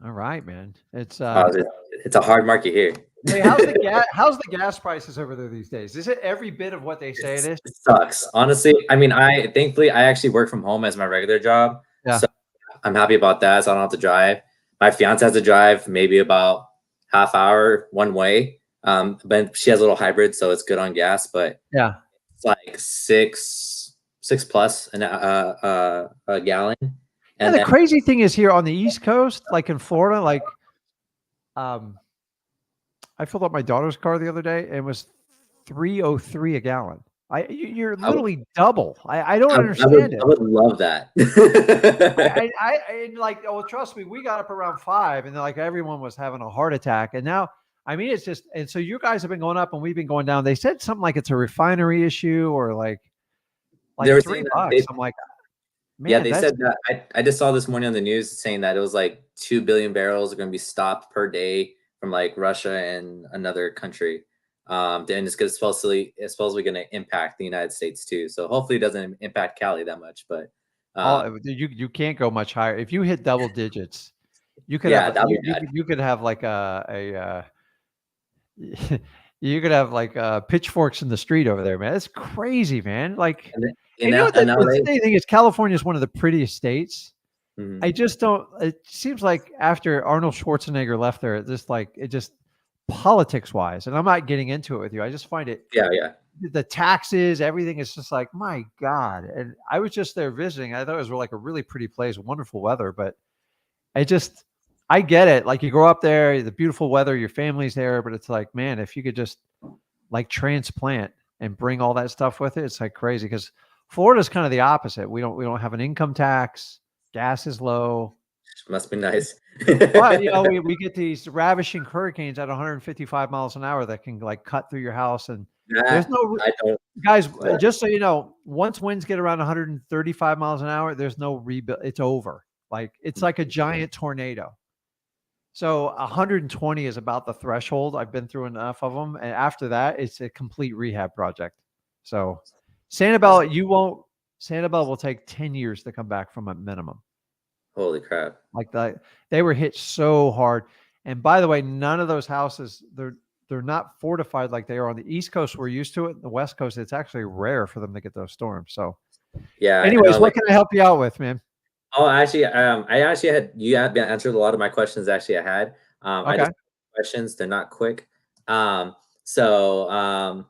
All right, man. It's a hard market here. Hey, how's the gas prices over there these days? Is it every bit of what they say it is? It sucks, honestly. I mean, thankfully I actually work from home as my regular job. Yeah. So I'm happy about that. So I don't have to drive. My fiance has to drive maybe about half hour one way. But she has a little hybrid, so it's good on gas. But yeah, it's like six plus a gallon. And the crazy thing is here on the East Coast, like in Florida, like I filled up my daughter's car the other day and it was $3.03 a gallon. You're literally double. I don't understand it. I would love that. I like, oh, trust me, we got up around 5 and like everyone was having a heart attack. And now, I mean, it's just, and so you guys have been going up and we've been going down. They said something like it's a refinery issue or like $3. I'm like, man, yeah, they said that. I just saw this morning on the news saying that it was like 2 billion barrels are going to be stopped per day from like Russia and another country. And it's supposedly going to impact the United States too. So hopefully it doesn't impact Cali that much, but you can't go much higher. If you hit double digits, you could you could have like you could have like pitchforks in the street over there, man. It's crazy, man. Like, you know what the thing is, California is one of the prettiest states. I just don't. It seems like after Arnold Schwarzenegger left there, it just politics wise, and I'm not getting into it with you. I just find it. Yeah. The taxes, everything is just like, my God. And I was just there visiting. I thought it was like a really pretty place, wonderful weather, but I get it. Like you grow up there, the beautiful weather, your family's there, but it's like, man, if you could just like transplant and bring all that stuff with it, it's like crazy. Because Florida's kind of the opposite. We don't have an income tax. Gas is low. Must be nice. But you know, we get these ravishing hurricanes at 155 miles an hour that can like cut through your house, and there's no guys. Just so you know, once winds get around 135 miles an hour, there's no rebuild. It's over. Like it's like a giant tornado. So 120 is about the threshold. I've been through enough of them, and after that, it's a complete rehab project. So Sanibel will take 10 years to come back from a minimum. Holy crap. Like that, they were hit so hard. And by the way, none of those houses, they're not fortified like they are on the East Coast. We're used to it. The West Coast, it's actually rare for them to get those storms. So yeah. Anyways, what can I help you out with, man? Oh, actually, you had answered a lot of my questions. Actually, I had. I just have questions. They're not quick. So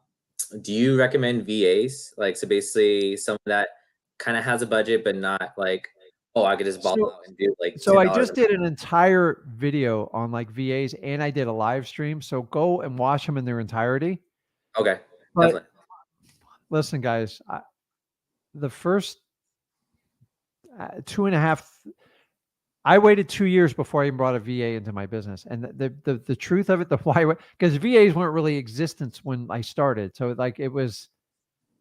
do you recommend VAs? Like, so basically someone that kind of has a budget, but not like, oh, I could just ball out and do like. So I just did an entire video on like VAs, and I did a live stream. So go and watch them in their entirety. Okay. But listen, guys, the first 2.5. I waited 2 years before I even brought a VA into my business, and the truth of it, because VAs weren't really existence when I started. So like it was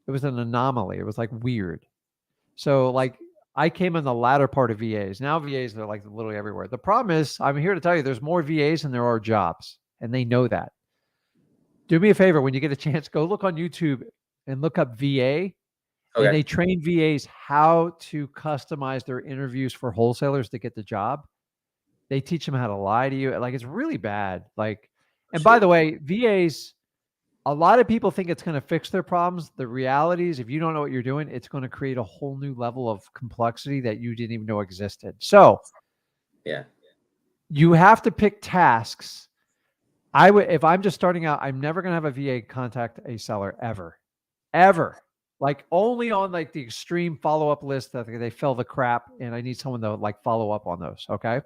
an anomaly. It was like weird. So like. I came in the latter part of VAs. Now VAs are like literally everywhere. The problem is, I'm here to tell you, there's more VAs than there are jobs, and they know that. Do me a favor when you get a chance, go look on YouTube and look up VA. And Okay. they train VAs how to customize their interviews for wholesalers to get the job. They teach them how to lie to you. Like, it's really bad. Like, and by Shit. the way, VAs, a lot of people think it's going to fix their problems. The reality is, if you don't know what you're doing, it's going to create a whole new level of complexity that you didn't even know existed. So Yeah. you have to pick tasks. I would, if I'm just starting out, I'm never going to have a VA contact a seller ever. Like, only on like the extreme follow-up list that they fell the crap and I need someone to like follow up on those. Okay.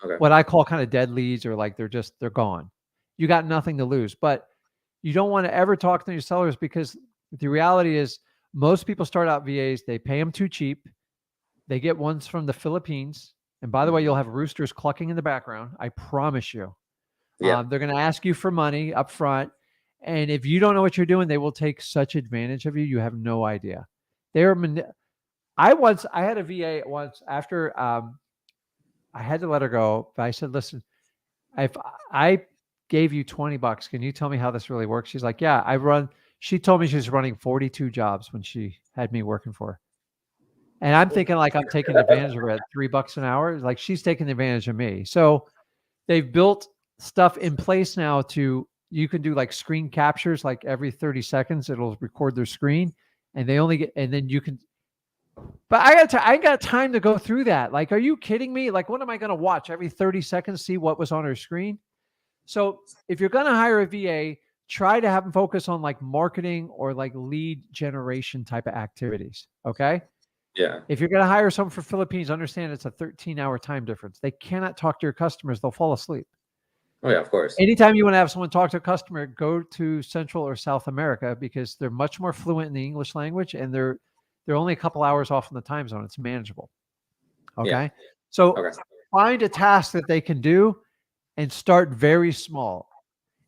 Okay. What I call kind of dead leads, or like they're gone. You got nothing to lose. But you don't want to ever talk to your sellers, because the reality is most people start out VAs, they pay them too cheap. They get ones from the Philippines. And by the way, you'll have roosters clucking in the background. I promise you. Yeah. They're going to ask you for money up front. And if you don't know what you're doing, they will take such advantage of you. You have no idea. I had a VA once after I had to let her go. But I said, listen, if I gave you $20, can you tell me how this really works? She's like, yeah, she told me she was running 42 jobs when she had me working for her. And I'm thinking like I'm taking advantage of her at $3 an hour. Like, she's taking advantage of me. So they've built stuff in place now you can do like screen captures, like every 30 seconds, it'll record their screen, and they only get, and then you can, but I ain't got time to go through that. Like, are you kidding me? Like, what am I going to watch every 30 seconds, see what was on her screen? So if you're going to hire a VA, try to have them focus on like marketing or like lead generation type of activities. Okay. Yeah. If you're going to hire someone for Philippines, understand it's a 13-hour time difference. They cannot talk to your customers. They'll fall asleep. Oh yeah, of course. Anytime you want to have someone talk to a customer, go to Central or South America, because they're much more fluent in the English language, and they're only a couple hours off in the time zone. It's manageable. Okay. Yeah. So Okay. find a task that they can do and start very small.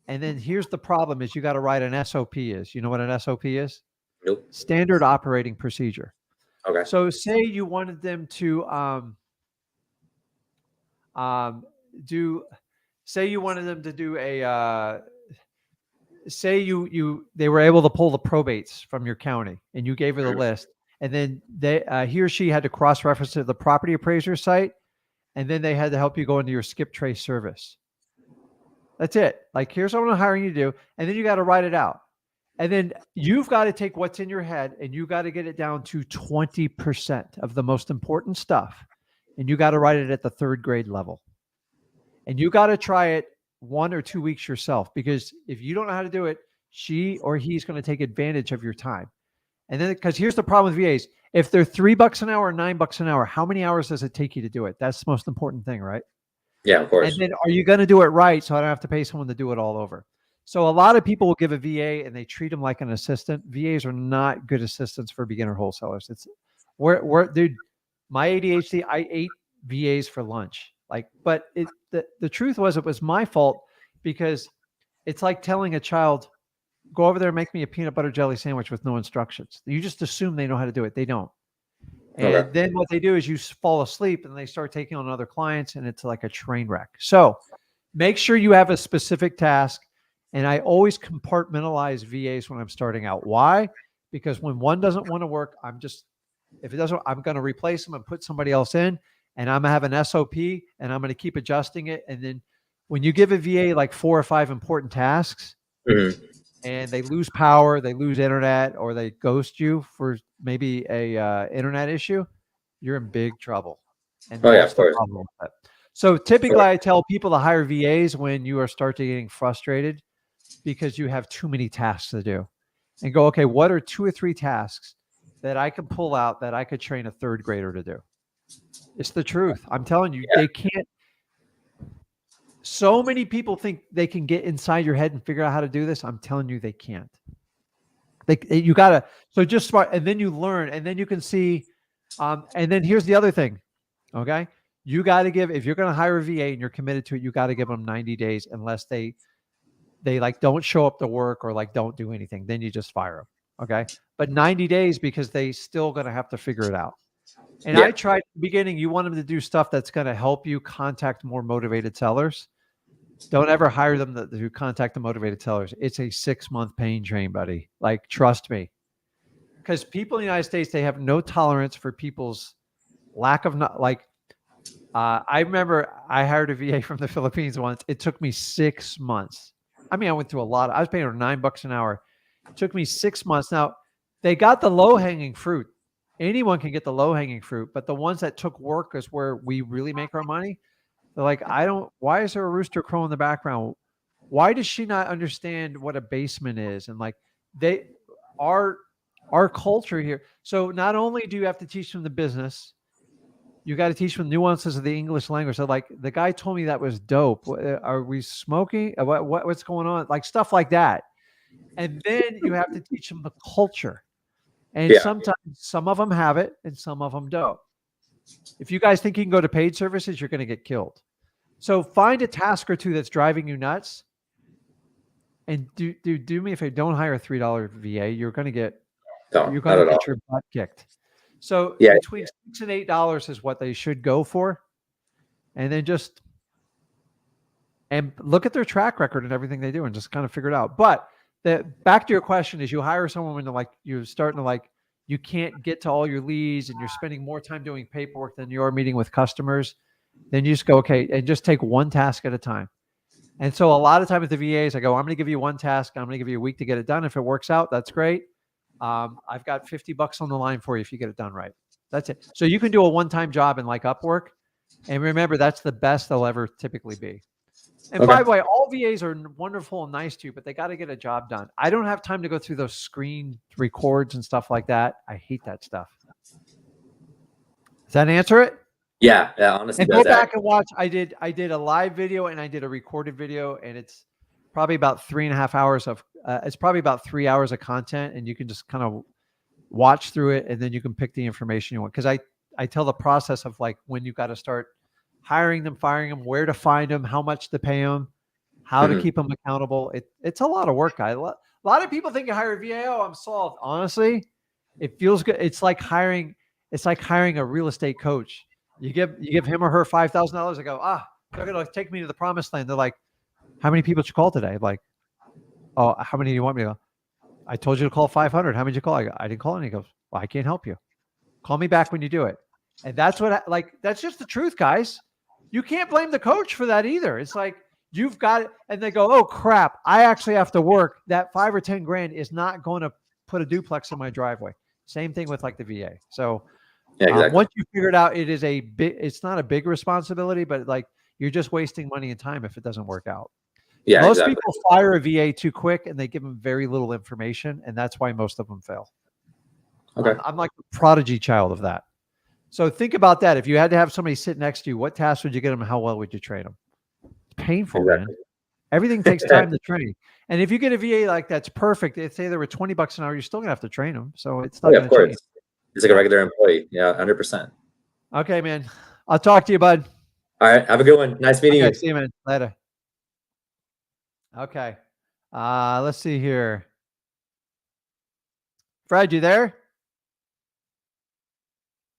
And then here's the problem: is you got to write an SOP is. You know what an SOP is? Nope. Standard operating procedure. Okay. So say you wanted them to say you wanted them to do a say they were able to pull the probates from your county, and you gave her the list, and then he or she had to cross-reference to the property appraiser site, and then they had to help you go into your skip trace service. That's it. Like, here's what I'm hiring you to do, and then you got to write it out. And then you've got to take what's in your head and you got to get it down to 20% of the most important stuff. And you got to write it at the 3rd grade level. And you got to try it 1 or 2 weeks yourself, because if you don't know how to do it, she or he's going to take advantage of your time. And then, because here's the problem with VAs: if they're $3 an hour or $9 an hour, how many hours does it take you to do it? That's the most important thing, right? Yeah, of course. And then, are you going to do it right, so I don't have to pay someone to do it all over? So a lot of people will give a VA and they treat them like an assistant. VAs are not good assistants for beginner wholesalers. It's dude, my ADHD, I ate VAs for lunch. Like, but the truth was, it was my fault, because it's like telling a child, go over there and make me a peanut butter jelly sandwich with no instructions. You just assume they know how to do it. They don't. And then what they do is you fall asleep and they start taking on other clients, and it's like a train wreck. So make sure you have a specific task. And I always compartmentalize VAs when I'm starting out. Why? Because when one doesn't want to work, if it doesn't, I'm going to replace them and put somebody else in, and I'm going to have an SOP, and I'm going to keep adjusting it. And then when you give a VA like 4 or 5 important tasks, and they lose power, they lose internet, or they ghost you for maybe a internet issue, you're in big trouble. And that's the problem with that. So typically I tell people to hire VAs when you are starting getting frustrated because you have too many tasks to do, and go, okay, what are 2 or 3 tasks that I can pull out that I could train a 3rd grader to do? It's the truth. I'm telling you, they can't. So many people think they can get inside your head and figure out how to do this. I'm telling you, they can't. You gotta, so just smart, and then you learn, and then you can see. And then here's the other thing. Okay. You got to give, if you're going to hire a VA and you're committed to it, you got to give them 90 days, unless they like don't show up to work or like don't do anything. Then you just fire them. Okay. But 90 days, because they still going to have to figure it out. And I tried at the beginning, you want them to do stuff that's going to help you contact more motivated sellers. Don't ever hire them to contact the motivated sellers. It's a 6-month pain train, buddy. Like, trust me. because people in the United States, they have no tolerance for people's lack of I remember I hired a VA from the Philippines once. It took me 6 months. I mean, I went through a lot. I was paying her $9 an hour. It took me 6 months. Now, they got the low hanging fruit. Anyone can get the low hanging fruit, but the ones that took work is where we really make our money. They're like, why is there a rooster crow in the background? Why does she not understand what a basement is? And like our culture here. So not only do you have to teach them the business, you got to teach them nuances of the English language. So like the guy told me that was dope. Are we smoking? What's going on? Like stuff like that. And then you have to teach them the culture. And sometimes some of them have it and some of them don't. If you guys think you can go to paid services, you're going to get killed. So find a task or two that's driving you nuts. And do me a favor, don't hire a $3 VA. You're going to get your butt kicked. So between $6 and $8 is what they should go for. And then and look at their track record and everything they do and just kind of figure it out. But back to your question is you hire someone when you're starting to you can't get to all your leads and you're spending more time doing paperwork than you are meeting with customers. Then you just go, okay, and just take one task at a time. And so a lot of time with the VAs, I go, I'm going to give you one task. I'm going to give you a week to get it done. If it works out, that's great. I've got $50 on the line for you if you get it done right. That's it. So you can do a one-time job in Upwork. And remember, that's the best they'll ever typically be. And by the way, all VAs are wonderful and nice to you, but they got to get a job done. I don't have time to go through those screen records and stuff like that. I hate that stuff. Does that answer it? Yeah, honestly. And go back and watch. I did a live video and I did a recorded video, and it's probably about 3.5 hours of. It's probably about 3 hours of content, and you can just kind of watch through it, and then you can pick the information you want. Because I tell the process of when you got to start hiring them, firing them, where to find them, how much to pay them, how to keep them accountable. It's a lot of work, guys. A lot of people think you hire a VA, oh, I'm solved. Honestly, it feels good. It's like hiring a real estate coach. You give him or her $5,000. I go, they're gonna take me to the promised land. They're like, how many people did you call today? Like, oh, how many do you want me to go? I told you to call 500. How many did you call? I go, I didn't call any. He goes, well, I can't help you. Call me back when you do it. And that's that's just the truth, guys. You can't blame the coach for that either. It's like, you've got it. And they go, oh crap, I actually have to work. That $5 or $10 grand is not going to put a duplex in my driveway. Same thing with the VA. So once you figure it out, it's not a big responsibility, but you're just wasting money and time if it doesn't work out. Yeah, most people fire a VA too quick and they give them very little information. And that's why most of them fail. Okay. I'm like the prodigy child of that. So think about that. If you had to have somebody sit next to you, what tasks would you get them? How well would you train them? It's painful, man. Everything takes time to train. And if you get a VA that's perfect, if say there were $20 an hour, you're still gonna have to train them. So it's not going to change. It's like a regular employee. Yeah, 100%. Okay, man. I'll talk to you, bud. All right. Have a good one. Nice meeting you. See you, man. Later. Okay. Let's see here. Fred, you there?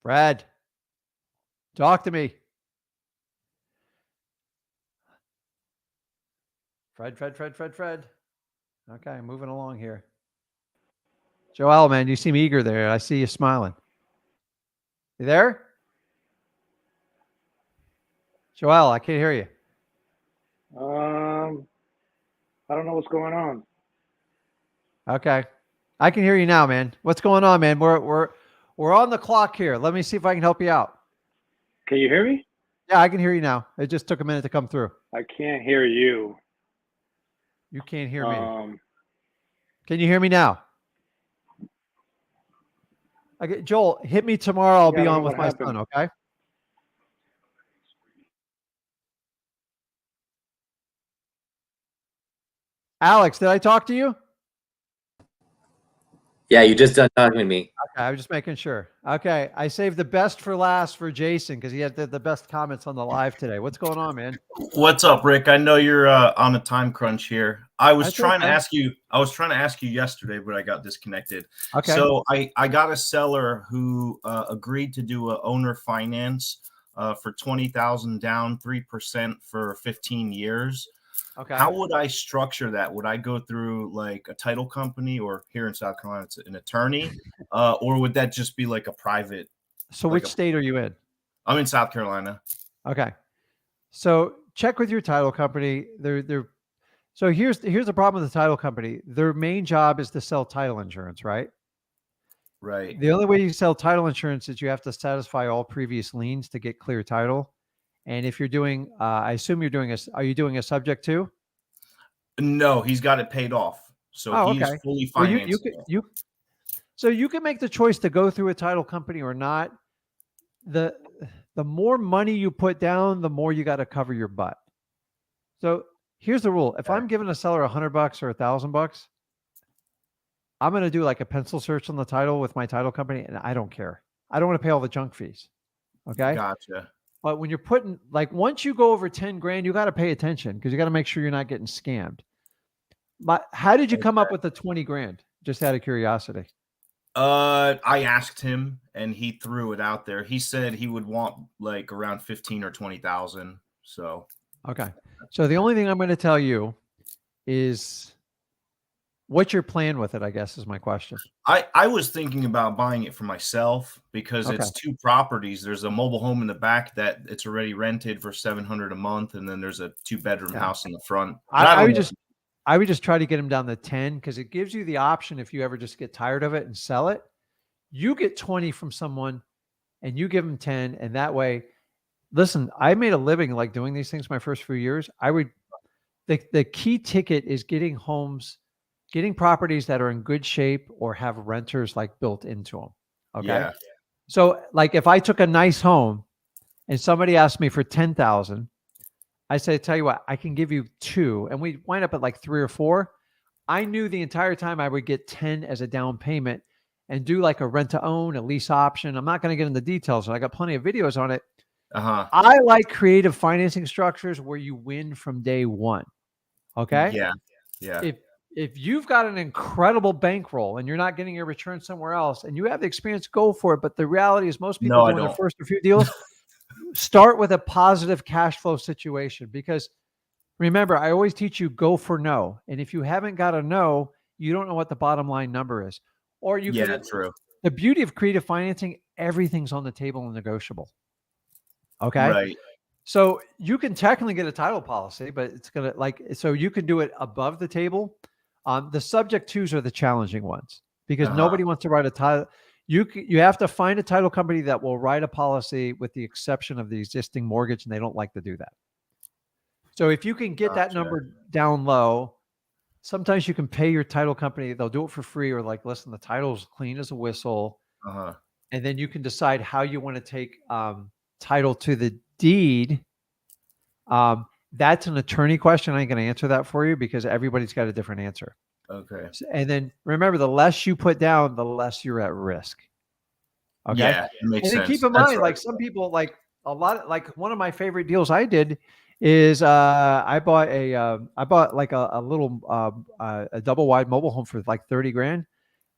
Fred, talk to me. Fred. Okay, moving along here. Joel, man, you seem eager there. I see you smiling. You there? Joel, I can't hear you. I don't know what's going on. Okay. I can hear you now, man. What's going on, man? We're on the clock here. Let me see if I can help you out. Can you hear me? Yeah, I can hear you now. It just took a minute to come through. I can't hear you. You can't hear me. Can you hear me now? Okay, Joel, hit me tomorrow. I'll be on with my son, okay? Alex, did I talk to you? Yeah, you just done talking to me. Okay, I was just making sure. Okay, I saved the best for last for Jason because he had the best comments on the live today. What's going on, man? What's up, Rick? I know you're on a time crunch here. I was trying to ask you yesterday, but I got disconnected. Okay. So I got a seller who agreed to do a owner finance for $20,000 down, 3% for 15 years. Okay. How would I structure that? Would I go through like a title company, or here in South Carolina, it's an attorney? Or would that just be like a private? So like which state are you in? I'm in South Carolina. Okay. So check with your title company. So here's the problem with the title company. Their main job is to sell title insurance, right? Right. The only way you sell title insurance is you have to satisfy all previous liens to get clear title. And if you're doing, I assume are you doing a subject to? No, he's got it paid off. So Oh, he's okay. fully Well, financed. so you can make the choice to go through a title company or not. The more money you put down, the more you got to cover your butt. So here's the rule. If I'm giving a seller $100 or $1,000, I'm going to do like a pencil search on the title with my title company, and I don't care. I don't want to pay all the junk fees. Okay. Gotcha. But when you're putting, like, once you go over 10 grand, you got to pay attention because you got to make sure you're not getting scammed. But how did you come up with the 20 grand? Just out of curiosity. I asked him and he threw it out there. He said he would want like around 15 or 20,000. So, okay. So the only thing I'm going to tell you is what's your plan with it, I guess, is my question. I was thinking about buying it for myself because it's 2 properties. There's a mobile home in the back that it's already rented for $700 a month. And then there's a 2-bedroom house in the front. I would just try to get them down to 10 because it gives you the option if you ever just get tired of it and sell it. You get 20 from someone and you give them 10. And that way, listen, I made a living like doing these things my first few years. The key ticket is getting properties that are in good shape or have renters like built into them. Okay. Yeah. So like if I took a nice home and somebody asked me for 10,000, I say, tell you what, I can give you 2. And we wind up at like 3 or 4. I knew the entire time I would get 10 as a down payment and do like a rent to own, a lease option. I'm not going to get into details. I got plenty of videos on it. I like creative financing structures where you win from day one. Okay. Yeah. Yeah. If you've got an incredible bankroll and you're not getting your return somewhere else and you have the experience, go for it. But the reality is most people doing their first or few deals start with a positive cash flow situation, because remember, I always teach you go for no. And if you haven't got a no, you don't know what the bottom line number is. Or you can, true. The beauty of creative financing, everything's on the table and negotiable. Okay. Right. So you can technically get a title policy, but it's going to so you can do it above the table. The subject twos are the challenging ones because nobody wants to write a title. You have to find a title company that will write a policy with the exception of the existing mortgage, and they don't like to do that. So if you can get that number down low, sometimes you can pay your title company. They'll do it for free, or like, listen, the title's clean as a whistle. And then you can decide how you want to take title to the deed. That's an attorney question. I ain't going to answer that for you because everybody's got a different answer. Okay. And then remember, the less you put down, the less you're at risk. Okay. Yeah, it makes sense. And then keep in mind, like some people, like like one of my favorite deals I did is I bought like a little a double wide mobile home for like 30 grand.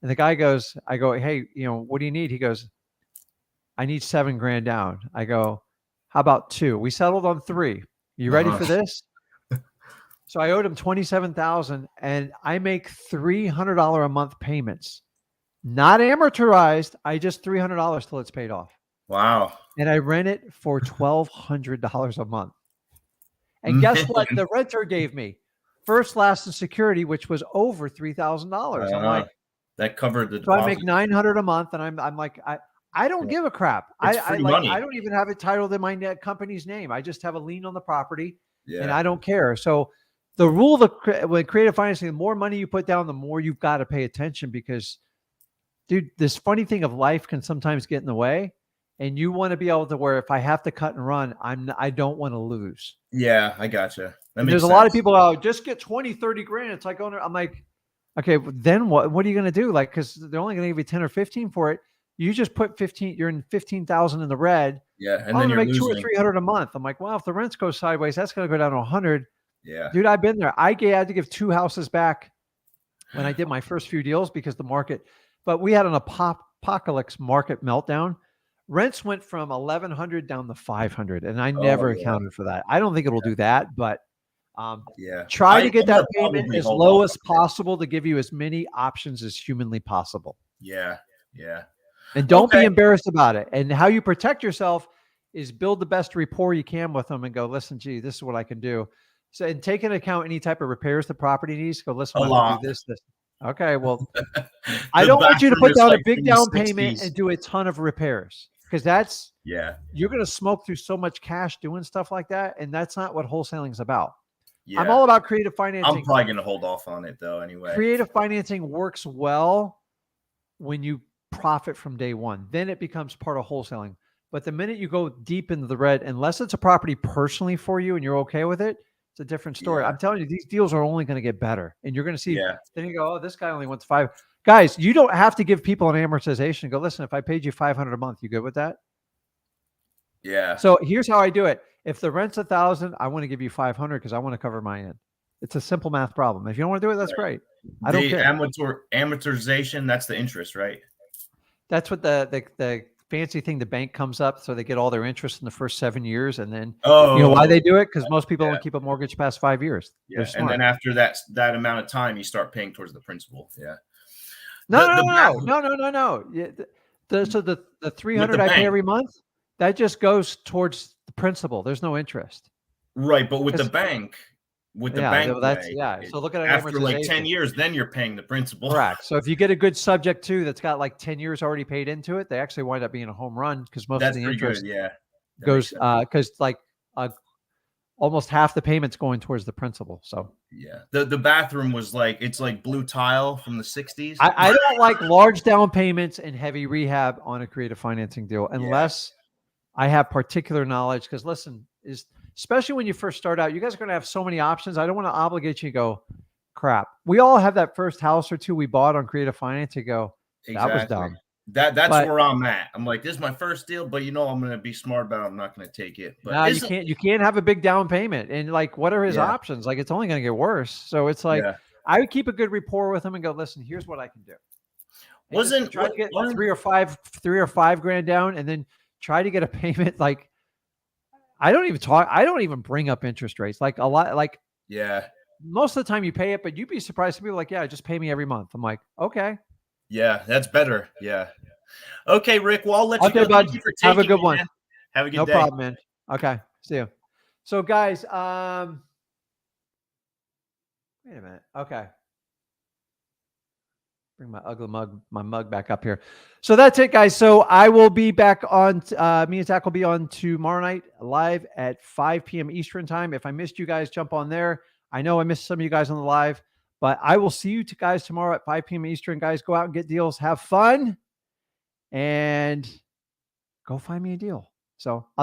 And the guy goes, I go, hey, what do you need? He goes, I need 7 grand down. I go, how about 2? We settled on 3. You ready for this? So I owed him $27,000 and I make $300 a month payments, not amortized. I just $300 till it's paid off. Wow. And I rent it for $1,200 a month. And guess what? The renter gave me first, last, and security, which was over $3,000. I'm like, that covered the deposit. So I make $900 a month, and I'm like, I don't give a crap. It's free money. I don't even have it titled in my company's name. I just have a lien on the property, and Yeah. I don't care. So the rule with creative financing, the more money you put down, the more you've got to pay attention because, dude, this funny thing of life can sometimes get in the way, and you want to be able to where if I have to cut and run, I don't want to lose. Yeah, I gotcha. There's a lot of people just get 20, 30 grand. It's like, I'm like, okay, then what are you going to do? Like, because they're only going to give you 10 or 15 for it. You just put 15, you're in 15,000 in the red. Yeah. And I'm then going to you're make losing. 200 or 300 a month. I'm like, well, if the rents go sideways, that's going to go down to 100. Yeah. Dude, I've been there. I had to give 2 houses back when I did my first few deals because the market, but we had an apocalypse market meltdown. Rents went from 1,100 down to 500. And I never accounted for that. I don't think it'll do that, but try to get that payment as low as possible to give you as many options as humanly possible. Yeah. Yeah. And don't be Okay. embarrassed about it. And how you protect yourself is build the best rapport you can with them and go, listen, gee, this is what I can do. So, and take into account any type of repairs the property needs. Go, listen, A I have to lot. do this. Okay, well, I The don't want you to bathroom put is down a like big from the down payment 60s. and do a ton of repairs, because that's Yeah. you're going to smoke through so much cash doing stuff like that, and that's not what wholesaling is about. Yeah. I'm all about creative I'm financing. probably going to hold off on it though anyway. Creative financing works well when you profit from day one. Then it becomes part of wholesaling. But the minute you go deep into the red, unless it's a property personally for you and you're okay with it, it's a different story. Yeah. I'm telling you, these deals are only going to get better. And you're going to see, Yeah. then you go, oh, this guy only wants 5. Guys, you don't have to give people an amortization. Go, listen, if I paid you $500 a month, you good with that? Yeah. So here's how I do it. If the rent's $1,000, I want to give you 500 because I want to cover my end. It's a simple math problem. If you don't want to do it, that's great. I don't care. Amortization, that's the interest, right? That's what the fancy thing, the bank comes up, so they get all their interest in the first 7 years, and then Oh, you know why they do it? Because most people yeah. don't keep a mortgage past 5 years. Yeah, and then after that amount of time, you start paying towards the principal. Yeah. No. Yeah, so the $300 I pay every month, that just goes towards the principal. There's no interest. Right, but with the bank, that's way, yeah. So look at it after like 10 years, then you're paying the principal. Correct. So if you get a good subject too that's got like 10 years already paid into it, they actually wind up being a home run because most of the interest goes because like almost half the payments going towards the principal. So yeah, the bathroom was like, it's like blue tile from the 60s. I don't like large down payments and heavy rehab on a creative financing deal unless I have particular knowledge. Because listen, especially when you first start out, you guys are going to have so many options. I don't want to obligate you to go, crap. We all have that first house or two we bought on creative finance. You go, that was dumb. That's where I'm at. I'm like, this is my first deal, but I'm going to be smart about it. I'm not going to take it. But no, you can't have a big down payment. And like, what are his options? Like, it's only going to get worse. So it's like, I would keep a good rapport with him and go, listen, here's what I can do. And try to get three or five grand down, and then try to get a payment. Like, I don't even bring up interest rates. Like a lot, like, most of the time you pay it, but you'd be surprised. Some people are like, yeah, just pay me every month. I'm like, okay. Yeah, that's better. Yeah. Okay, Rick. Well, I'll let you go. Bud. Thank you for Have a good one. Man. Have a good day. No problem, man. Okay. See you. So guys, wait a minute. Okay. Bring my ugly mug back up here. So that's it, guys. So I will be back on, me and Zach will be on tomorrow night live at 5 p.m. Eastern time. If I missed you guys, jump on there. I know I missed some of you guys on the live, but I will see you guys tomorrow at 5 p.m. Eastern. Guys, go out and get deals. Have fun and go find me a deal. So